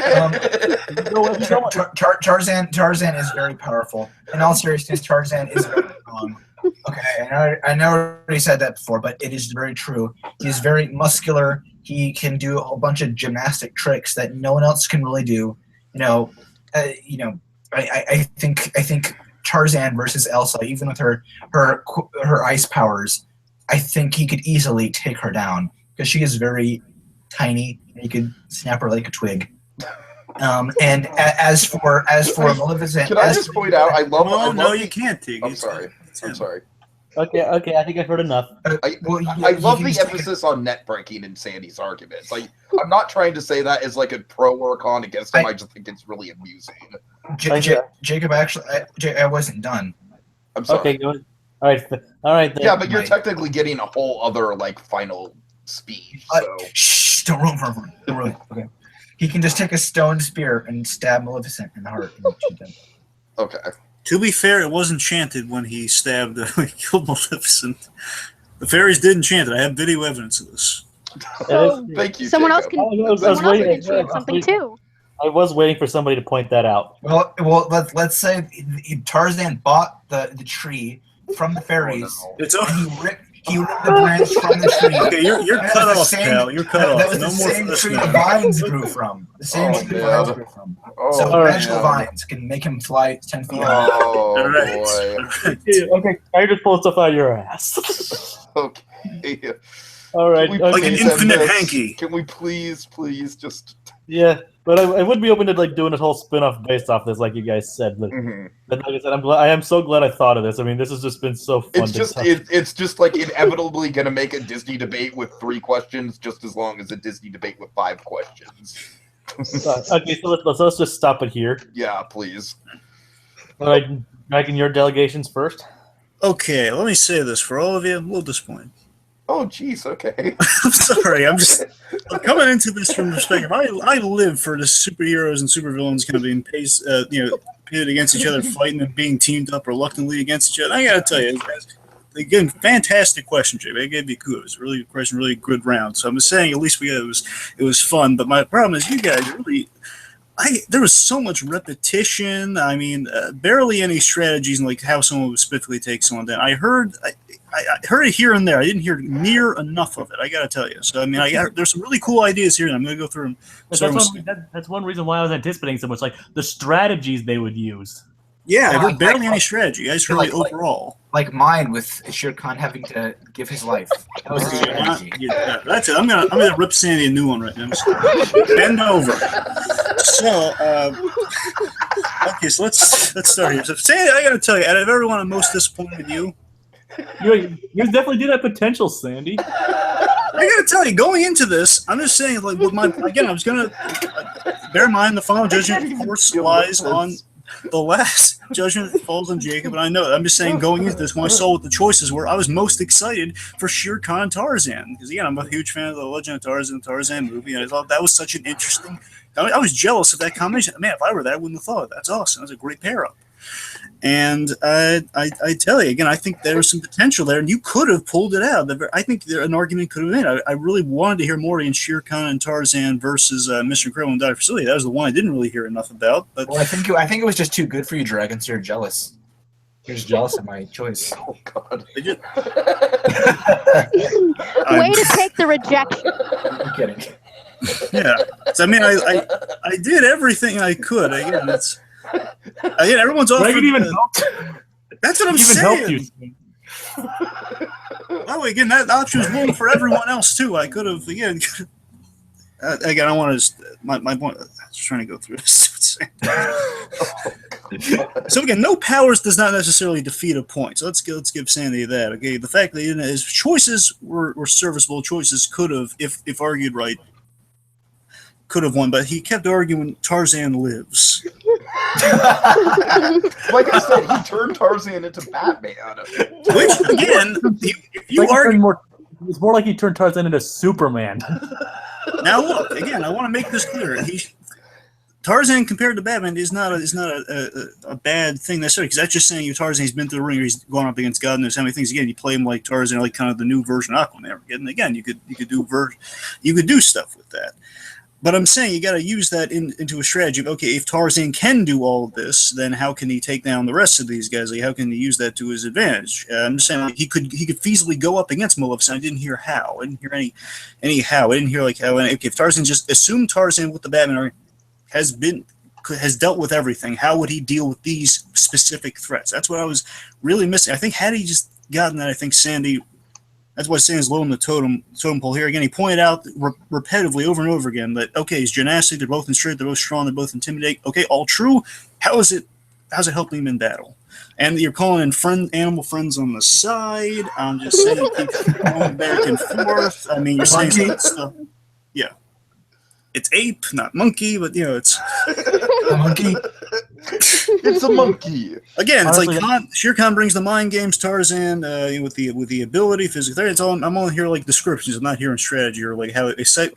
Tarzan is very powerful. In all seriousness, Tarzan is very strong. Okay, I know I already said that before, but it is very true. He's very muscular. He can do a whole bunch of gymnastic tricks that no one else can really do. I think Tarzan versus Elsa, even with her ice powers, I think he could easily take her down because she is very tiny and he could snap her like a twig. And as for Maleficent, Can I just point out? I love. No, you can't, Tig. I'm sorry. I'm sorry. Okay, I think I've heard enough. I love the emphasis on net breaking in Sandy's arguments. I'm not trying to say that as like a pro or a con against him. I just think it's really amusing. Jacob, actually, I wasn't done. I'm sorry. Okay, go ahead. All right. Then. Yeah, but you're technically getting a whole other like final speech. So. Shh! Don't ruin. Okay. He can just take a stone spear and stab Maleficent in the heart. Okay. To be fair, it was enchanted when he stabbed, killed Maleficent. The fairies did enchant it. I have video evidence of this. Thank you. Someone Jacob. else can enchant something too. I was waiting for somebody to point that out. Well, let's say Tarzan bought the tree from the fairies. Oh, It's and he ripped the branch from the tree. okay. You're cut off, pal. You're cut off. That was No the more same for this tree now. the vines grew from. The same Oh, tree the man. vines grew from. Oh, So man. magical vines can make him fly 10 feet high. Oh All right. boy. All right. Okay, I just pulled stuff out of your ass. Okay. All right. Can we Okay. Like an please end infinite this? hanky. Can we please just? Yeah, but I would be open to like doing a whole spin-off based off this, like you guys said. But, Mhm. but like I said, I am so glad I thought of this. I mean, this has just been so fun. It's just like inevitably gonna make a Disney debate with 3 questions just as long as a Disney debate with 5 questions. Okay, so let's just stop it here. Yeah, please. All right, Dragon, your delegations first. Okay, let me say this for all of you. I'm a little disappointed. Oh, jeez. Okay. I'm sorry. I'm coming into this from the perspective. I live for the superheroes and supervillains kind of being pitted against each other, fighting and being teamed up reluctantly against each other. I gotta tell you, again, fantastic question, Jay. I gave you kudos. Really, question, really good round. So I'm just saying, at least it was fun. But my problem is, you guys really. There was so much repetition. I mean, barely any strategies and like how someone would specifically take someone down. I heard it here and there. I didn't hear near enough of it. I got to tell you. So I mean, there's some really cool ideas here, and I'm going to go through them. That's one reason why I was anticipating so much, like the strategies they would use. Yeah, I heard barely any strategy. I just heard overall. Like mine with Shere Khan having to give his life. That was the strategy. Yeah, that's it. I'm gonna rip Sandy a new one right now. Bend over. So, okay, so let's start here. So, Sandy, I gotta tell you, out of everyone, I'm most disappointed in you. You definitely do that potential, Sandy. I gotta tell you, going into this, I'm just saying, like, with I was gonna bear in mind the final judgment, of course, lies on the last judgment falls on Jacob, and I know. I'm just saying, going into this, when I saw what the choices were, I was most excited for Shere Khan and Tarzan because again, I'm a huge fan of the Legend of Tarzan movie, and I thought that was such an interesting. I was jealous of that combination. Man, if I were there, I wouldn't have thought that's awesome. That's a great pair up. And I tell you again, I think there was some potential there, and you could have pulled it out. I think an argument could have been made. I really wanted to hear more in Shere Khan and Tarzan versus Mr. Incredible and Dr. Facility. That was the one I didn't really hear enough about. But well, I think it was just too good for you, Dragon. So you're jealous. You're just jealous of my choice. Oh God. Way to take the rejection. I'm kidding. yeah, so, I mean, I did everything I could. Again, everyone's offered. Dragon even helped. That's what I'm Even saying. helped you. Oh, again, that option was wrong for everyone else too. I could have again. Again, I want to. My point. I was trying to go through this. So again, no powers does not necessarily defeat a point. So let's give Sandy that. Okay, the fact that his choices were serviceable. Choices could have, if argued right, could have won. But he kept arguing Tarzan lives. Like I said, he turned Tarzan into Batman. Which again, if you argue. It's more like he turned Tarzan into Superman. Now look, again, I want to make this clear. Tarzan compared to Batman is not a bad thing necessarily, because that's just saying Tarzan, he's been through the ring, he's gone up against God knows how many things. Again, you play him like Tarzan, like kind of the new version of Aquaman. And again, you could do stuff with that. But I'm saying you got to use that into a strategy. Okay, if Tarzan can do all of this, then how can he take down the rest of these guys? Like, how can he use that to his advantage? I'm just saying like, he could feasibly go up against Maleficent. I didn't hear how. I didn't hear any how. I didn't hear like how. Okay, if Tarzan just assume Tarzan with the Batman has dealt with everything, how would he deal with these specific threats? That's what I was really missing. I think had he just gotten that, I think Sandy. That's why Sandy's low on the totem pole here. Again, he pointed out repetitively over and over again that, okay, he's gymnastic, they're both in strength, they're both strong, they're both intimidate. Okay, all true. How's it helping him in battle? And you're calling in animal friends on the side. I'm just saying, keep going back and forth. I mean, you're saying stuff. Yeah. It's ape, not monkey, but, it's... A monkey? It's a monkey. Again, it's Honestly, like Shere Khan brings the mind games, Tarzan with the ability, physical therapy. It's all I'm only here like descriptions. I'm not hearing strategy or like how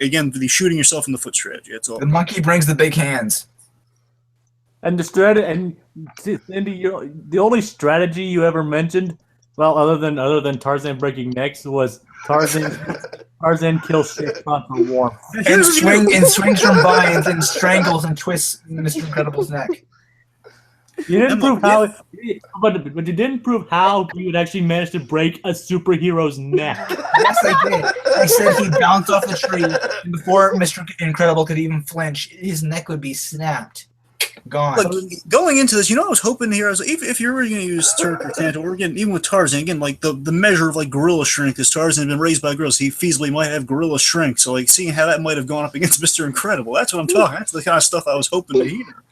again the shooting yourself in the foot strategy. That's all. The monkey brings the big hands. And the strategy, and Cindy, the only strategy you ever mentioned, well, other than Tarzan breaking necks, was Tarzan kills Shere Khan for warmth. And swings from vines and strangles and twists Mr. Incredible's neck. You didn't prove how, but you didn't prove how he would actually manage to break a superhero's neck. Yes, I did. I said he bounced off the tree, and before Mr. Incredible could even flinch, his neck would be snapped. Gone. Look, going into this, I was hoping to hear. I was if you were going to use Turk or Tanto, or again, even with Tarzan, again, like the measure of like gorilla strength, because Tarzan had been raised by gorillas, he feasibly might have gorilla strength. So like seeing how that might have gone up against Mr. Incredible, that's what I'm talking. That's the kind of stuff I was hoping to hear.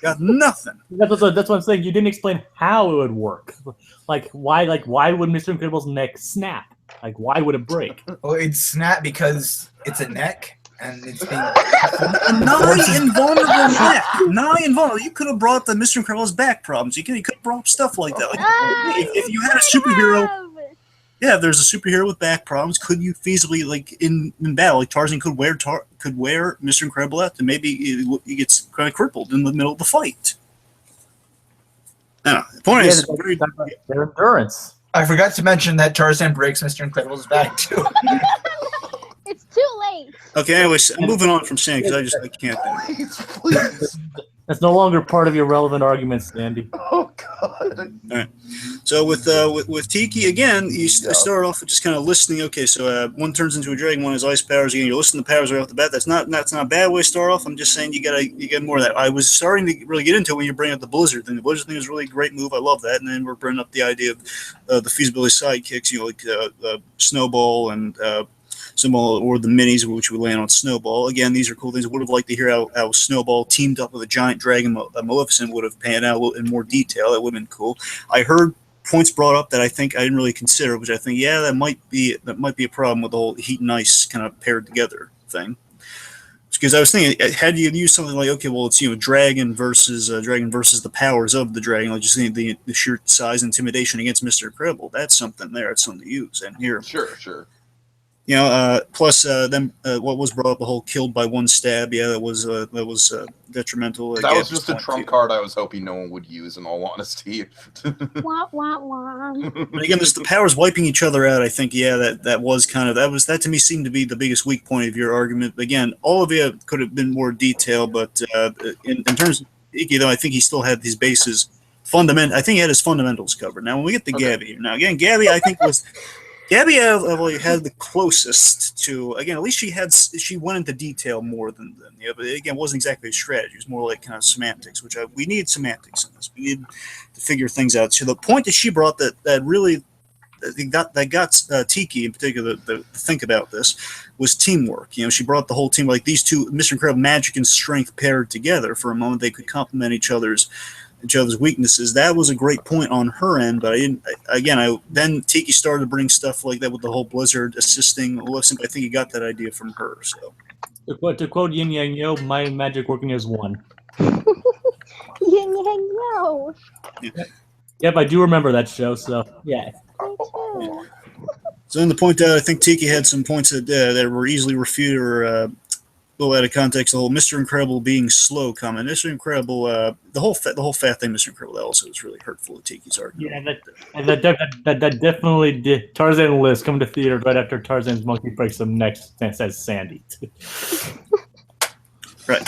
Got nothing. That's what I'm saying. You didn't explain how it would work. Like why would Mr. Incredible's neck snap? Like why would it break? Well, it's snap because it's a neck and it's being A nigh invulnerable neck. Nigh invulnerable. You could have brought the Mr. Incredible's back problems. You could have brought up stuff like that. Like, if you had a superhero. Yeah, if there's a superhero with back problems, could you feasibly, like in battle, like Tarzan could wear Mr. Incredible out, and maybe he gets kind of crippled in the middle of the fight. The point is, their endurance. I forgot to mention that Tarzan breaks Mr. Incredible's back too. It's too late. okay. Anyways, I'm moving on from Sandy because I can't. Please. That's no longer part of your relevant arguments, Sandy. Oh God. So with Tiki again, you start off with just kind of listening. Okay, so one turns into a dragon, one has ice powers. Again, you're listening to powers right off the bat. That's not a bad way to start off. I'm just saying you get more of that. I was starting to really get into it when you bring up the Blizzard thing. The Blizzard thing is really a great move. I love that. And then we're bringing up the idea of the feasibility sidekicks. Like Snowball and. Snowball or the minis, which we land on Snowball. Again, these are cool things. I would have liked to hear how Snowball teamed up with a giant dragon. Maleficent would have panned out in more detail. That would have been cool. I heard points brought up that I think I didn't really consider, which I think, that might be a problem with the whole heat and ice kind of paired together thing. Because I was thinking, had you used something like, okay, well, it's dragon versus the powers of the dragon, like just the sheer size and intimidation against Mr. Incredible. That's something there. It's something to use. And here, Sure. Plus what was brought up, the whole killed by one stab. Yeah, that was detrimental. That was just a trump card I was hoping no one would use, in all honesty. Wah, wah, wah. But again, there's the powers wiping each other out. I think, that was kind of that to me seemed to be the biggest weak point of your argument. Again, all of it could have been more detailed, but in terms of Iki, though, I think he still had these bases I think he had his fundamentals covered. Now, when we get to Gabby here, now again, Gabby, I think was. Gabby had the closest to, again, at least she went into detail more than but again, it wasn't exactly a strategy. It was more like kind of semantics, which we need semantics in this. We need to figure things out. So the point that she brought that really got Tiki in particular to think about this was teamwork. She brought the whole team, like these two, Mr. Incredible magic and strength paired together for a moment. They could complement each other's weaknesses. That was a great point on her end, but then Tiki started to bring stuff like that with the whole Blizzard assisting Maleficent. I think he got that idea from her. So To quote Yin Yang Yo, my magic working as one. Yin Yang Yo. Yep, I do remember that show, so yeah. Me too. So then the point that I think Tiki had some points that were easily refuted or a little out of context. The whole Mr. Incredible being slow comment. Mr. Incredible, the whole fat thing, Mr. Incredible, that also was really hurtful to Tiki's argument. Yeah, that definitely did. Tarzan List come to theater right after Tarzan's monkey breaks some necks and says Sandy. Right.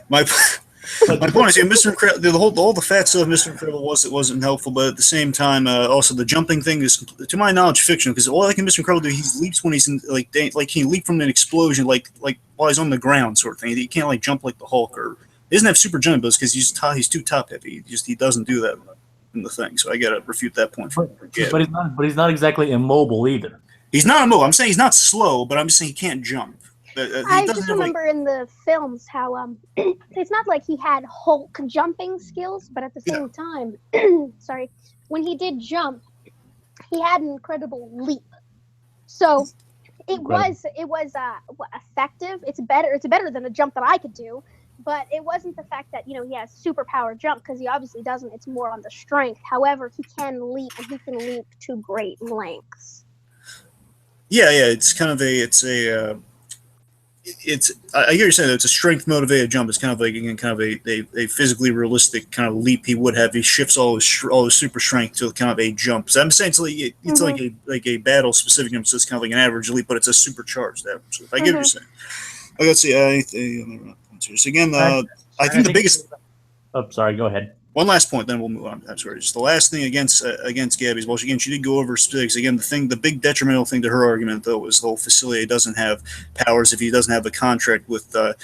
My point is, Mr. Incredible, all the fat stuff of Mr. Incredible wasn't helpful, but at the same time, also the jumping thing is, to my knowledge, fictional. Because all I can Mr. Incredible do, he leaps when he's in like he leap from an explosion, like while he's on the ground, sort of thing. He can't like jump like the Hulk, or he doesn't have super jump abilities because he's too top heavy. He doesn't do that in the thing. So I gotta refute that point. But he's not exactly immobile either. He's not immobile. I'm saying he's not slow, but I'm just saying he can't jump. I just remember in the films how it's not like he had Hulk jumping skills, but at the same time, sorry, when he did jump, he had an incredible leap. So it was effective. It's better than a jump that I could do, but it wasn't the fact that he has superpower jump, because he obviously doesn't. It's more on the strength. However, he can leap, and he can leap to great lengths. Yeah, it's kind of I hear you saying that it's a strength motivated jump. It's kind of like, again, kind of a physically realistic kind of leap he would have. He shifts all his super strength to kind of a jump. So I'm saying it's like a battle specific jump. So it's kind of like an average leap, but it's a supercharged average. So if I get what you're saying, let's see. So again, I think the biggest. Oh, sorry. Go ahead. One last point, then we'll move on. I'm sorry. Just the last thing against Gabby's. Well, she did go over specifics. Again, the big detrimental thing to her argument, though, was the whole Facilier doesn't have powers if he doesn't have a contract with, the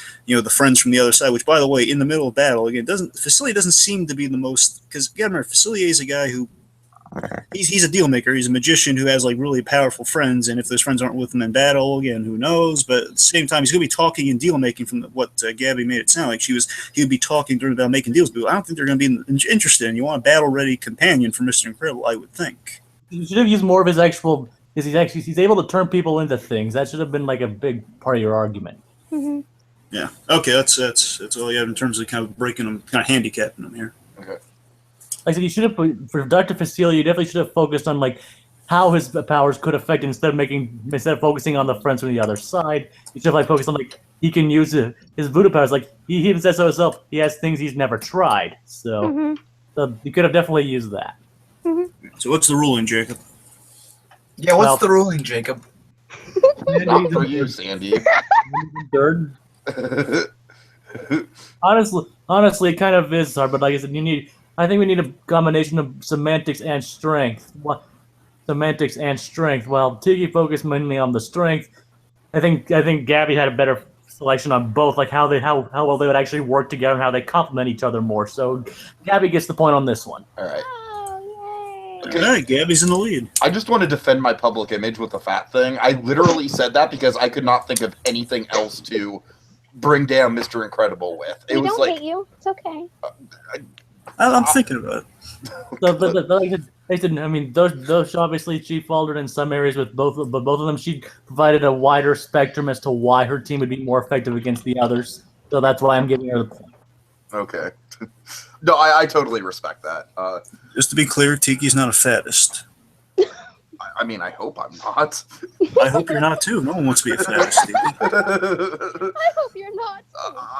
friends from the other side. Which, by the way, in the middle of battle, again, Facilier doesn't seem to be the most, because you got to remember, Facilier is a guy who he's a deal maker. He's a magician who has like really powerful friends, and if those friends aren't with him in battle, again, who knows? But at the same time, he's going to be talking and deal making from what Gabby made it sound like. He would be talking during about making deals. But I don't think they're going to be interested in. You want a battle ready companion for Mr. Incredible, I would think. You should have used more of his actual. Because he's able to turn people into things. That should have been like a big part of your argument. Mm-hmm. Yeah. Okay. That's all you have in terms of kind of breaking them, kind of handicapping them here. Okay. Like I said, you should have, for Dr. Facilier, you definitely should have focused on like how his powers could affect instead of focusing on the friends from the other side. You should have like focused on like he can use his voodoo powers. Like he even says so himself, he has things he's never tried. So, so you could have definitely used that. Mm-hmm. So what's the ruling, Jacob? Yeah, what's the ruling, Jacob? Not for you, Sandy. Third. Honestly, it kind of is hard, but like I said, I think we need a combination of semantics and strength. Semantics and strength. While Tiki focused mainly on the strength, I think Gabby had a better selection on both, like how well they would actually work together and how they complement each other more. So Gabby gets the point on this one. All right. Oh, yay. All right, Gabby's in the lead. I just want to defend my public image with the fat thing. I literally said that because I could not think of anything else to bring down Mr. Incredible with. We don't hate you. It's okay. I'm thinking about it. So, but like I said, I mean, those obviously she faltered in some areas with both of them. She provided a wider spectrum as to why her team would be more effective against the others. So that's why I'm giving her the point. Okay. No, I totally respect that. Just to be clear, Tiki's not a fattest. I mean, I hope I'm not. I hope you're not too. No one wants to be a fattest, Tiki. I hope you're not.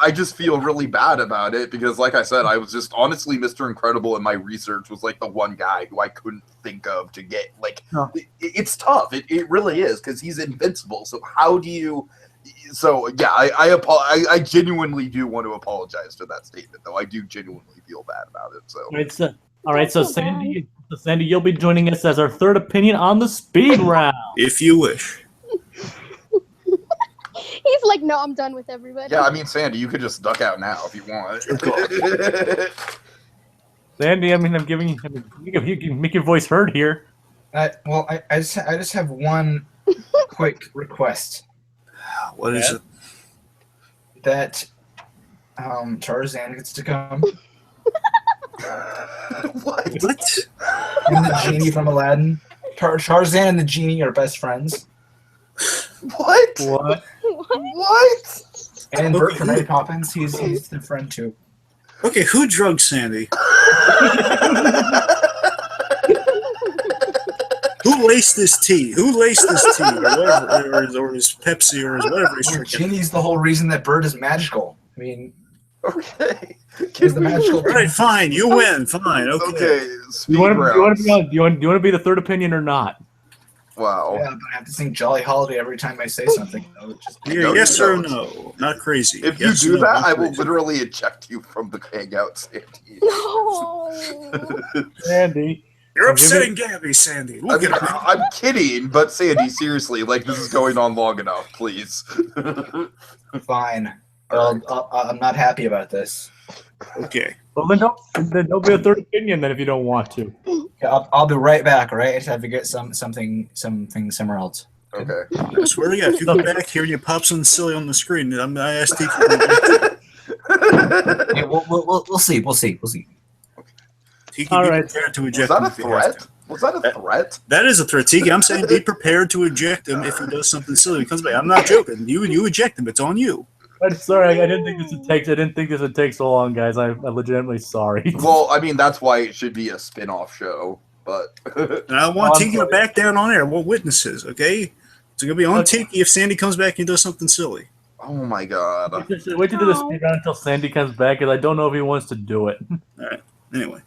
I just feel really bad about it because, like I said, I was just honestly Mr. Incredible in my research was like the one guy who I couldn't think of to get. Like, it's tough. It really is because he's invincible. So how do you? So yeah, I genuinely do want to apologize for that statement, though. I do genuinely feel bad about it. So All right, so Sandy, you'll be joining us as our third opinion on the speed round. If you wish. He's like, no, I'm done with everybody. yeah, I mean, Sandy, you could just duck out now if you want. Sandy, I mean, I'm giving you can make your voice heard here. Well, I just have one quick request. What is it? That Tarzan gets to come. What? What? And the genie from Aladdin. Tarzan and the genie are best friends. What? What? What? And Bert from Mary Poppins, he's their friend too. Okay, who drugged Sandy? Who laced this tea? Or whatever, or his Pepsi, or his whatever he's drinking. Genie's the whole reason that Bert is magical. I mean, Okay. he's the magical. All right, fine, you win. Fine, okay. Okay. Do you want to be the third opinion or not? Wow. Yeah, but I have to sing Jolly Holiday every time I say something. You know, it's just, Yeah, No, yes you or don't. no? Not crazy. If Yes you or do no, that, not I will crazy. literally eject you from the hangout, Sandy. No. Sandy. You're I'm giving- upsetting Gabby, Sandy. I Look mean, at her. I'm kidding, but Sandy, seriously, like this is going on long enough, please. fine. All right. Well, I'm not happy about this. Okay. Well, then don't be a third opinion then if you don't want to. Okay, I'll be right back. All right, I just have to get something somewhere else. Okay. I swear to God, if you come back here and you pop something silly on the screen, I asked Tiki to eject you. Yeah, we'll see. We'll see. Tiki, All be right. prepared to Was eject that him a if you have threat? to. Was that a threat? That is a threat, Tiki. I'm saying be prepared to eject him if he does something silly. He comes back. I'm not joking. You eject him. It's on you. I'm sorry, I didn't think this would take. I didn't think this would take so long, guys. I'm legitimately sorry. Well, I mean, that's why it should be a spin-off show, but And I want I'm Tiki to sorry. back down on air. I want witnesses, okay? It's going to be on Okay. Tiki if Sandy comes back and does something silly. oh my god. Wait to do the No. speed round until Sandy comes back, because I don't know if he wants to do it. Anyway.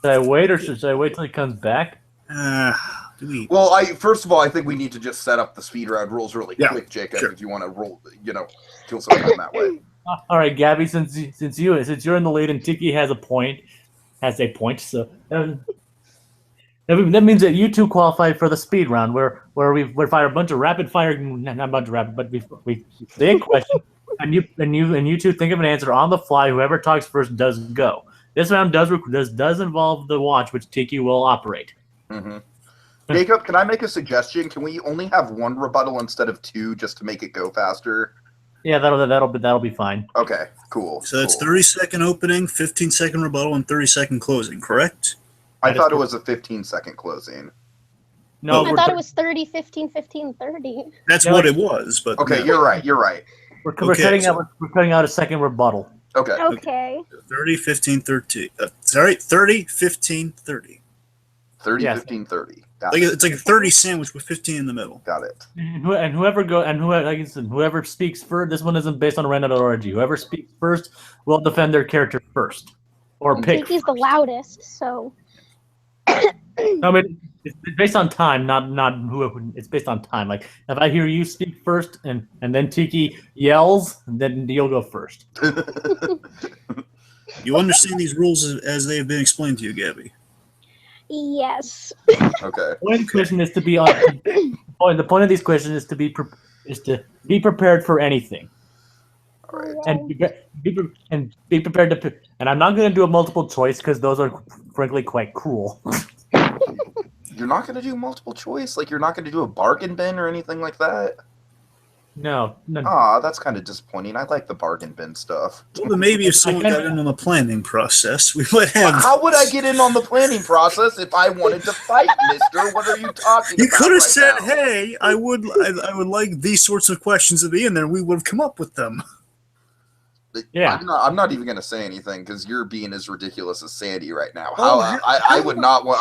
Should I wait, or should I wait till he comes back? Do we? Well, first of all, I think we need to just set up the speed round rules really Yeah, quick, Jacob, sure. if you want to roll, kill some time that way. All right, Gabby. Since you're in the lead and Tiki has a point, so that means that you two qualify for the speed round, where we fire a bunch of rapid fire, not a bunch of rapid, but we say a question, and you two think of an answer on the fly. Whoever talks first does go. This round does involve the watch, which Tiki will operate. hmm Jacob, can I make a suggestion? Can we only have one rebuttal instead of two, just to make it go faster? Yeah, that'll be fine. Okay, cool. So it's cool. 30-second opening, 15-second rebuttal, and 30-second closing, correct? I That is thought it correct. was a 15-second closing. No, I we're, thought it was 30, 15, 15, 30. That's Yeah, what like- it was, but Okay, no. you're right. You're right. we're Okay, cutting so- we're cutting out a second rebuttal. Okay. Okay. 30, 15, 13. 30, 15, 30. 30, Yes. 15, 30. Got Like it. it's like a 30 sandwich with 15 in the middle. Got it. And whoever speaks first. This one isn't based on random.org. Whoever speaks first will defend their character first, or pick. Tiki's the loudest, so I mean, it's based on time, not who. It's based on time. Like if I hear you speak first, and then Tiki yells, then you'll go first. You understand these rules as they have been explained to you, Gabby. yes. Okay. The point of the question is to be on. The point of these questions is to be prepared for anything, and be prepared to pick. And I'm not going to do a multiple choice because those are frankly quite cruel. You're not going to do multiple choice? Like, you're not going to do a bargain bin or anything like that? No. Aw, that's kind of disappointing. I like the bargain bin stuff. Well, then maybe if someone got in on the planning process, we would have. How would I get in on the planning process if I wanted to fight, mister? What are you talking You about? could have right said, now? "Hey, I would like these sorts of questions to be in there." We would have come up with them. Yeah. I'm not even going to say anything because you're being as ridiculous as Sandy right now. Oh, I would not want.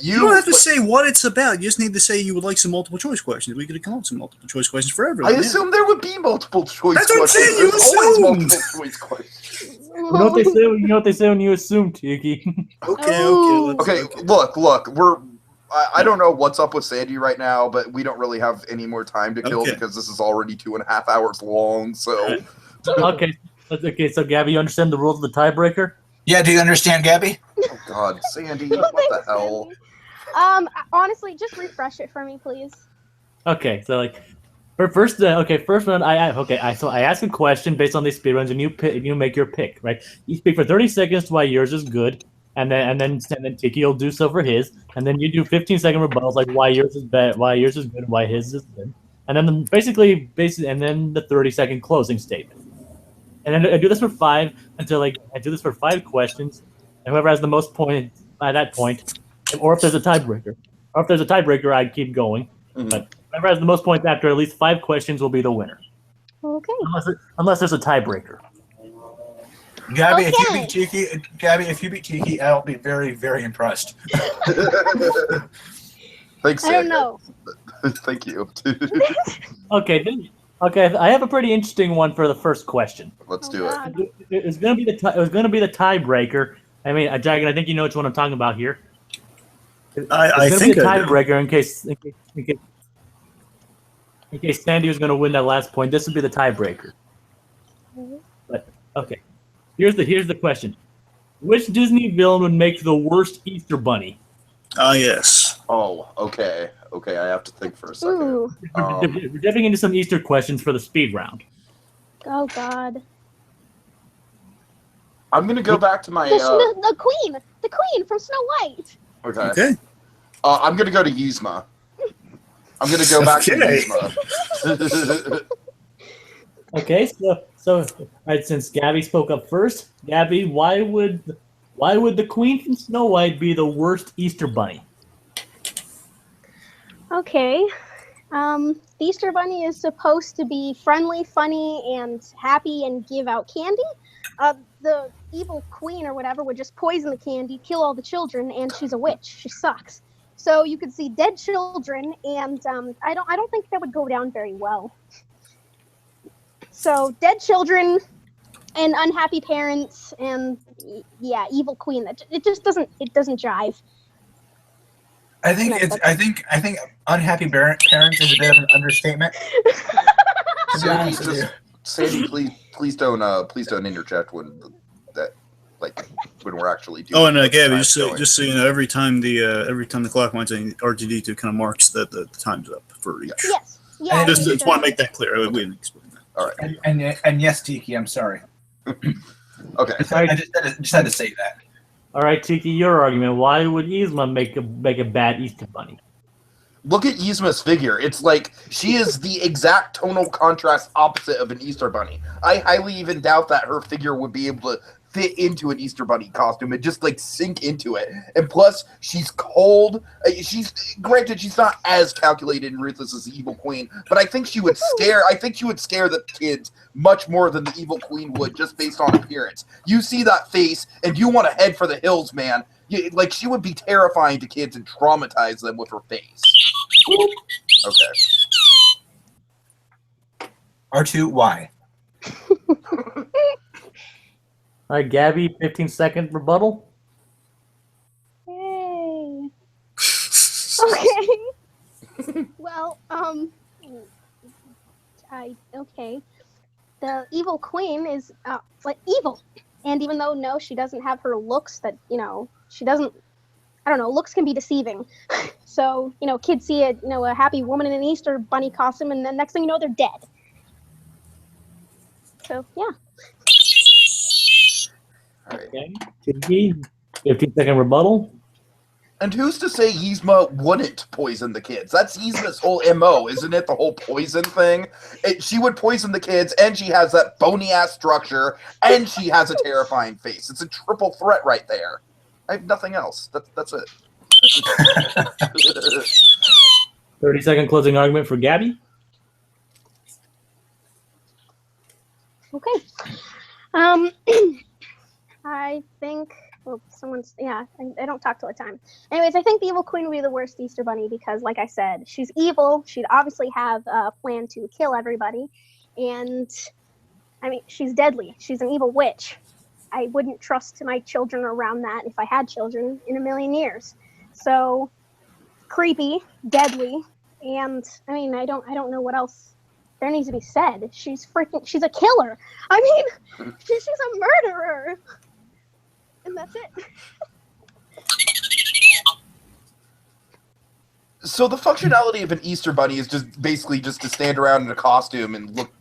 You don't have to say what it's about. You just need to say you would like some multiple choice questions. We could have come up with some multiple choice questions for everyone. I assume there would be multiple choice That's what I'm questions. saying, you There's always assumed. multiple choice questions. You know what they say? You know what they say when you assume, Tiki. Okay. Oh. Okay, look. I don't know what's up with Sandy right now, but we don't really have any more time to kill Okay. because this is already 2.5 hours long. So, Okay. So Gabby, you understand the rules of the tiebreaker? Yeah, do you understand, Gabby? oh God, Sandy, what the hell? Honestly, just refresh it for me, please. Okay. So like, first one. So I ask a question based on these speedruns, and you make your pick, right? You speak for 30 seconds to why yours is good, and then Tiki will do so for his, and then you do 15-second rebuttals like why yours is bad, why yours is good, why his is good, and then basically, and then the 30-second closing statement. And then I do this for 5 questions, and whoever has the most points by that point, or if there's a tiebreaker, I keep going. Mhm. But whoever has the most points after at least 5 questions will be the winner, Okay. unless there's a tiebreaker. Gabby, if you Okay. beat Tiki, I'll be very, very impressed. Thanks, I don't Sandy. know. Thank you. Okay, I have a pretty interesting one for the first question. Let's Oh, do it. God. It's gonna be the tiebreaker. I mean, Dragon, I think you know which one I'm talking about here. I It's think gonna be a I do. tiebreaker in case Sandy was gonna win that last point. This would be the tiebreaker. But okay, here's the question: which Disney villain would make the worst Easter Bunny? Ah, yes. Oh, okay. Okay, I have to think for a second. Ooh. We're dipping into some Easter questions for the speed round. Oh God. I'm gonna go back to my. The queen from Snow White. Okay. Okay. I'm gonna go to Yzma. I'm gonna go back to Okay. Yzma. Okay, so all right, since Gabby spoke up first, Gabby, why would the Queen from Snow White be the worst Easter Bunny? Okay. The Easter Bunny is supposed to be friendly, funny, and happy and give out candy. The evil queen or whatever would just poison the candy, kill all the children, and she's a witch. She sucks. So you could see dead children, and I don't think that would go down very well. So dead children and unhappy parents, and yeah, evil queen. It just doesn't jive. I think unhappy parents is a bit of an understatement. To be honest with you. Sandy, please don't interject when we're actually doing. Oh, and the Gabby, time just so you know, every time the clock winds, R2D2 kind of marks that the time's up for each. Yes. Yeah. Just want to make that clear. We didn't explain that. All right. And yes, Tiki, I'm sorry. Okay. I just had to say that. All right, Tiki, your argument. Why would Yzma make a bad Easter Bunny? Look at Yzma's figure. It's like she is the exact tonal contrast opposite of an Easter bunny. I highly even doubt that her figure would be able to fit into an Easter bunny costume and just like sink into it. And plus, she's cold. She's granted she's not as calculated and ruthless as the evil queen, but I think she would scare. I think she would scare the kids much more than the evil queen would, just based on appearance. You see that face, and you want to head for the hills, man. Like she would be terrifying to kids and traumatize them with her face. Okay. R2, why? All right, Gabby, 15-second rebuttal. Yay. Okay. Well, okay. The evil queen is like evil, and even though no, she doesn't have her looks that she doesn't. I don't know. Looks can be deceiving. So kids see a happy woman in an Easter bunny costume, and then next thing you know, they're dead. So yeah. All right. Okay, Tiki, 15-second rebuttal. And who's to say Yzma wouldn't poison the kids? That's Yzma's whole MO, isn't it? The whole poison thing. She would poison the kids, and she has that bony ass structure, and she has a terrifying face. It's a triple threat right there. I have nothing else. That's it. 30-second closing argument for Gabby. Okay. I think. Well, I don't talk till the time. Anyways, I think the evil queen would be the worst Easter bunny because, like I said, she's evil. She'd obviously have a plan to kill everybody. And, I mean, she's deadly. She's an evil witch. I wouldn't trust my children around that if I had children in a million years. So, creepy, deadly, and, I mean, I don't know what else there needs to be said. She's a killer. I mean, she's a murderer. And that's it. So the functionality of an Easter bunny is just basically just to stand around in a costume and look,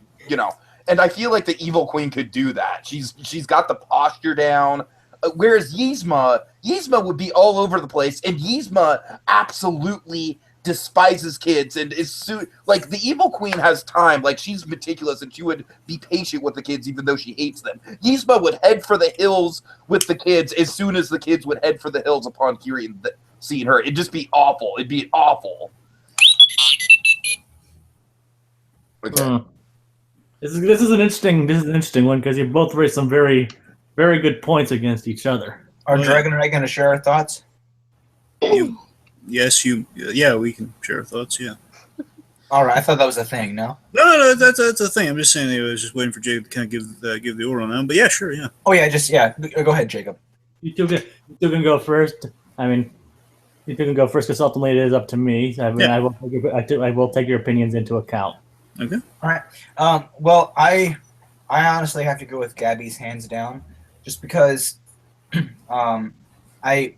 And I feel like the evil queen could do that. She's got the posture down. Whereas Yzma would be all over the place, and Yzma absolutely despises kids and is like the evil queen has time. Like she's meticulous and she would be patient with the kids even though she hates them. Yzma would head for the hills with the kids as soon as the kids would head for the hills upon seeing her. It'd just be awful. It'd be awful. Okay. This is an interesting one because you both raised some very, very good points against each other. Are Dragon and I going to share our thoughts? Yes, we can share our thoughts. Yeah. All right, I thought that was a thing. No. No, that's a thing. I'm just saying. I was just waiting for Jacob to kind of give the order on that. But yeah, sure, yeah. Oh yeah, Go ahead, Jacob. You two can go first. I mean, You can go first because ultimately it is up to me. I mean, Yeah. I will take your opinions into account. Okay. All right. Well, I honestly have to go with Gabby's hands down, just because I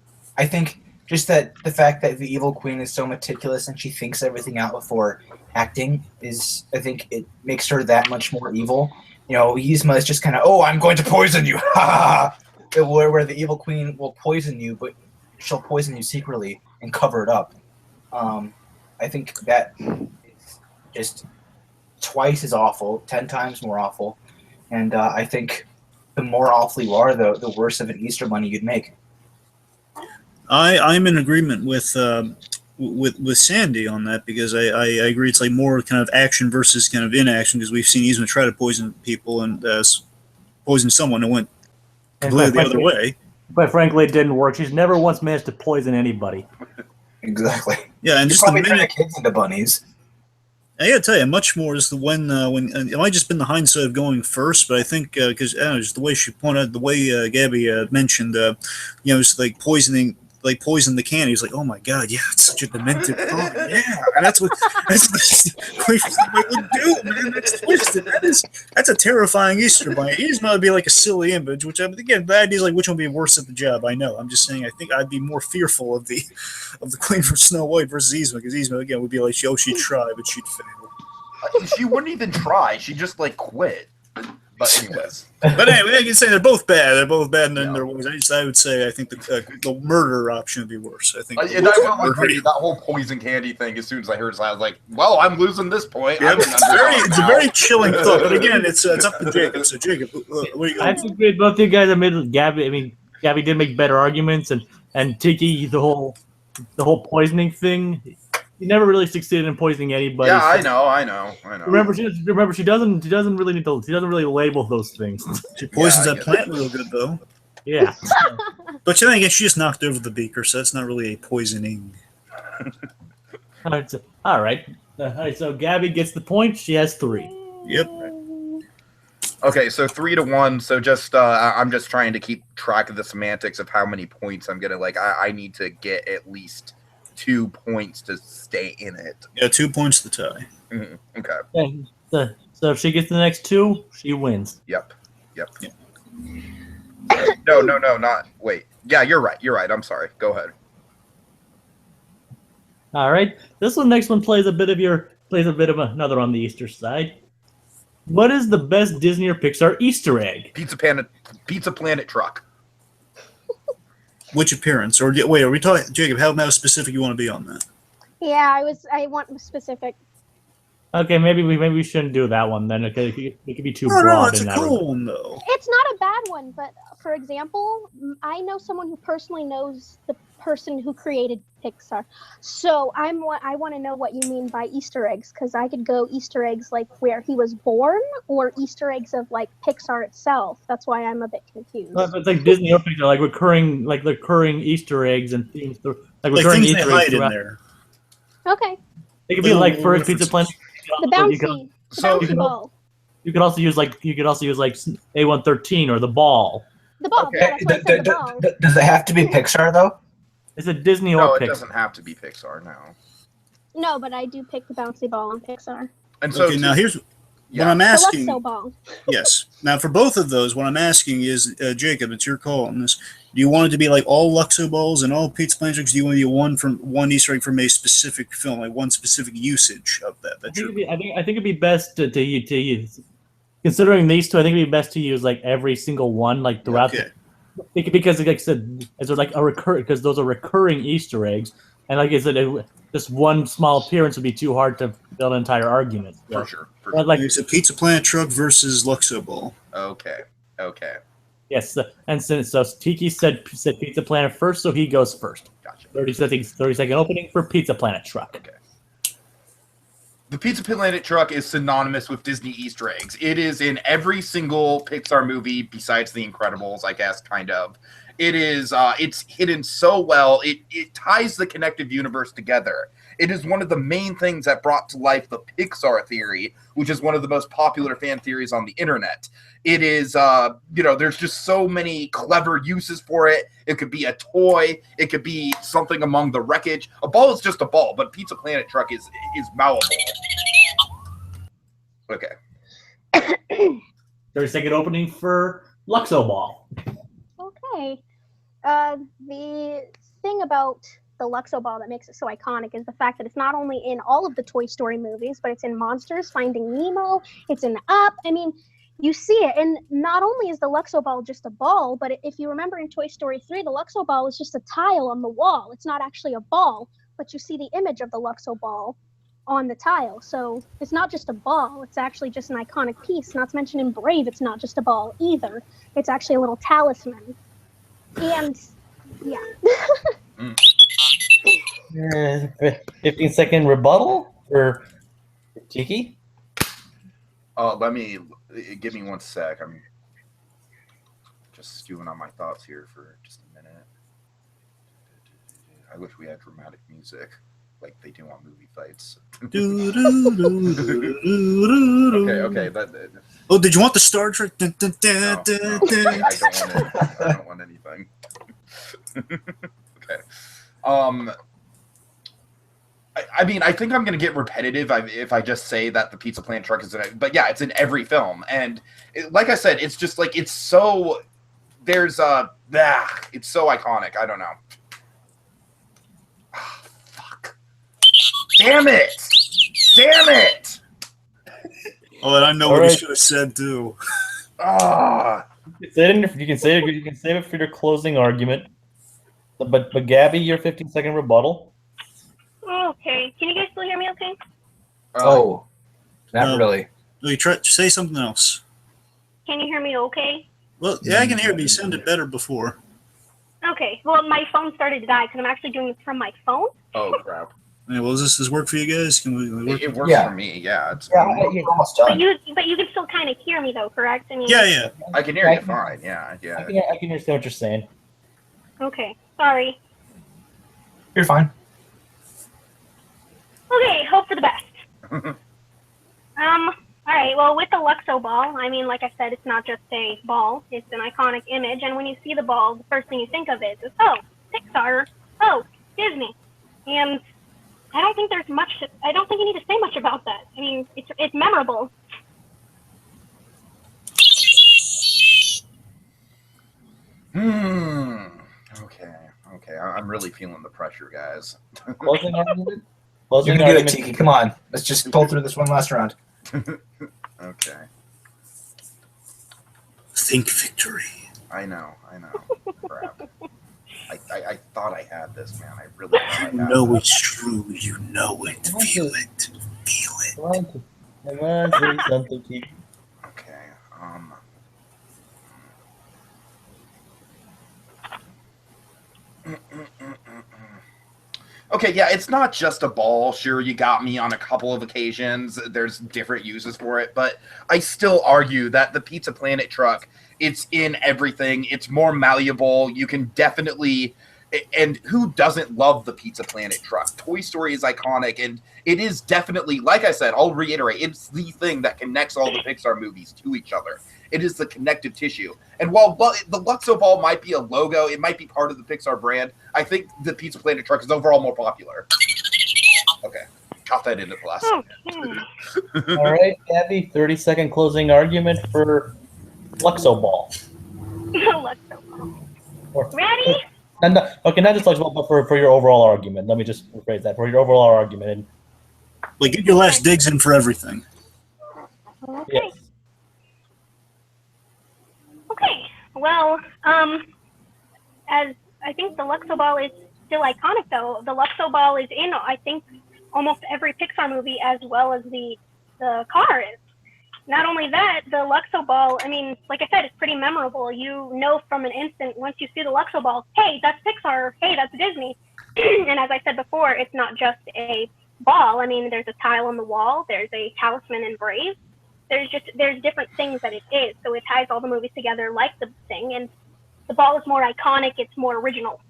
think just that the fact that the evil queen is so meticulous and she thinks everything out before acting is, I think it makes her that much more evil. You know, Yzma is just kind of, oh, I'm going to poison you, ha ha ha. Where the evil queen will poison you, but she'll poison you secretly and cover it up. I think that is just twice as awful, 10 times more awful, and I think the more awful you are, the worse of an Easter bunny you'd make. I'm in agreement with Sandy on that because I agree it's like more kind of action versus kind of inaction because we've seen Yzma try to poison people and poison someone and went completely the other way. But frankly, it didn't work. She's never once managed to poison anybody. Exactly. Yeah, and Just just the probably turn the minute kids into bunnies. I gotta tell you, much more is the when it might just been the hindsight of going first, but I think because just the way she pointed out, the way Gabby mentioned, it's like poison the candy. He's like, oh my god, yeah, it's such a demented thought, yeah, and that's what would do, man. That's twisted. That's a terrifying Easter bunny. Easter would be like a silly image, which again, the idea is like which one would be worse at the job. I know. I'm just saying. I think I'd be more fearful of the Queen from Snow White versus Yzma because Yzma again would be like, oh, she'd try, but she'd fail. She wouldn't even try. She just like quit. But anyways. But anyway, I can say they're both bad. They're both bad in Yeah. their ways. I would say I think the murder option would be worse. I think. And I will agree, that whole poison candy thing, as soon as I heard it, I was like, well, I'm losing this point. Yeah, I'm an it's a underdog very now. chilling thought. But again, it's up to Jacob. So Jacob, what are you I going? think both you guys admitted Gabby. I mean, Gabby did make better arguments, and Tiki the whole poisoning thing. He never really succeeded in poisoning anybody. Yeah, so- I know. Remember, she doesn't really need to. She doesn't really label those things. She poisons Yeah, I that get plant real good though. Yeah. But then again, she just knocked over the beaker, so that's not really a poisoning. All right. All right. So Gabby gets the point. She has 3. Yep. Okay, so 3-1. So just I'm just trying to keep track of the semantics of how many points I'm gonna like. I need to get at least 2 points to stay in it. Yeah, 2 points to tie. Mhm, okay. And so if she gets the next 2, she wins. Yep. No, not. Wait. Yeah, you're right. I'm sorry. Go ahead. All right. This next one plays a bit of another on the Easter side. What is the best Disney or Pixar Easter egg? Pizza Planet truck. Which appearance? Or wait, are we talking, Jacob? How specific you want to be on that? Yeah, I want specific. Okay, maybe we shouldn't do that one then. Okay, it could be too No, broad. it's in a that cool one though. It's not a bad one, but for example, I know someone who personally knows the person who created Pixar. So I want to know what you mean by Easter eggs, because I could go Easter eggs like where he was born, or Easter eggs of like Pixar itself. That's why I'm a bit confused. It's like Disney or Pixar, like recurring Easter eggs and themes. Like Like recurring things they Easter hide eggs in throughout. there. Okay, It could be like first Pizza Planet. the bouncy, the So- bouncy ball, You could also use like A113 or the ball. the ball. Okay. Yeah, that's why I said the ball. Does it have to be Pixar though? It's a Disney No, or it Pixar. doesn't have to be Pixar now. No, but I do pick the bouncy ball on Pixar. And so Okay, now here's yeah. what I'm The asking. Luxo ball. Yes. Now for both of those, what I'm asking is, Jacob, it's your call on this. Do you want it to be like all Luxo balls and all Pizza Planet tricks? Do you want to be one Easter egg from a specific film, like one specific usage of that? I think it'd be best to use. Considering these two, I think it'd be best to use like every single one, like throughout. Okay. because like I said, as like a because those are recurring Easter eggs, and like I said, just one small appearance would be too hard to build an entire argument. So, for sure. but like It's a Pizza Planet truck versus Luxo ball. Okay. yes, and so Tiki said Pizza Planet first, so he goes first. Gotcha. 30-second opening for Pizza Planet truck. Okay. The Pizza Planet truck is synonymous with Disney Easter eggs. It is in every single Pixar movie besides The Incredibles, I guess, kind of. It is, it's hidden so well. It ties the connected universe together. It is one of the main things that brought to life the Pixar theory, which is one of the most popular fan theories on the internet. It is, there's just so many clever uses for it. It could be a toy. It could be something among the wreckage. A ball is just a ball, but Pizza Planet truck is malleable. Okay. 30-second opening for Luxo Ball. Okay. The thing about the Luxo Ball that makes it so iconic is the fact that it's not only in all of the Toy Story movies, but it's in Monsters, Finding Nemo, it's in Up. I mean, you see it, and not only is the Luxo Ball just a ball, but if you remember in Toy Story 3, the Luxo Ball is just a tile on the wall. It's not actually a ball, but you see the image of the Luxo Ball on the tile. So it's not just a ball, it's actually just an iconic piece. Not to mention in Brave, it's not just a ball either. It's actually a little talisman. And yeah. 15-second rebuttal for Tiki. Give me 1 sec. I'm just stewing on my thoughts here for just a minute. I wish we had dramatic music like they do on movie fights. Okay. Oh, did you want the Star Trek? No, I don't want anything. Okay. I mean, I think I'm going to get repetitive if I just say that the Pizza Planet truck is in it. But yeah, it's in every film. And like I said, it's just like, it's so, it's so iconic. I don't know. Oh, fuck. Damn it. Oh, and I know what he should have said too. Ah. You can save it for your closing argument. But Gabby, your 15-second rebuttal. Okay. Can you guys still hear me okay? Not No. really. No, you try say something else. Can you hear me okay? Well, yeah, I can hear, but you sounded better before. Okay. Well, my phone started to die because I'm actually doing this from my phone. Oh, crap. Yeah, well, does this work for you guys? Can we work? It works Yeah. for me, yeah. It's You're almost But done. you can still kind of hear me though, correct? I mean. Yeah. I can hear you fine, yeah. I can understand what you're saying. Okay. Sorry. You're fine. Okay. Hope for the best. All right. Well, with the Luxo Ball, I mean, like I said, it's not just a ball; it's an iconic image. And when you see the ball, the first thing you think of is, Pixar, Disney, and I don't think there's much. I don't think you need to say much about that. I mean, it's memorable. Okay. I'm really feeling the pressure, guys. Closing argument? You Closing can do it, argument. Tiki. Come on. Let's just pull through this one last round. Okay. Think victory. I know. Crap. I thought I had this, man. I really thought I had You know this. it's true. You know it. Feel it. Come on, say something, Tiki. Okay. Okay, yeah, it's not just a ball. Sure, you got me on a couple of occasions. There's different uses for it, but I still argue that the Pizza Planet truck, it's in everything. It's more malleable. You can definitely... And who doesn't love the Pizza Planet truck? Toy Story is iconic, and it is definitely, like I said, I'll reiterate, it's the thing that connects all the Pixar movies to each other. It is the connective tissue. And while the Luxo Ball might be a logo, it might be part of the Pixar brand, I think the Pizza Planet truck is overall more popular. Okay, got that into the last second. All right, Gabby, 30-second closing argument for Luxo Ball. Luxo Ball. Ready? Okay, not just Luxo Ball, but for your overall argument. Let me just rephrase that. For your overall argument. Like, get your last digs in for everything. Okay. Yes. Okay. Well, as I think the Luxo Ball is still iconic, though. The Luxo Ball is in, I think, almost every Pixar movie, as well as the car is. Not only that, the Luxo Ball, I mean, like I said, it's pretty memorable. You know from an instant, once you see the Luxo Ball, hey, that's Pixar, hey, that's Disney. And as I said before, it's not just a ball. I mean, there's a tile on the wall, there's a talisman in Brave. There's different things that it is. So it ties all the movies together like the thing, and the ball is more iconic, it's more original.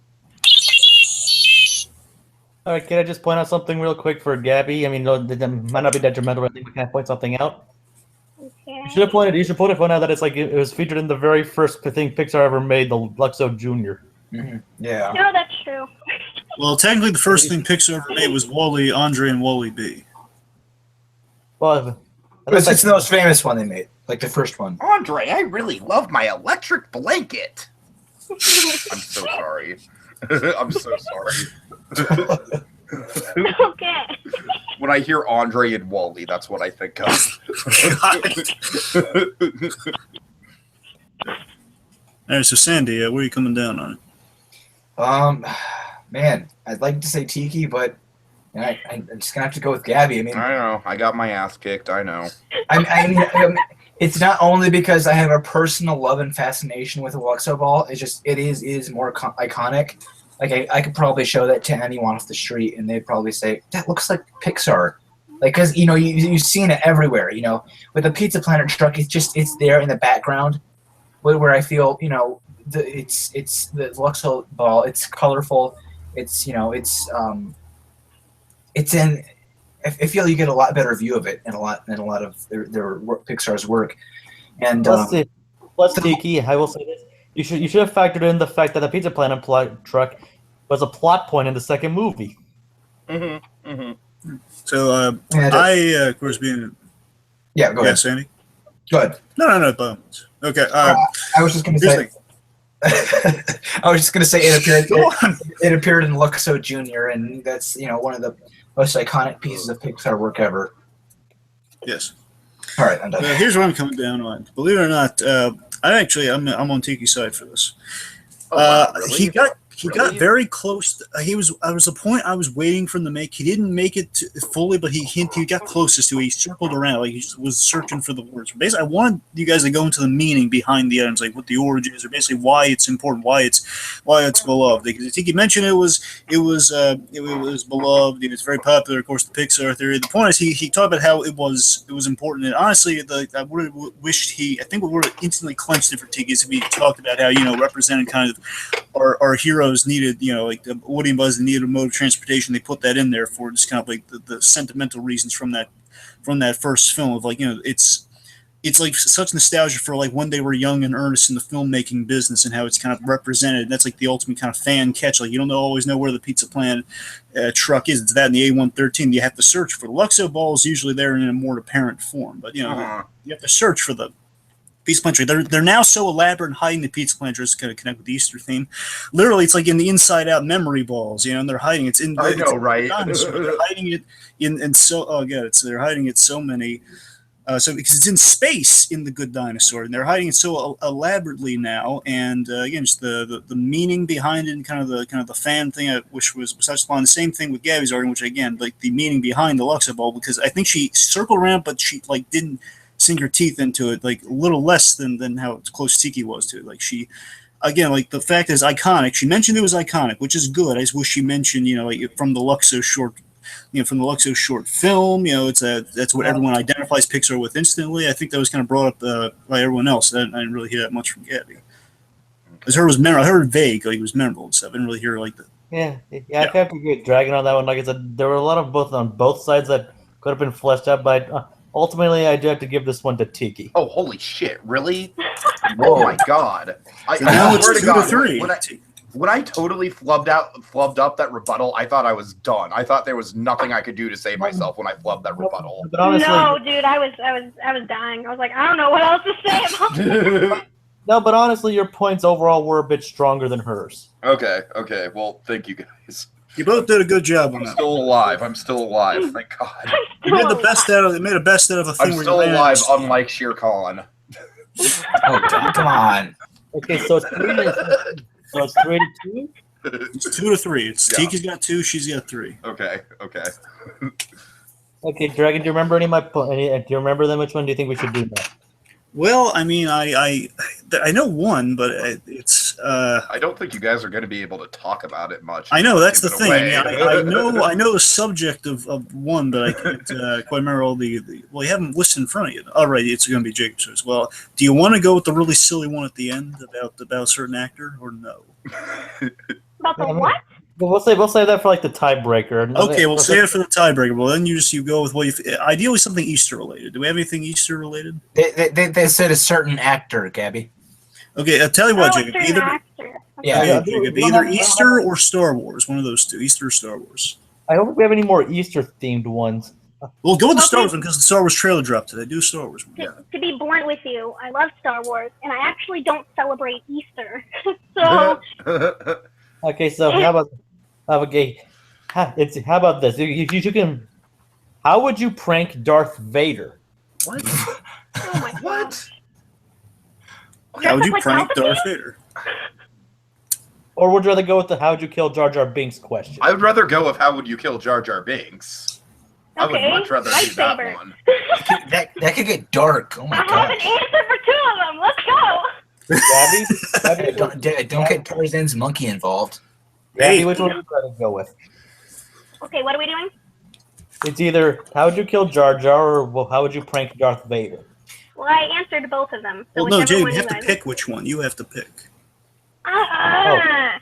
All right, can I just point out something real quick for Gabby? I mean, no, it might not be detrimental, but I think we can point something out. Okay. You should point out that it's like it was featured in the very first thing Pixar ever made, the Luxo Junior. Yeah. No, that's true. Well, technically, the first thing Pixar ever made was Wall-E, Andre, and Wall-E B. Well, It's the most famous one they made, like the first one. Andre, I really love my electric blanket. I'm so sorry. I'm so sorry. Okay. When I hear Andre and Wally, that's what I think of. All right, so Sandy, where are you coming down on it? Man, I'd like to say Tiki, but I'm just gonna have to go with Gabby. I mean, I know. I got my ass kicked. I know. I mean, it's not only because I have a personal love and fascination with the Luxo ball. It's just it is more iconic. Like I could probably show that to anyone off the street, and they'd probably say that looks like Pixar. Like, because you've seen it everywhere. With the Pizza Planet truck, it's there in the background, where I feel it's the Luxo ball. It's colorful. It's it's in. I feel you get a lot better view of it in a lot of their Pixar's work. And plus Tiki, I will say this: you should have factored in the fact that the Pizza Planet truck was a plot point in the second movie. Mm-hmm. Mm-hmm. So of course, being yeah, go ahead, Sandy. Go ahead. No. Okay. I was just going to say. I was just going to say it appeared in Luxo Junior, and that's one of the most iconic pieces of Pixar work ever. Yes. All right, I'm done. Here's what I'm coming down on. Believe it or not, I'm on Tiki's side for this. Really? He got very close. I was the point I was waiting for him to make. He didn't make it fully, but he got closest to it. He circled around, like he was searching for the words. Basically, I wanted you guys to go into the meaning behind the items, like what the origin is, or basically why it's important, why it's beloved. Because I think you mentioned it was beloved. It was very popular, of course, the Pixar theory. The point is he talked about how it was important, and honestly, I would have wished I think we would have instantly clenched it for Tiki if he talked about how represented kind of our heroes needed, like the Woody and Buzz needed a mode of transportation. They put that in there for just kind of like the sentimental reasons from that first film of it's like such nostalgia for like when they were young and earnest in the filmmaking business and how it's kind of represented. And that's like the ultimate kind of fan catch. Like you don't always know where the Pizza Planet truck is. It's that in the A113. You have to search for the Luxo ball is usually there in a more apparent form, but you have to search for the Pizza Planet. They're now so elaborate and hiding the Pizza Planet just to kind of connect with the Easter theme. Literally, it's like in the Inside Out memory balls, and they're hiding it. I know, right? They're hiding it in so. Oh god, so they're hiding it so many. So because it's in space in The Good Dinosaur, and they're hiding it so elaborately now. And again, just the meaning behind it, and kind of the fan thing, which was touched upon. The same thing with Gabby's argument, which again, like the meaning behind the Luxo ball, because I think she circled around, but she like didn't sink her teeth into it, like a little less than how close Tiki was to it. Like she, again, like the fact is iconic. She mentioned it was iconic, which is good. I just wish she mentioned, like from the Luxo short, from the Luxo short film. That's what everyone identifies Pixar with instantly. I think that was kind of brought up by everyone else. I didn't really hear that much from Gabby. Because her was memorable. I heard vague, like it was memorable and stuff. I didn't really hear like that. Yeah, I have to get dragging on that one. Like I said, there were a lot of on both sides that could have been fleshed out, but ultimately, I do have to give this one to Tiki. Oh, holy shit! Really? Oh my god! Now it's 2-3. When I totally flubbed up that rebuttal, I thought I was done. I thought there was nothing I could do to save myself when I flubbed that rebuttal. But honestly, no, dude, I was dying. I was like, I don't know what else to say about no, but honestly, your points overall were a bit stronger than hers. Okay. Well, thank you guys. You both did a good job on I'm that. still alive. Thank God. You made the best out of it. Made the best out of a thing. I'm where still you ran alive, out of unlike Shere Khan. Oh, come on. Okay, so it's 3-2. It's 2-3. It's Yeah. Tiki's got 2. She's got 3. Okay. Okay, Dragon, do you remember any of my do you remember them? Which one do you think we should do now? Well, I mean, I know one, but it's. I don't think you guys are going to be able to talk about it much. I know that's the Give it thing. away. I know the subject of one, but I can't quite remember all the. Well, you haven't listed in front of you. All right, it's going to be Jacob's as well. Do you want to go with the really silly one at the end about certain actor, or no? About the what? But we'll say that for like the tiebreaker. Okay, we'll save it for the tiebreaker. Well, then you go with what you ideally something Easter related. Do we have anything Easter related? They said a certain actor, Gabby. Okay, I'll tell you what, Jacob. it's an actor. Yeah. Okay, Yeah, Jacob, we don't either have- Easter or Star Wars. One of those two. Easter or Star Wars. I hope we have any more Easter themed ones. Well, go with the Okay. Star Wars one because the Star Wars trailer dropped today. Do Star Wars one. To be blunt with you, I love Star Wars, and I actually don't celebrate Easter. So Okay, so how about how about this? You can. How would you prank Darth Vader? What? oh my What? gosh. How would you Like prank Palpatine? Darth Vader? Or would you rather go with the "How would you kill Jar Jar Binks" question? I would rather go with how would you kill Jar Jar Binks. I would Okay, much rather do that lightsaber. one. That could get dark. Oh my I have an gosh. answer for two of them. Let's go. Gabby, Don't get Tarzan's monkey involved. Gabby, which one would you rather go with? Okay, what are we doing? It's either "How would you kill Jar Jar" or well, "How would you prank Darth Vader"? Well, I answered both of them. So Well, no, whichever Jay, one you have to guys- pick which one. You have to pick. Ah,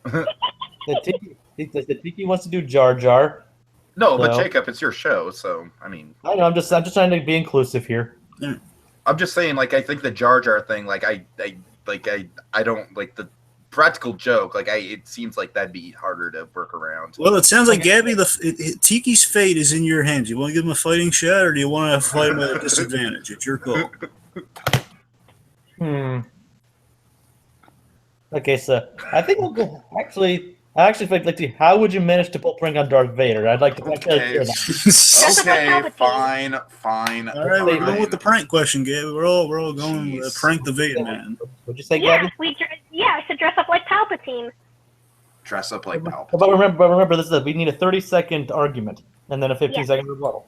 The Tiki wants to do Jar Jar. No, but No. Jacob, it's your show, so I mean, I know. I'm just trying to be inclusive here. I'm just saying, like, I think the Jar Jar thing, like, I don't like the practical joke. Like, it seems like that'd be harder to work around. Well, it sounds like Gabby, Tiki's fate is in your hands. You want to give him a fighting shot, or do you want to fight him at a disadvantage? It's your call. Okay, so I think we'll go. I actually think like, how would you manage to pull prank on Darth Vader? I'd like to hear that. Dress up like Okay, Palpatine. fine. All right, we're going fine. with the prank question, Gabby. We're all going with Jeez. prank the Vader man. Would you say, yeah, Gabby? I should dress up like Palpatine. Dress up like Palpatine. But remember, this is we need a 30-second argument and then a 15-second rebuttal.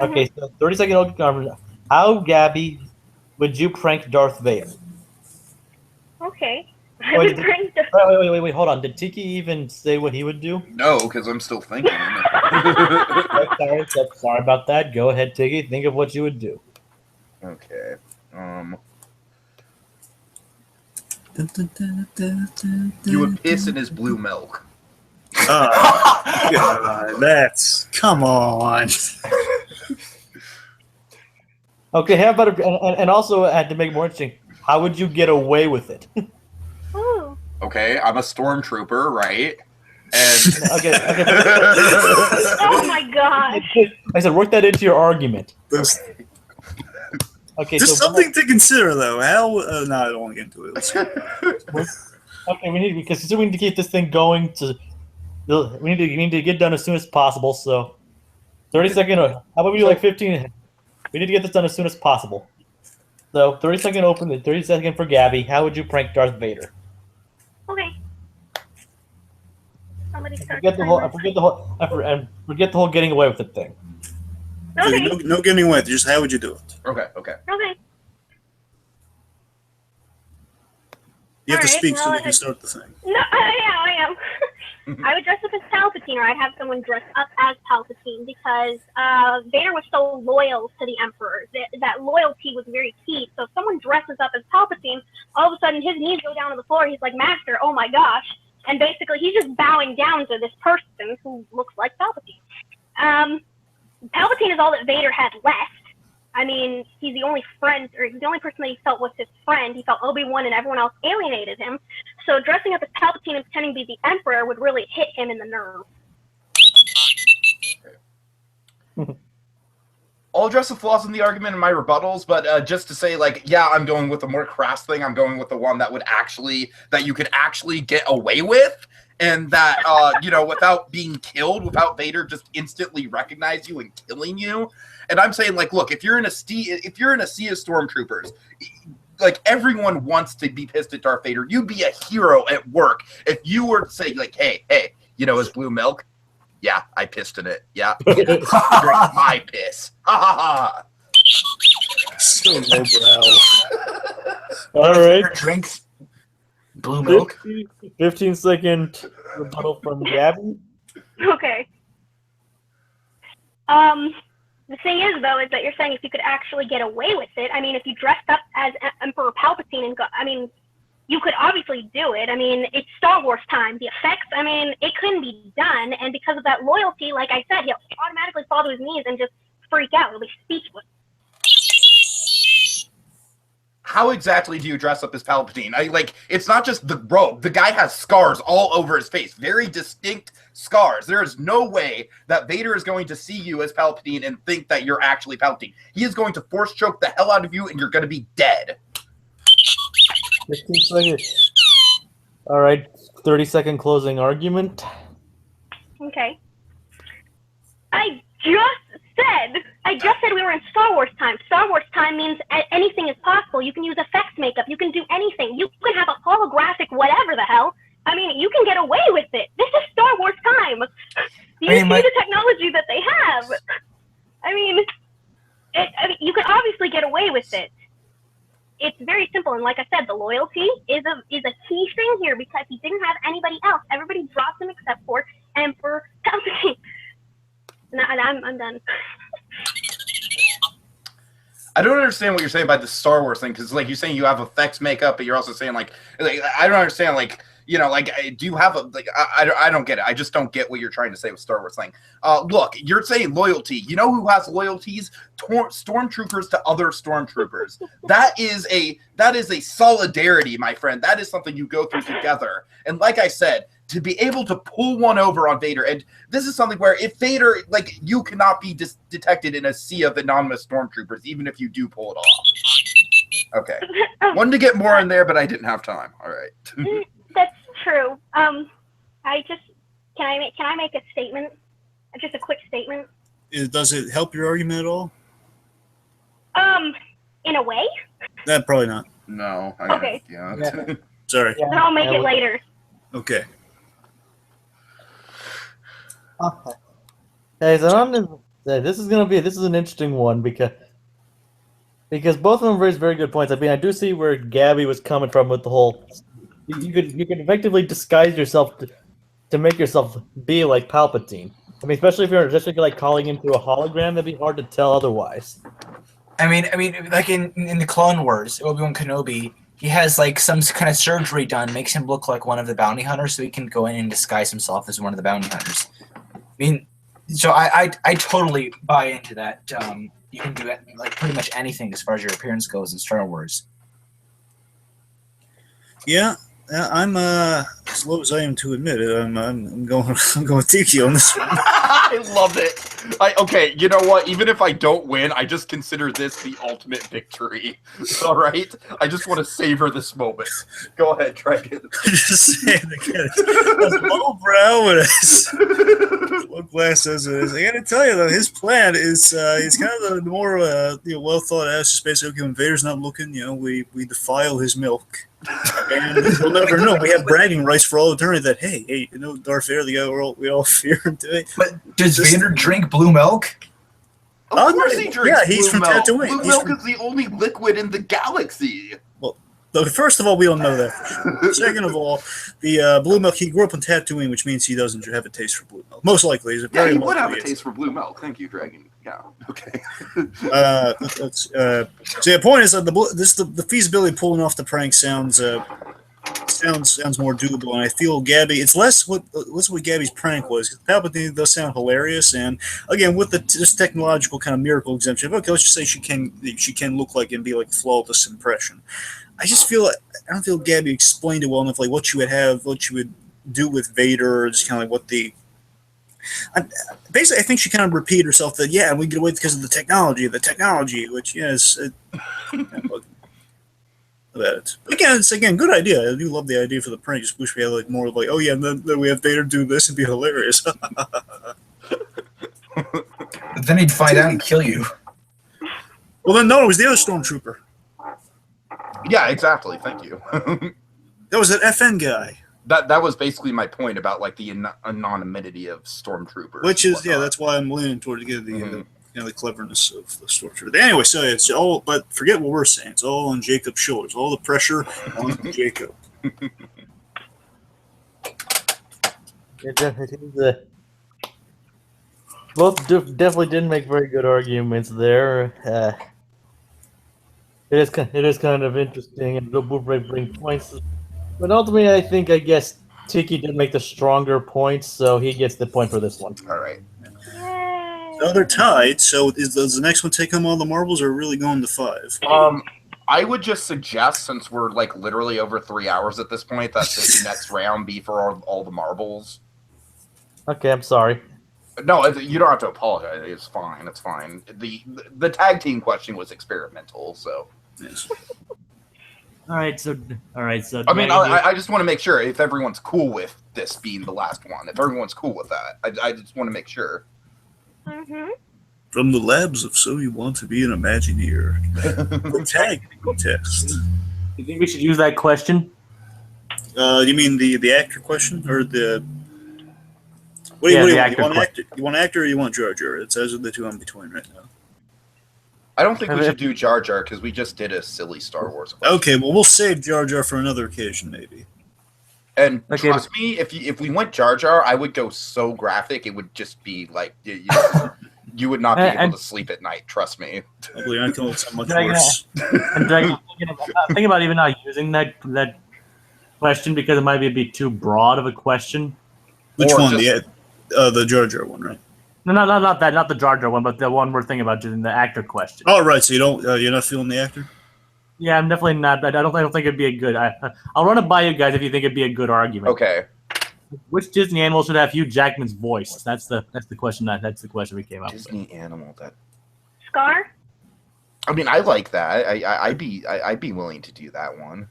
Okay, so 30-second argument. How, Gabby, would you prank Darth Vader? Okay. I Wait, would bring the. Wait, hold on. Did Tiki even say what he would do? No, because I'm still thinking. Sorry about that. Go ahead, Tiki. Think of what you would do. Okay. You would piss in his blue milk. Oh, God, that's come on. Okay, how about and also to make it more interesting, how would you get away with it? Ooh. Okay, I'm a stormtrooper, right? And Okay. Oh my gosh. I said, work that into your argument. Just Okay, just so something to consider, though. How? No, I don't want to get into it. Let's go. okay, we need to keep this thing going. We need to get done as soon as possible. So, 30-second. How about we do like 15? We need to get this done as soon as possible. So, 30-second open, 30-second for Gabby. How would you prank Darth Vader? Okay. Somebody start Forget the whole getting away with it thing. Okay. No getting away. Just how would you do it? okay. Okay. You have to All right, speak so well, we can start the thing. No, I am. I would dress up as Palpatine, or I'd have someone dress up as Palpatine, because Vader was so loyal to the Emperor. That loyalty was very key. So if someone dresses up as Palpatine, all of a sudden his knees go down to the floor. He's like, Master, oh my gosh. And basically he's just bowing down to this person who looks like Palpatine. Palpatine is all that Vader had left. I mean, he's the only friend, or he's the only person that he felt was his friend. He felt Obi-Wan and everyone else alienated him. So dressing up as Palpatine and pretending to be the Emperor would really hit him in the nerve. I'll address the flaws in the argument in my rebuttals, but just to say, like, yeah, I'm going with the more crass thing. I'm going with the one that you could actually get away with, and that, without being killed, without Vader just instantly recognize you and killing you. And I'm saying, like, look, if you're in a sea of stormtroopers, like, everyone wants to be pissed at Darth Vader. You'd be a hero at work if you were to say, like, hey, his blue milk? Yeah, I pissed in it. Yeah. Drink my piss. Ha ha ha. So lowbrow. All right. Drinks blue milk. 15-second rebuttal from Gabby. Okay. The thing is, though, is that you're saying if you could actually get away with it. I mean, if you dressed up as Emperor Palpatine and you could obviously do it. I mean, it's Star Wars time. The effects, I mean, it couldn't be done. And because of that loyalty, like I said, he'll automatically fall to his knees and just freak out. He'll be speechless. How exactly do you dress up as Palpatine? It's not just the robe. The guy has scars all over his face, very distinct scars. There is no way that Vader is going to see you as Palpatine and think that you're actually Palpatine. He is going to force choke the hell out of you, and you're going to be dead. 15 seconds. All right, 30-second closing argument. Okay. I just said we were in Star Wars time. Star Wars time means anything is possible. You can use effects makeup. You can do anything. You can have a holographic whatever the hell. I mean, you can get away with it. This is Star Wars time. Do you see the technology that they have? I mean, you can obviously get away with it. It's very simple, and like I said, the loyalty is a key thing here because he didn't have anybody else. Everybody dropped him except for Emperor Palpatine. I'm done. I don't understand what you're saying by the Star Wars thing, because like you're saying you have effects makeup, but you're also saying like I don't understand do you have I don't get it. I just don't get what you're trying to say with Star Wars thing. Look, you're saying loyalty. You know who has loyalties? Stormtroopers to other stormtroopers. That is a solidarity, my friend. That is something you go through together. And like I said, to be able to pull one over on Vader, and this is something where if Vader, you cannot be detected in a sea of anonymous stormtroopers, even if you do pull it off. Okay. Wanted to get more in there, but I didn't have time. All right. That's true. Can I make a statement? Just a quick statement. Does it help your argument at all? In a way. That probably not. No. Okay. Yeah. Sorry. Then I'll make it later. Okay. Okay. Hey, so this is an interesting one because both of them raise very good points. I mean, I do see where Gabby was coming from with the whole. You could effectively disguise yourself to make yourself be like Palpatine. I mean, especially if you're just like calling him through a hologram, that'd be hard to tell otherwise. I mean, like in the Clone Wars, Obi-Wan Kenobi, he has like some kind of surgery done, makes him look like one of the bounty hunters, so he can go in and disguise himself as one of the bounty hunters. I mean, so I totally buy into that. You can do like pretty much anything as far as your appearance goes in Star Wars. Yeah, I'm as low as I am to admit it. I'm going with Tiki on this one. I love it. Okay, you know what? Even if I don't win, I just consider this the ultimate victory. All right? I just want to savor this moment. Go ahead, Dragon. Just saying again, as low brow and as low glass as it is. I got to tell you though, his plan is he's kind of the more well thought out. Just basically, okay, when Vader's not looking, we defile his milk. And we'll never know. We have bragging rights for all eternity that hey, Darth Vader, the guy we all fear him today. But does Vader drink blue milk? Of course he drinks he's blue from milk. Tatooine. Blue milk is the only liquid in the galaxy. Well, first of all, we don't know that for sure. Second of all, the blue milk, he grew up in Tatooine, which means he doesn't have a taste for blue milk. Most likely. He would have a taste for blue milk. Thank you, Dragon. Yeah, okay. So the point is that the feasibility of pulling off the prank sounds more doable, and I feel Gabby. It's less what Gabby's prank was. Palpatine does sound hilarious, and again with this technological kind of miracle exemption. Okay, let's just say she can look like and be like a flawless impression. I don't feel Gabby explained it well enough, like what you would do with Vader, or just kind of like what the. Basically, I think she kind of repeated herself that we get away because of the technology, which yes. That. Again, good idea. I do love the idea for the prank. Just wish we had more like, and then we have Vader do this and be hilarious. Then he'd find out and kill you. Well, then no, it was the other stormtrooper. Yeah, exactly. Thank you. That was that FN guy. That was basically my point about like the anonymity of stormtroopers. Which is that's why I'm leaning toward the cleverness of the stormtrooper. Anyway, so it's all, but forget what we're saying. It's all on Jacob's shoulders. All the pressure on Jacob. Both definitely didn't make very good arguments there. It is kind of interesting, and they'll both bring points But ultimately, I guess Tiki did make the stronger points, so he gets the point for this one. All right. Yay. So they're tied. So does the next one take home all the marbles, or really going to 5? I would just suggest, since we're like literally over 3 hours at this point, that this next round be for all the marbles. Okay, I'm sorry. No, you don't have to apologize. It's fine. It's fine. The tag team question was experimental, so. Yes. All right, so I mean, I just want to make sure if everyone's cool with this being the last one. If everyone's cool with that, I just want to make sure. Mhm. From the labs of So You Want to Be an Imagineer. The tag test. you think we should use that question? You mean the actor question or the? What do Yeah, you the want? actor You want question. actor? You want actor or you want Jar Jar? It's those are the two I'm between right now. I don't think we should do Jar Jar because we just did a silly Star Wars question. Okay, well we'll save Jar Jar for another occasion maybe. And Okay, trust me, if we went Jar Jar, I would go so graphic it would just be like you would not be able to sleep at night. Trust me. Probably not going to so much Dragon- worse. And Dragon, think about even not using that question because it might be too broad of a question. Which Or one? just- The Jar Jar one, right? No, not that, not the Jar Jar one, but the one we're thinking about using the actor question. Oh, right. So you don't you're not feeling the actor? Yeah, I'm definitely not. I don't think it'd be a good. I'll run it by you guys if you think it'd be a good argument. Okay. Which Disney animal should have Hugh Jackman's voice? That's the question. That's the question we came up with. Disney animal that. Scar. I mean, I like that. I'd be willing to do that one.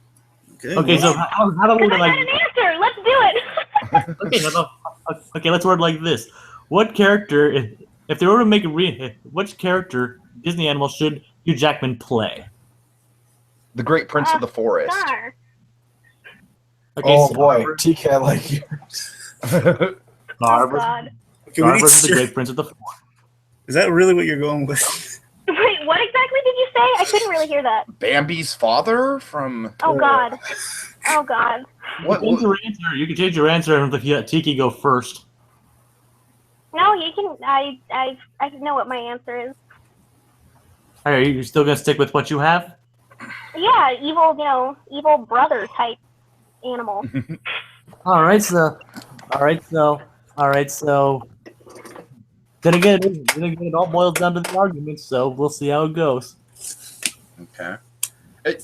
Okay, so how about we Because I like? got an answer. Let's do it. Okay, let's word like this. What character, if they were to make which character Disney animal should Hugh Jackman play? The Great Prince of the Forest. Scar. Okay, Oh so boy, TK, I like you. Oh God. Okay, we need versus the ser- Great Prince of the Forest. Is that really what you're going with? Wait, what exactly did you say? I couldn't really hear that. Bambi's father from. Oh God. Oh God. What? You can change your answer and let Tiki go first. No, you can. I know what my answer is. Are you still gonna stick with what you have? Yeah, evil brother type animal. All right, so. Then again, it all boils down to the argument. So we'll see how it goes. Okay.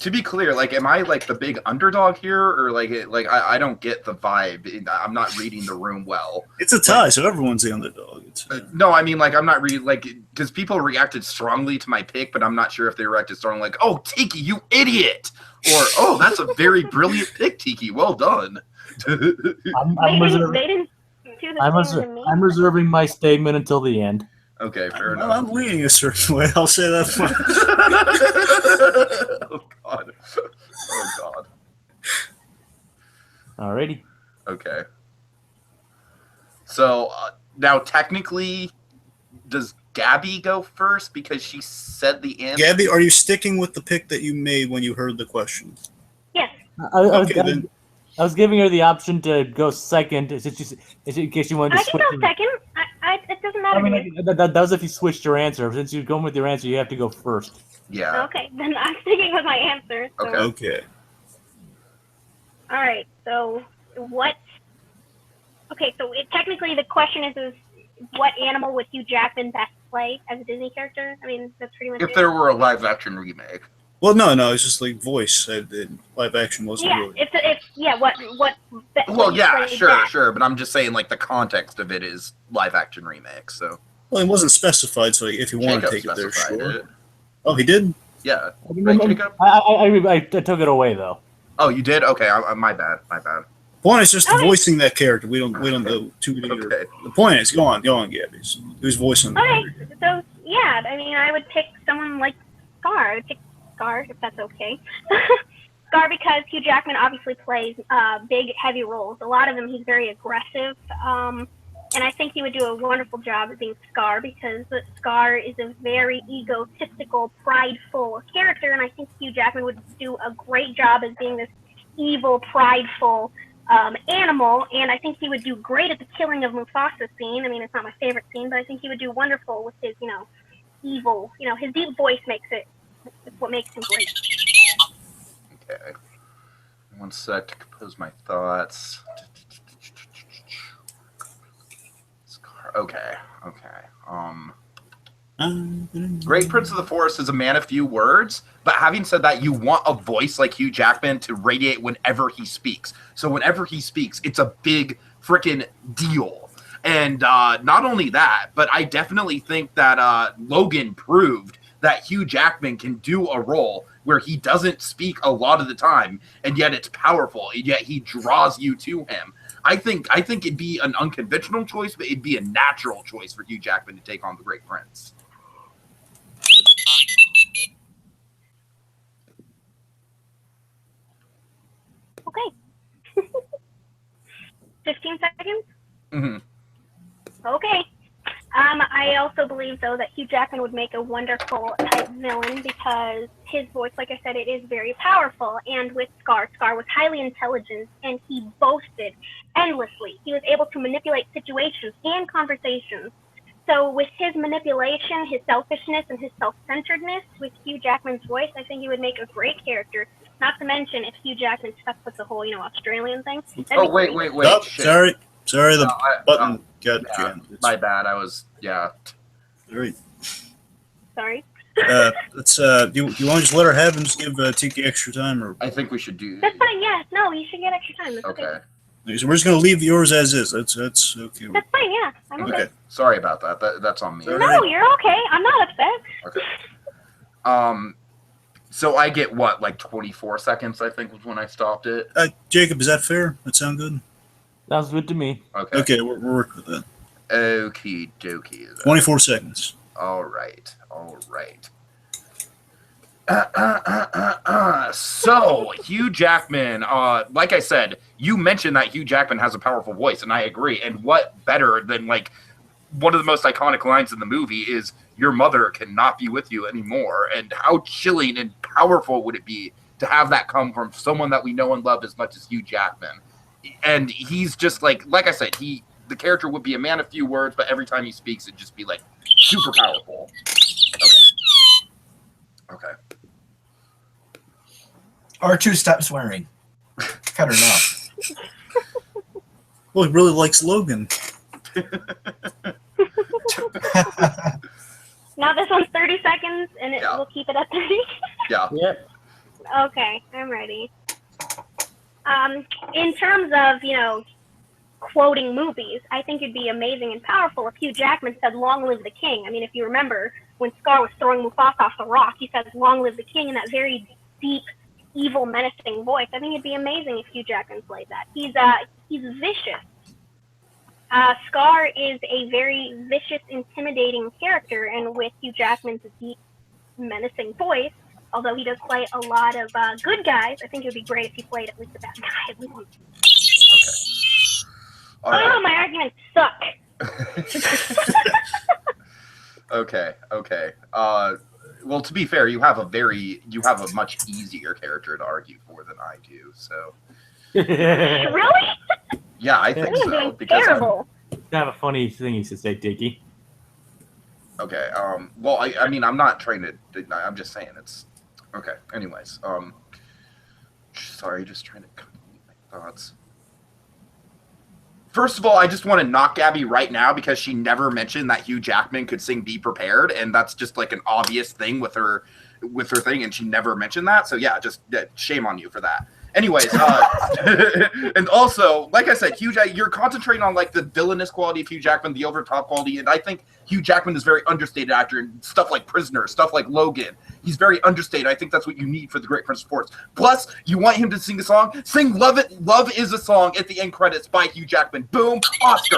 To be clear, like, am I like the big underdog here, or like I don't get the vibe? I'm not reading the room well. It's a tie, so everyone's the underdog. No, I mean, like, I'm not reading, like, because people reacted strongly to my pick, but I'm not sure if they reacted strongly, like, oh, Tiki, you idiot, or oh, that's a very brilliant pick, Tiki. Well done. I'm reserving. They didn't do the same to me. I'm reserving my statement until the end. Okay, fair Well, enough. I'm leaning a certain way. I'll say that. Oh God. Oh God. Alrighty. Okay. So now, technically, does Gabby go first because she said the answer? Gabby, are you sticking with the pick that you made when you heard the question? Yes. Then. I was giving her the option to go second, in case you wanted to I can switch. go second. It doesn't matter. I to me. mean, that was if you switched your answer. Since you're going with your answer, you have to go first. Yeah. Okay, then I'm sticking with my answer. So. Okay. Okay. All right. So what? Okay. So technically, the question is what animal would Hugh Jackman best play as a Disney character? I mean, that's pretty much If it. there were a live action remake. Well, no, it's just like voice. Live action wasn't Yeah. really. What? Well, you yeah, played sure, best. sure, but I'm just saying, like, the context of it is live action remake. So Well, it wasn't specified, so if you want to Jacob take it there, specified sure. it. Oh, he did? Yeah. Right, Jacob? I took it away though. Oh, you did? Okay, my bad. My bad. Point is just Okay. voicing that character. We don't know too many. Okay. The point is, go on, Gabby. Who's voicing the Okay. character? So yeah, I mean, I would pick someone like Scar. I would pick Scar if that's okay. Scar because Hugh Jackman obviously plays big, heavy roles. A lot of them he's very aggressive, and I think he would do a wonderful job at being Scar because Scar is a very egotistical, prideful character, and I think Hugh Jackman would do a great job as being this evil, prideful animal, and I think he would do great at the killing of Mufasa scene. I mean, it's not my favorite scene, but I think he would do wonderful with his, evil, his deep voice makes it. It's what makes him great. Okay. One sec to compose my thoughts. Okay. Great Prince of the Forest is a man of few words, but having said that, you want a voice like Hugh Jackman to radiate whenever he speaks. So whenever he speaks, it's a big freaking deal. And not only that, but I definitely think that Logan proved that Hugh Jackman can do a role where he doesn't speak a lot of the time, and yet it's powerful, and yet he draws you to him. I think it'd be an unconventional choice, but it'd be a natural choice for Hugh Jackman to take on the Great Prince. Okay. 15 seconds? Mm-hmm. Okay. I also believe, though, that Hugh Jackman would make a wonderful type villain because his voice, like I said, it is very powerful. And with Scar was highly intelligent, and he boasted endlessly. He was able to manipulate situations and conversations. So with his manipulation, his selfishness, and his self-centeredness, with Hugh Jackman's voice, I think he would make a great character. Not to mention if Hugh Jackman stuck with the whole, Australian thing. Oh, wait. Oh, Shit. sorry, the button got jammed. My bad. I was, yeah. All right. Sorry. Let's. Do you want to just let her have and just give Tiki extra time, or I think we should do. That's fine, yeah. No, you should get extra time. That's okay. Okay. so we're just gonna leave yours as is? That's okay. That's fine, yeah. I'm okay. Okay. Sorry about that. That's on me. Sorry. No, you're okay. I'm not upset. Okay. So I get what, like 24 seconds, I think was when I stopped it. Jacob, is that fair? That sound good? Sounds good to me. Okay. Okay, we're working with that. Okie dokie. 24 seconds. All right. So Hugh Jackman, like I said, you mentioned that Hugh Jackman has a powerful voice, and I agree. And what better than like one of the most iconic lines in the movie is "Your mother cannot be with you anymore," and how chilling and powerful would it be to have that come from someone that we know and love as much as Hugh Jackman? And he's just like I said, the character would be a man of few words, but every time he speaks, it'd just be like super powerful. Okay. R2, stop swearing. Cut her off. Well, he really likes Logan. Now this one's 30 seconds, and we'll keep it at 30. Yeah. Yep. Okay, I'm ready. In terms of, quoting movies, I think it'd be amazing and powerful if Hugh Jackman said, "Long live the king." I mean, if you remember, when Scar was throwing Mufasa off the rock, he says, "Long live the king," in that very deep, evil, menacing voice. I think it'd be amazing if Hugh Jackman played that. He's vicious. Scar is a very vicious, intimidating character, and with Hugh Jackman's deep, menacing voice, although he does play a lot of good guys, I think it would be great if he played at least a bad guy. At least. Right. My arguments suck. Okay. Well, to be fair, you have a much easier character to argue for than I do. So. Really? Yeah, I think so. Doing Because terrible. I have a funny thing you should say, Tiki. Okay. Well, I mean, I'm not trying to. I'm just saying it's. Okay. Anyways. Sorry, just trying to complete my thoughts. First of all, I just want to knock Gabby right now because she never mentioned that Hugh Jackman could sing "Be Prepared," and that's just like an obvious thing with her thing, and she never mentioned that. So yeah, just shame on you for that. Anyways, and also, like I said, you're concentrating on like the villainous quality of Hugh Jackman, the over-the-top quality, and I think Hugh Jackman is a very understated actor in stuff like Prisoner, stuff like Logan. He's very understated. I think that's what you need for the Great Prince of Force. Plus, you want him to sing a song? Sing "Love It, Love Is a Song" at the end credits by Hugh Jackman. Boom, Oscar.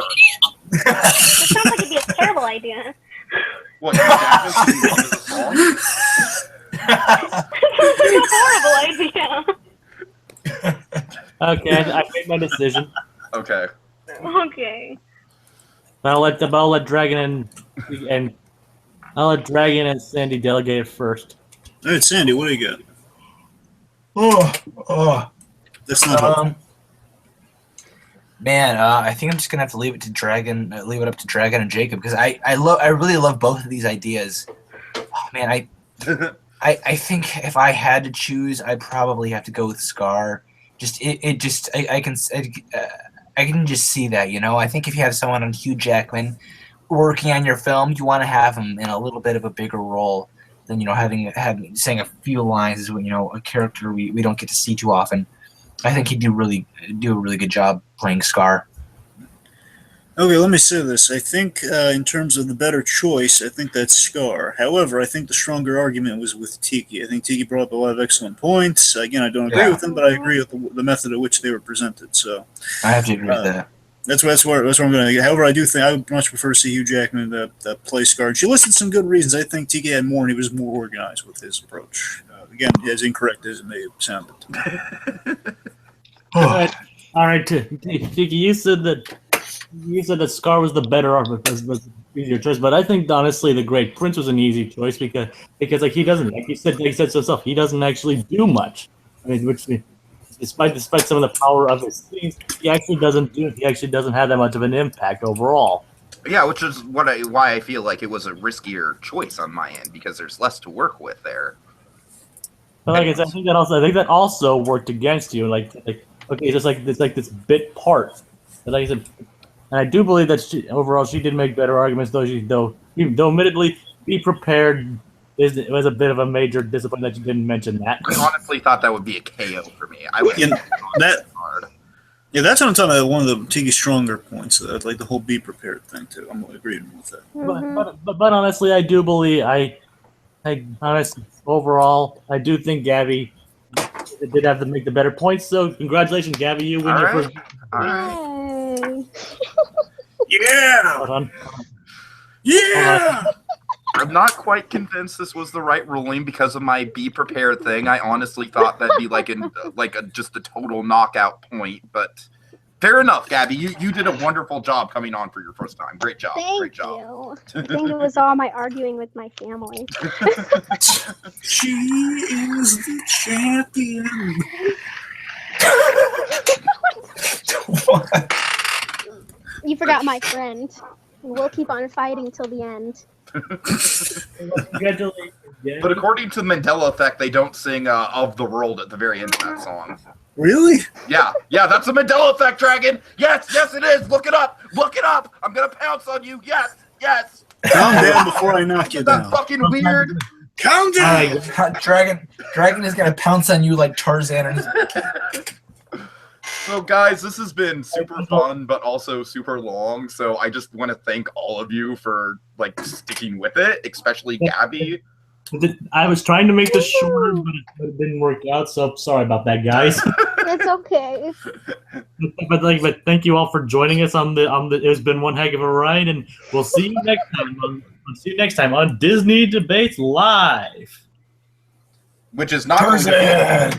It sounds like it'd be a terrible idea. What, Hugh Jackman singing "Love Is a Song"? It's a horrible idea. Okay, I made my decision. Okay. Okay. I'll let Dragon and Sandy delegate it first. All right, Sandy, what do you got? Oh. That's not helpful. Man, I think I'm just gonna have to leave it up to Dragon and Jacob because I really love both of these ideas. Oh, man, I think if I had to choose, I'd probably have to go with Scar. I can just see that, you know. I think if you have someone on Hugh Jackman working on your film, you want to have him in a little bit of a bigger role than, you know, having saying a few lines is, you know, a character we don't get to see too often. I think he'd do a really good job playing Scar. Okay, let me say this. I think in terms of the better choice, I think that's Scar. However, I think the stronger argument was with Tiki. I think Tiki brought up a lot of excellent points. Again, I don't agree with them, but I agree with the method at which they were presented. So I have to agree with that. That's where I'm going to get. However, I do think I would much prefer to see Hugh Jackman play Scar. And she listed some good reasons. I think Tiki had more, and he was more organized with his approach. Again, as incorrect as it may have sounded to me. All right, Tiki, you said that Scar was the better was your choice, but I think honestly the Great Prince was an easy choice because like he doesn't, like he said so himself, he doesn't actually do much. I mean, which despite some of the power of his scenes, he actually doesn't have that much of an impact overall. Yeah, which is why I feel like it was a riskier choice on my end, because there's less to work with there. But like I said, I think that also worked against you. Like okay, it's like this bit part. But like I said, and I do believe that overall she did make better arguments, though admittedly, Be Prepared was a bit of a major disappointment that you didn't mention that. I honestly thought that would be a KO for me. I would hard. Yeah, that's what I'm talking about. One of the Tiki's stronger points, like the whole Be Prepared thing too. I'm agreeing with that. But honestly, I do believe honestly overall I do think Gabby did have to make the better points. So congratulations, Gabby, you win your first. All right. Yeah. Hold on. Yeah. I'm not quite convinced this was the right ruling because of my Be Prepared thing. I honestly thought that'd be just a total knockout point, but fair enough, Gabby. You did a wonderful job coming on for your first time. Great job. Great job. You. I think it was all my arguing with my family. She is the champion. You forgot my friend. We'll keep on fighting till the end. Congratulations. But according to the Mandela Effect, they don't sing Of the World at the very end of that song. Really? Yeah, that's the Mandela Effect, Dragon. Yes, it is. Look it up. I'm going to pounce on you. Yes. Calm down before I knock you Is that down. fucking weird? Calm down. Dragon is gonna pounce on you like Tarzan. So, guys, this has been super fun, but also super long. So I just want to thank all of you for sticking with it, especially Gabby. I was trying to make this shorter, but it didn't work out. So sorry about that, guys. It's okay. but thank you all for joining us on the. It's been one heck of a ride, and we'll see you next time. On Disney Debates Live. Which is not Tarzan,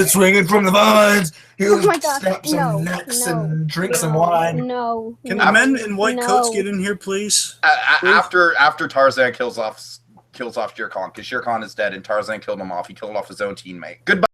swinging from the vines. He'll my gosh, snap some necks and drink some wine. No. Can the men in white coats get in here, please? after Tarzan kills off Shere Khan, because Shere Khan is dead and Tarzan killed him off. He killed off his own teammate. Goodbye.